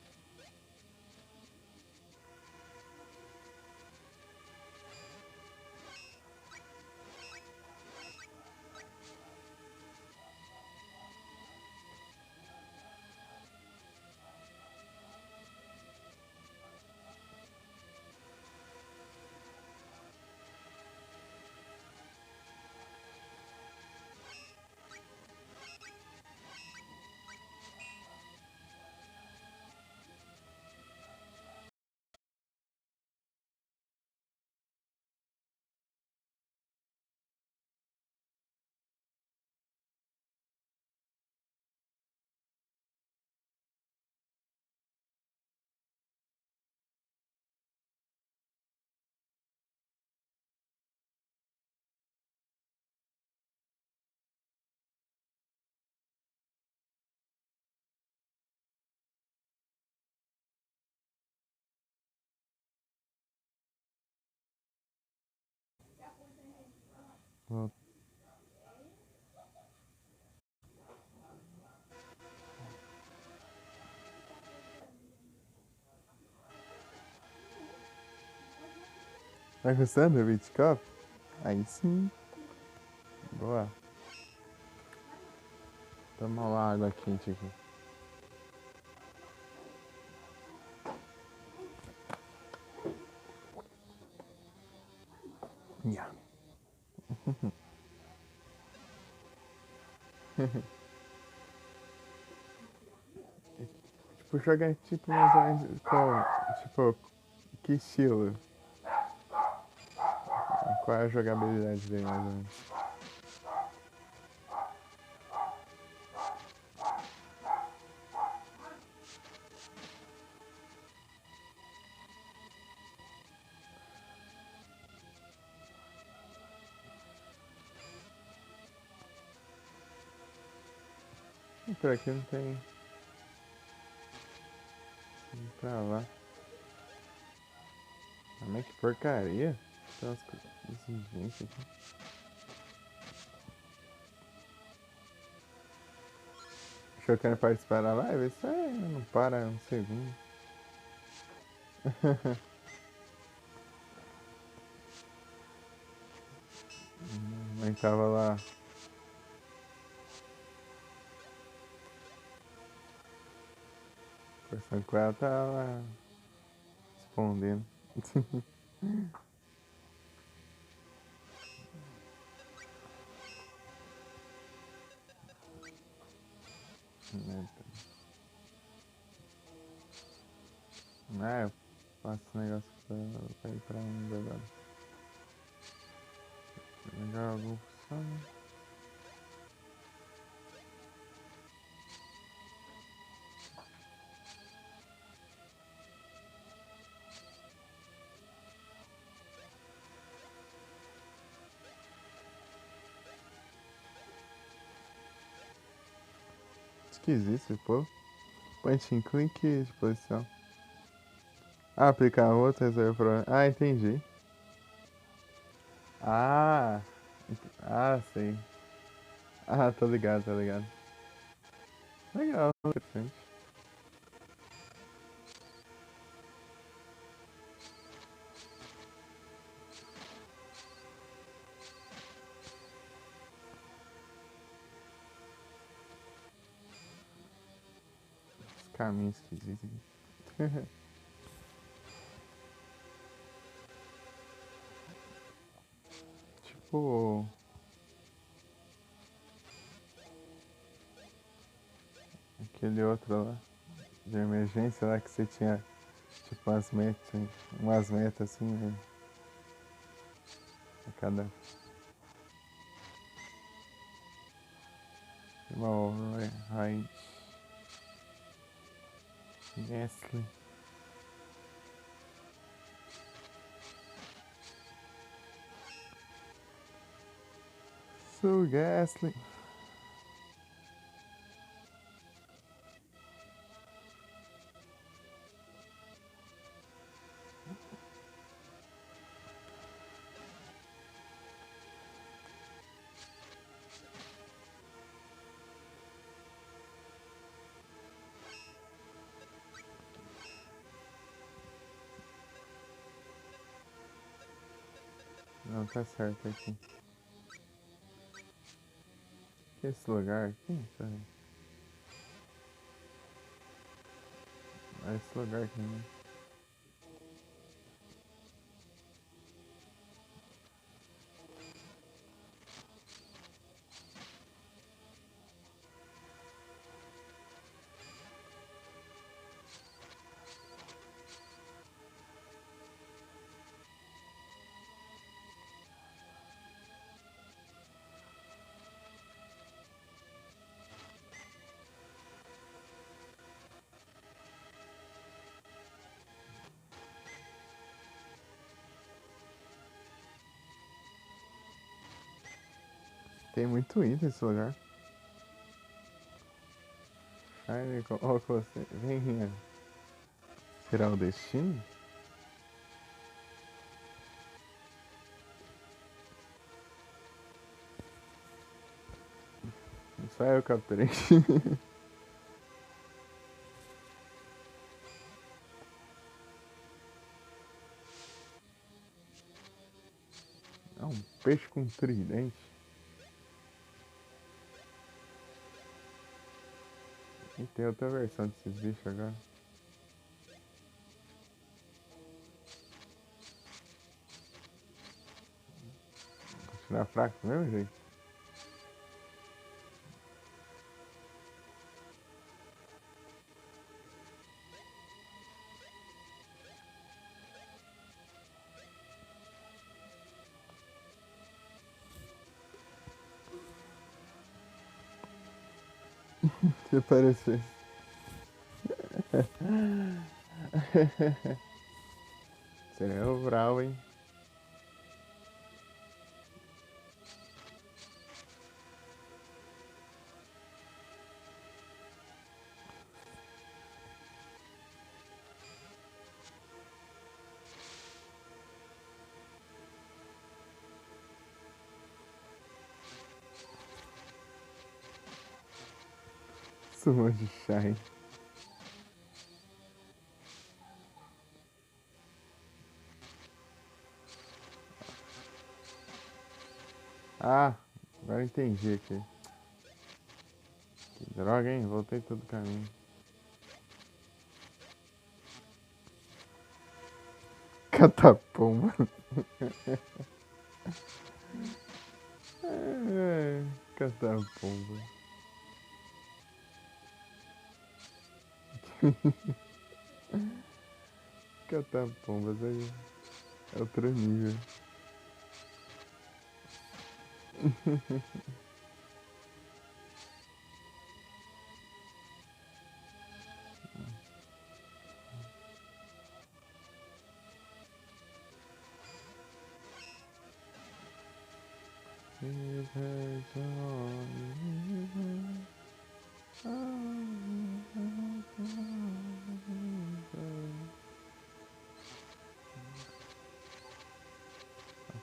Vou- Tá gostando do Beach Cup? Aí sim. Boa. Toma uma água quente aqui. Yeah. Tipo, jogar tipo mais ou menos com. Tipo, que estilo? Qual é a jogabilidade dele mais ou menos? Por aqui não tem. Pra lá. Ah, mas que porcaria. Tem umas coisas gente aqui. Achou que eu ia participar da live? Isso aí não para um segundo. Mãe tava lá. Conversando com ela, tava lá respondendo. Ah, eu faço negócio pra ir pra onde agora. Legal, algum funciona. Esquisito esse povo. Point and click de posição. Ah, aplicar outro, resolver o problema. Ah, entendi. Ah, sei. Ah, tô ligado, tô ligado. Legal, interessante. Os caminhos esquisitos aqui. Tipo, aquele outro lá, de emergência lá que você tinha, tipo, umas metas assim, né? A cada. Uma right. Nestle. So ghastly. Não, tá certo aqui. Esse lugar aqui? Esse lugar aqui, né? Tem muito item nesse lugar. Shine, coloca você. Vem tirar o destino? Só eu capturei. É um peixe com tridente. E tem outra versão desses bichos agora. Continuar fraco do mesmo jeito. Que parecer. Seria o brau, hein? Sumo de Shine. Ah, agora entendi aqui. Que droga, hein? Voltei todo o caminho. Catapomba. Catapomba. Catapombas é outro nível.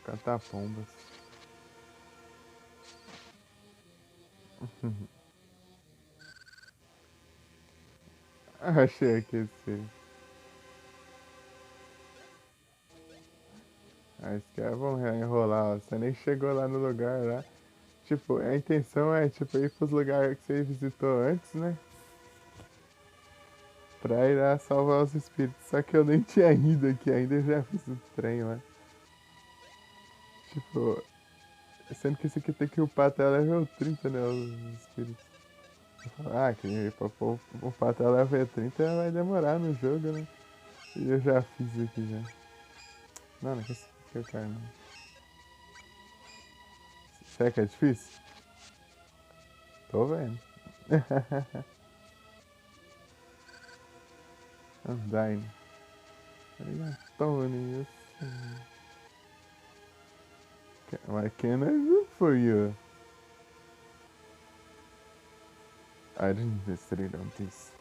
Catapombas. Achei que esse. Acho que é bom enrolar, ó. Você nem chegou lá no lugar lá. Tipo, a intenção é tipo, ir pros lugares que você visitou antes, né? Pra ir lá salvar os espíritos. Só que eu nem tinha ido aqui ainda, eu já fiz o trem lá. Tipo, sendo que esse aqui tem que upar até level 30, né? Os espíritos. Ah, que pra upar até level 30 vai demorar no jogo, né? E eu já fiz aqui já. Não, não é que esse aqui eu quero não. Será que é difícil? Tô vendo. Undyne. Tony, what can I do for you? I didn't investigate on this.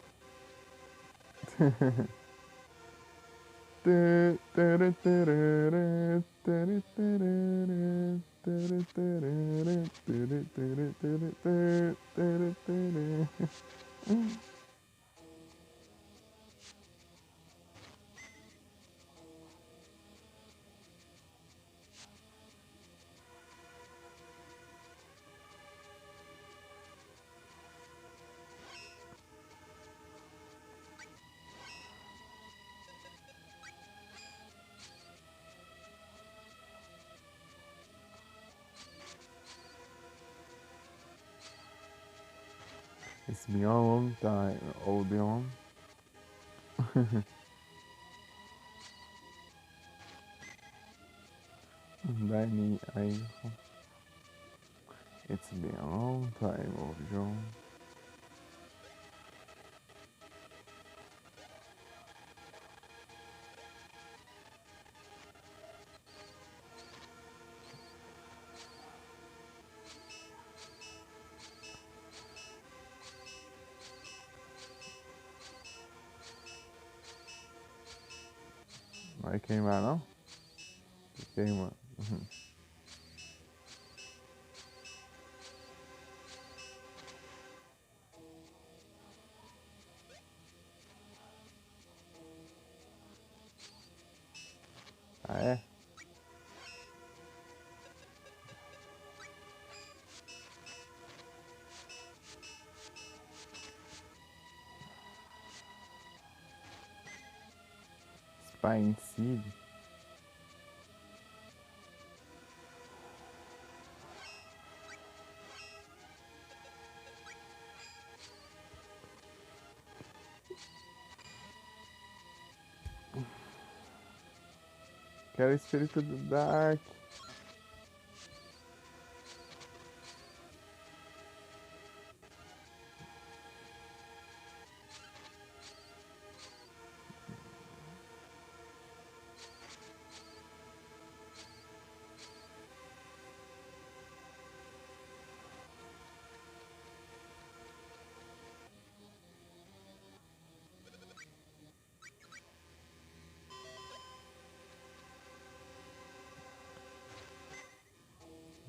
It's been a long time, Odeon. Danny Iron. It's been a long time, Odeon. Vai queimar não? Queima. Ah, é? Spine Seed. Quero espírito do Dark.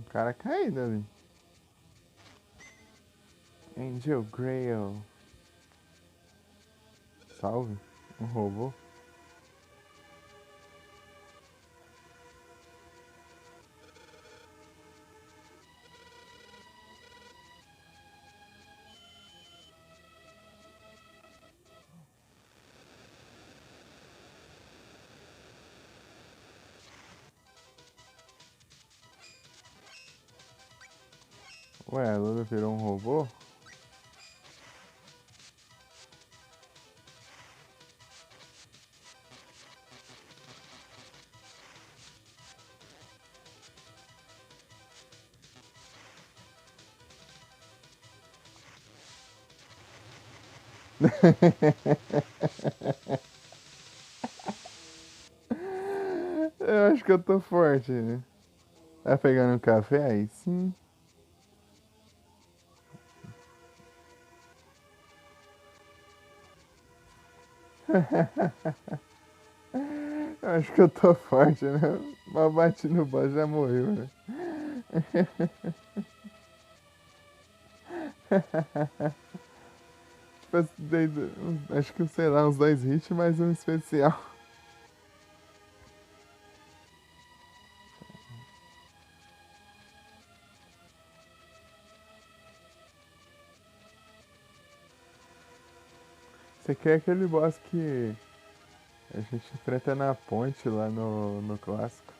O cara caído ali. Angel Grail. Salve. Um robô. Ué, a Lula virou um robô? Eu acho que eu tô forte, né? Tá pegando um café aí? Sim. Eu acho que eu tô forte, né? Mal bati no boss, já morreu, né? Tipo, acho que, sei lá, uns 2 hits mais um especial. Você quer aquele boss que a gente enfrenta na ponte lá no clássico?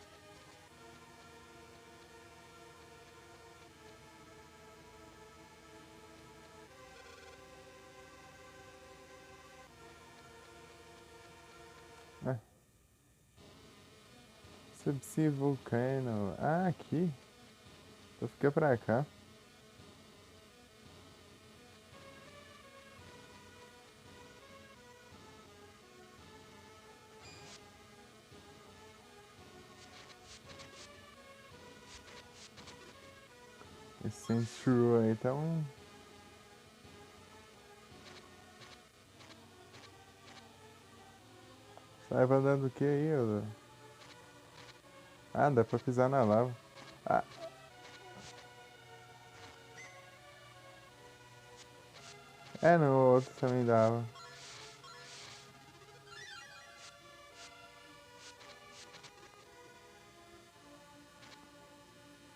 Ah, Subsea Volcano. Ah, aqui. Então fica pra cá. Esse True aí tá um. Saiba andando o que aí, ô? Ah, dá pra pisar na lava. Ah, é, no outro também dava.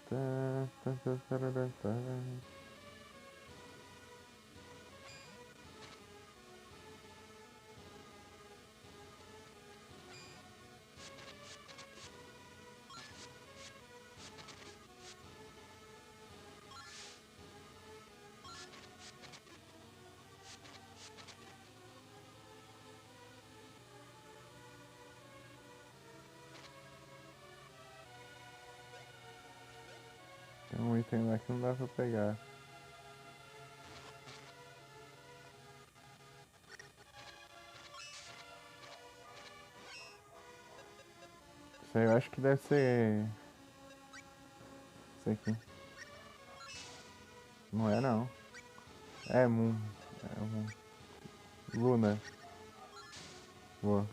Tá, tá, tá, tarará, tarará. Tem um item lá que não dá pra pegar. Isso aí eu acho que deve ser. Isso aqui. Não é não. É Moon. É Moon. Luna. Boa.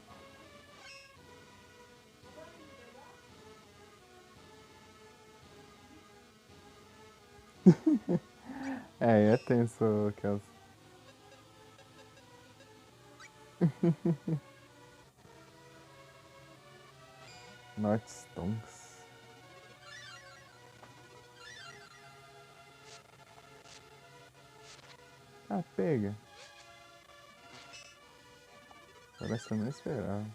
É tenso, Kelsey. Notstones. Ah, pega. Parece que eu não esperava.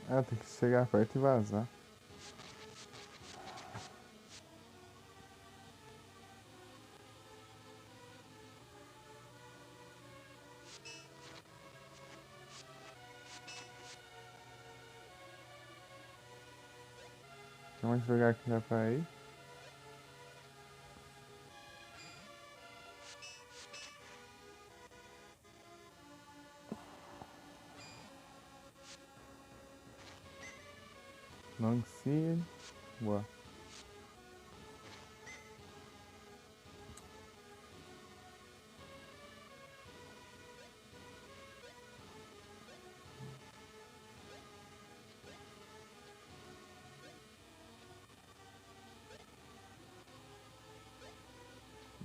Ah, tem que chegar perto e vazar. Tem mais lugar que dá pra ir. Long Seed. Boa.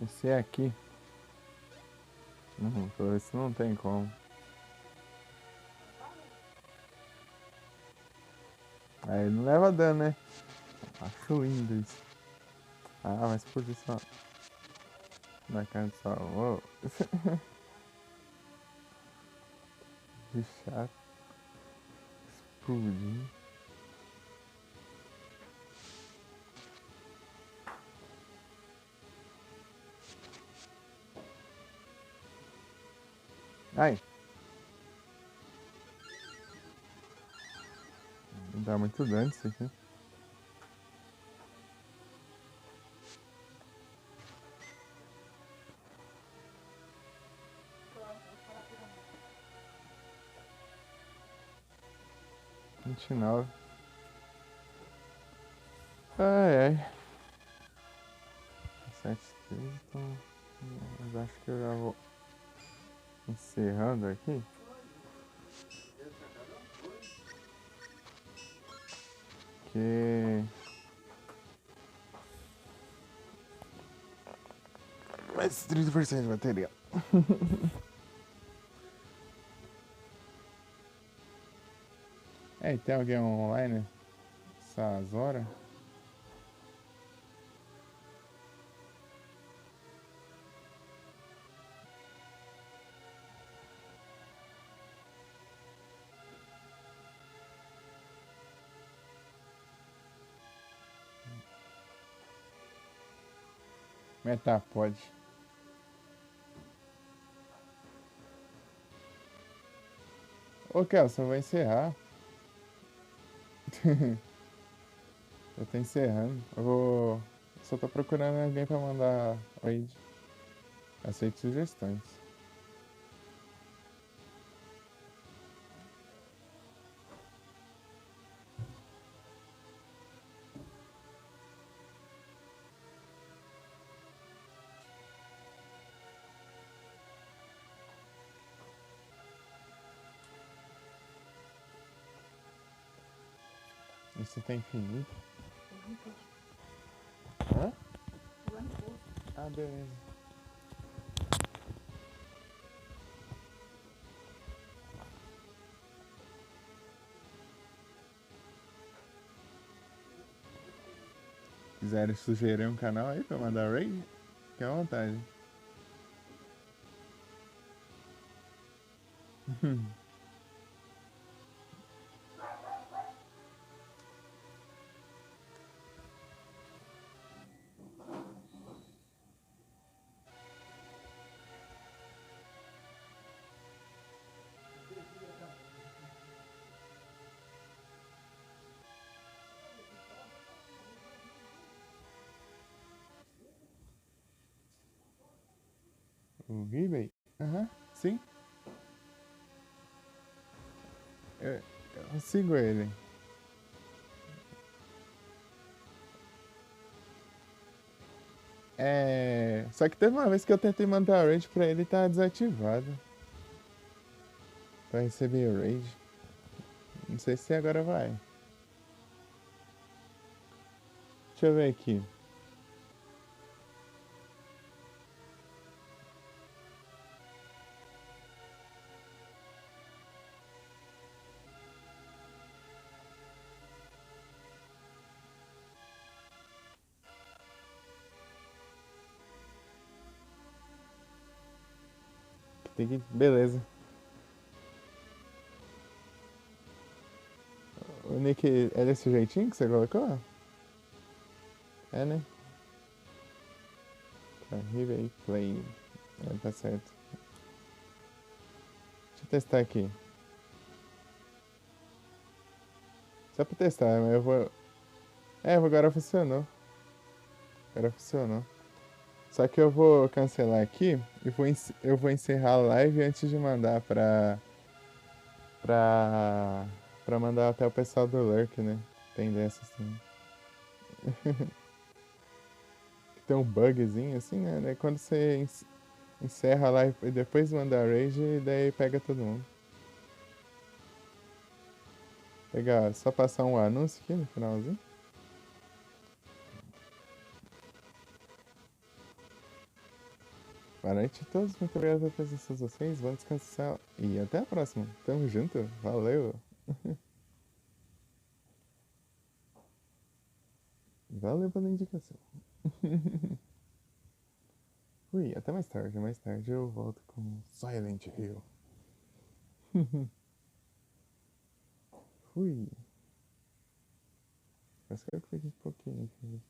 Esse é aqui. Não, por isso não tem como. Aí não leva dano, né? Acho lindo isso. Ah, mas por isso ó. Na cara do sol. Oh. Que chato. Explodir. Ai. Dá muito dano isso aqui. R$29. Ai, ai. 7 kills, então. Mas acho que eu já vou encerrando aqui. Que. Mais 30% de bateria. É, tem alguém online essas horas? Metapod. Ô, Kelson, eu vou encerrar. Eu tô encerrando. Só tô procurando alguém pra mandar raid. Aceito sugestões. Isso tá infinito. Hã? Ah, beleza. Quiserem sugerir um canal aí pra mandar raid, fique à vontade. O Gibey? Aham, sim. Eu sigo ele. É. Só que teve uma vez que eu tentei mandar raid pra ele e tá desativado. pra receber o raid. Não sei se agora vai. Deixa eu ver aqui. Tem que... Beleza. O nick é desse jeitinho que você colocou? É, né? Tá, River Play. É, tá certo. Deixa eu testar aqui. Só pra testar, mas eu vou... É, agora funcionou. Agora funcionou. Só que eu vou cancelar aqui e eu vou encerrar a live antes de mandar pra, pra mandar até o pessoal do Lurk, né? Tem dessas também. Tem um bugzinho assim, né? Daí quando você encerra a live e depois manda a rage, daí pega todo mundo. Legal, só passar um anúncio aqui no finalzinho. Boa noite a todos, muito obrigado pela presença de vocês. Vamos descansar e até a próxima. Tamo junto, valeu! Valeu pela indicação. Fui, até mais tarde. Mais tarde eu volto com Silent Hill. Fui. Mas quero que fique um pouquinho aqui.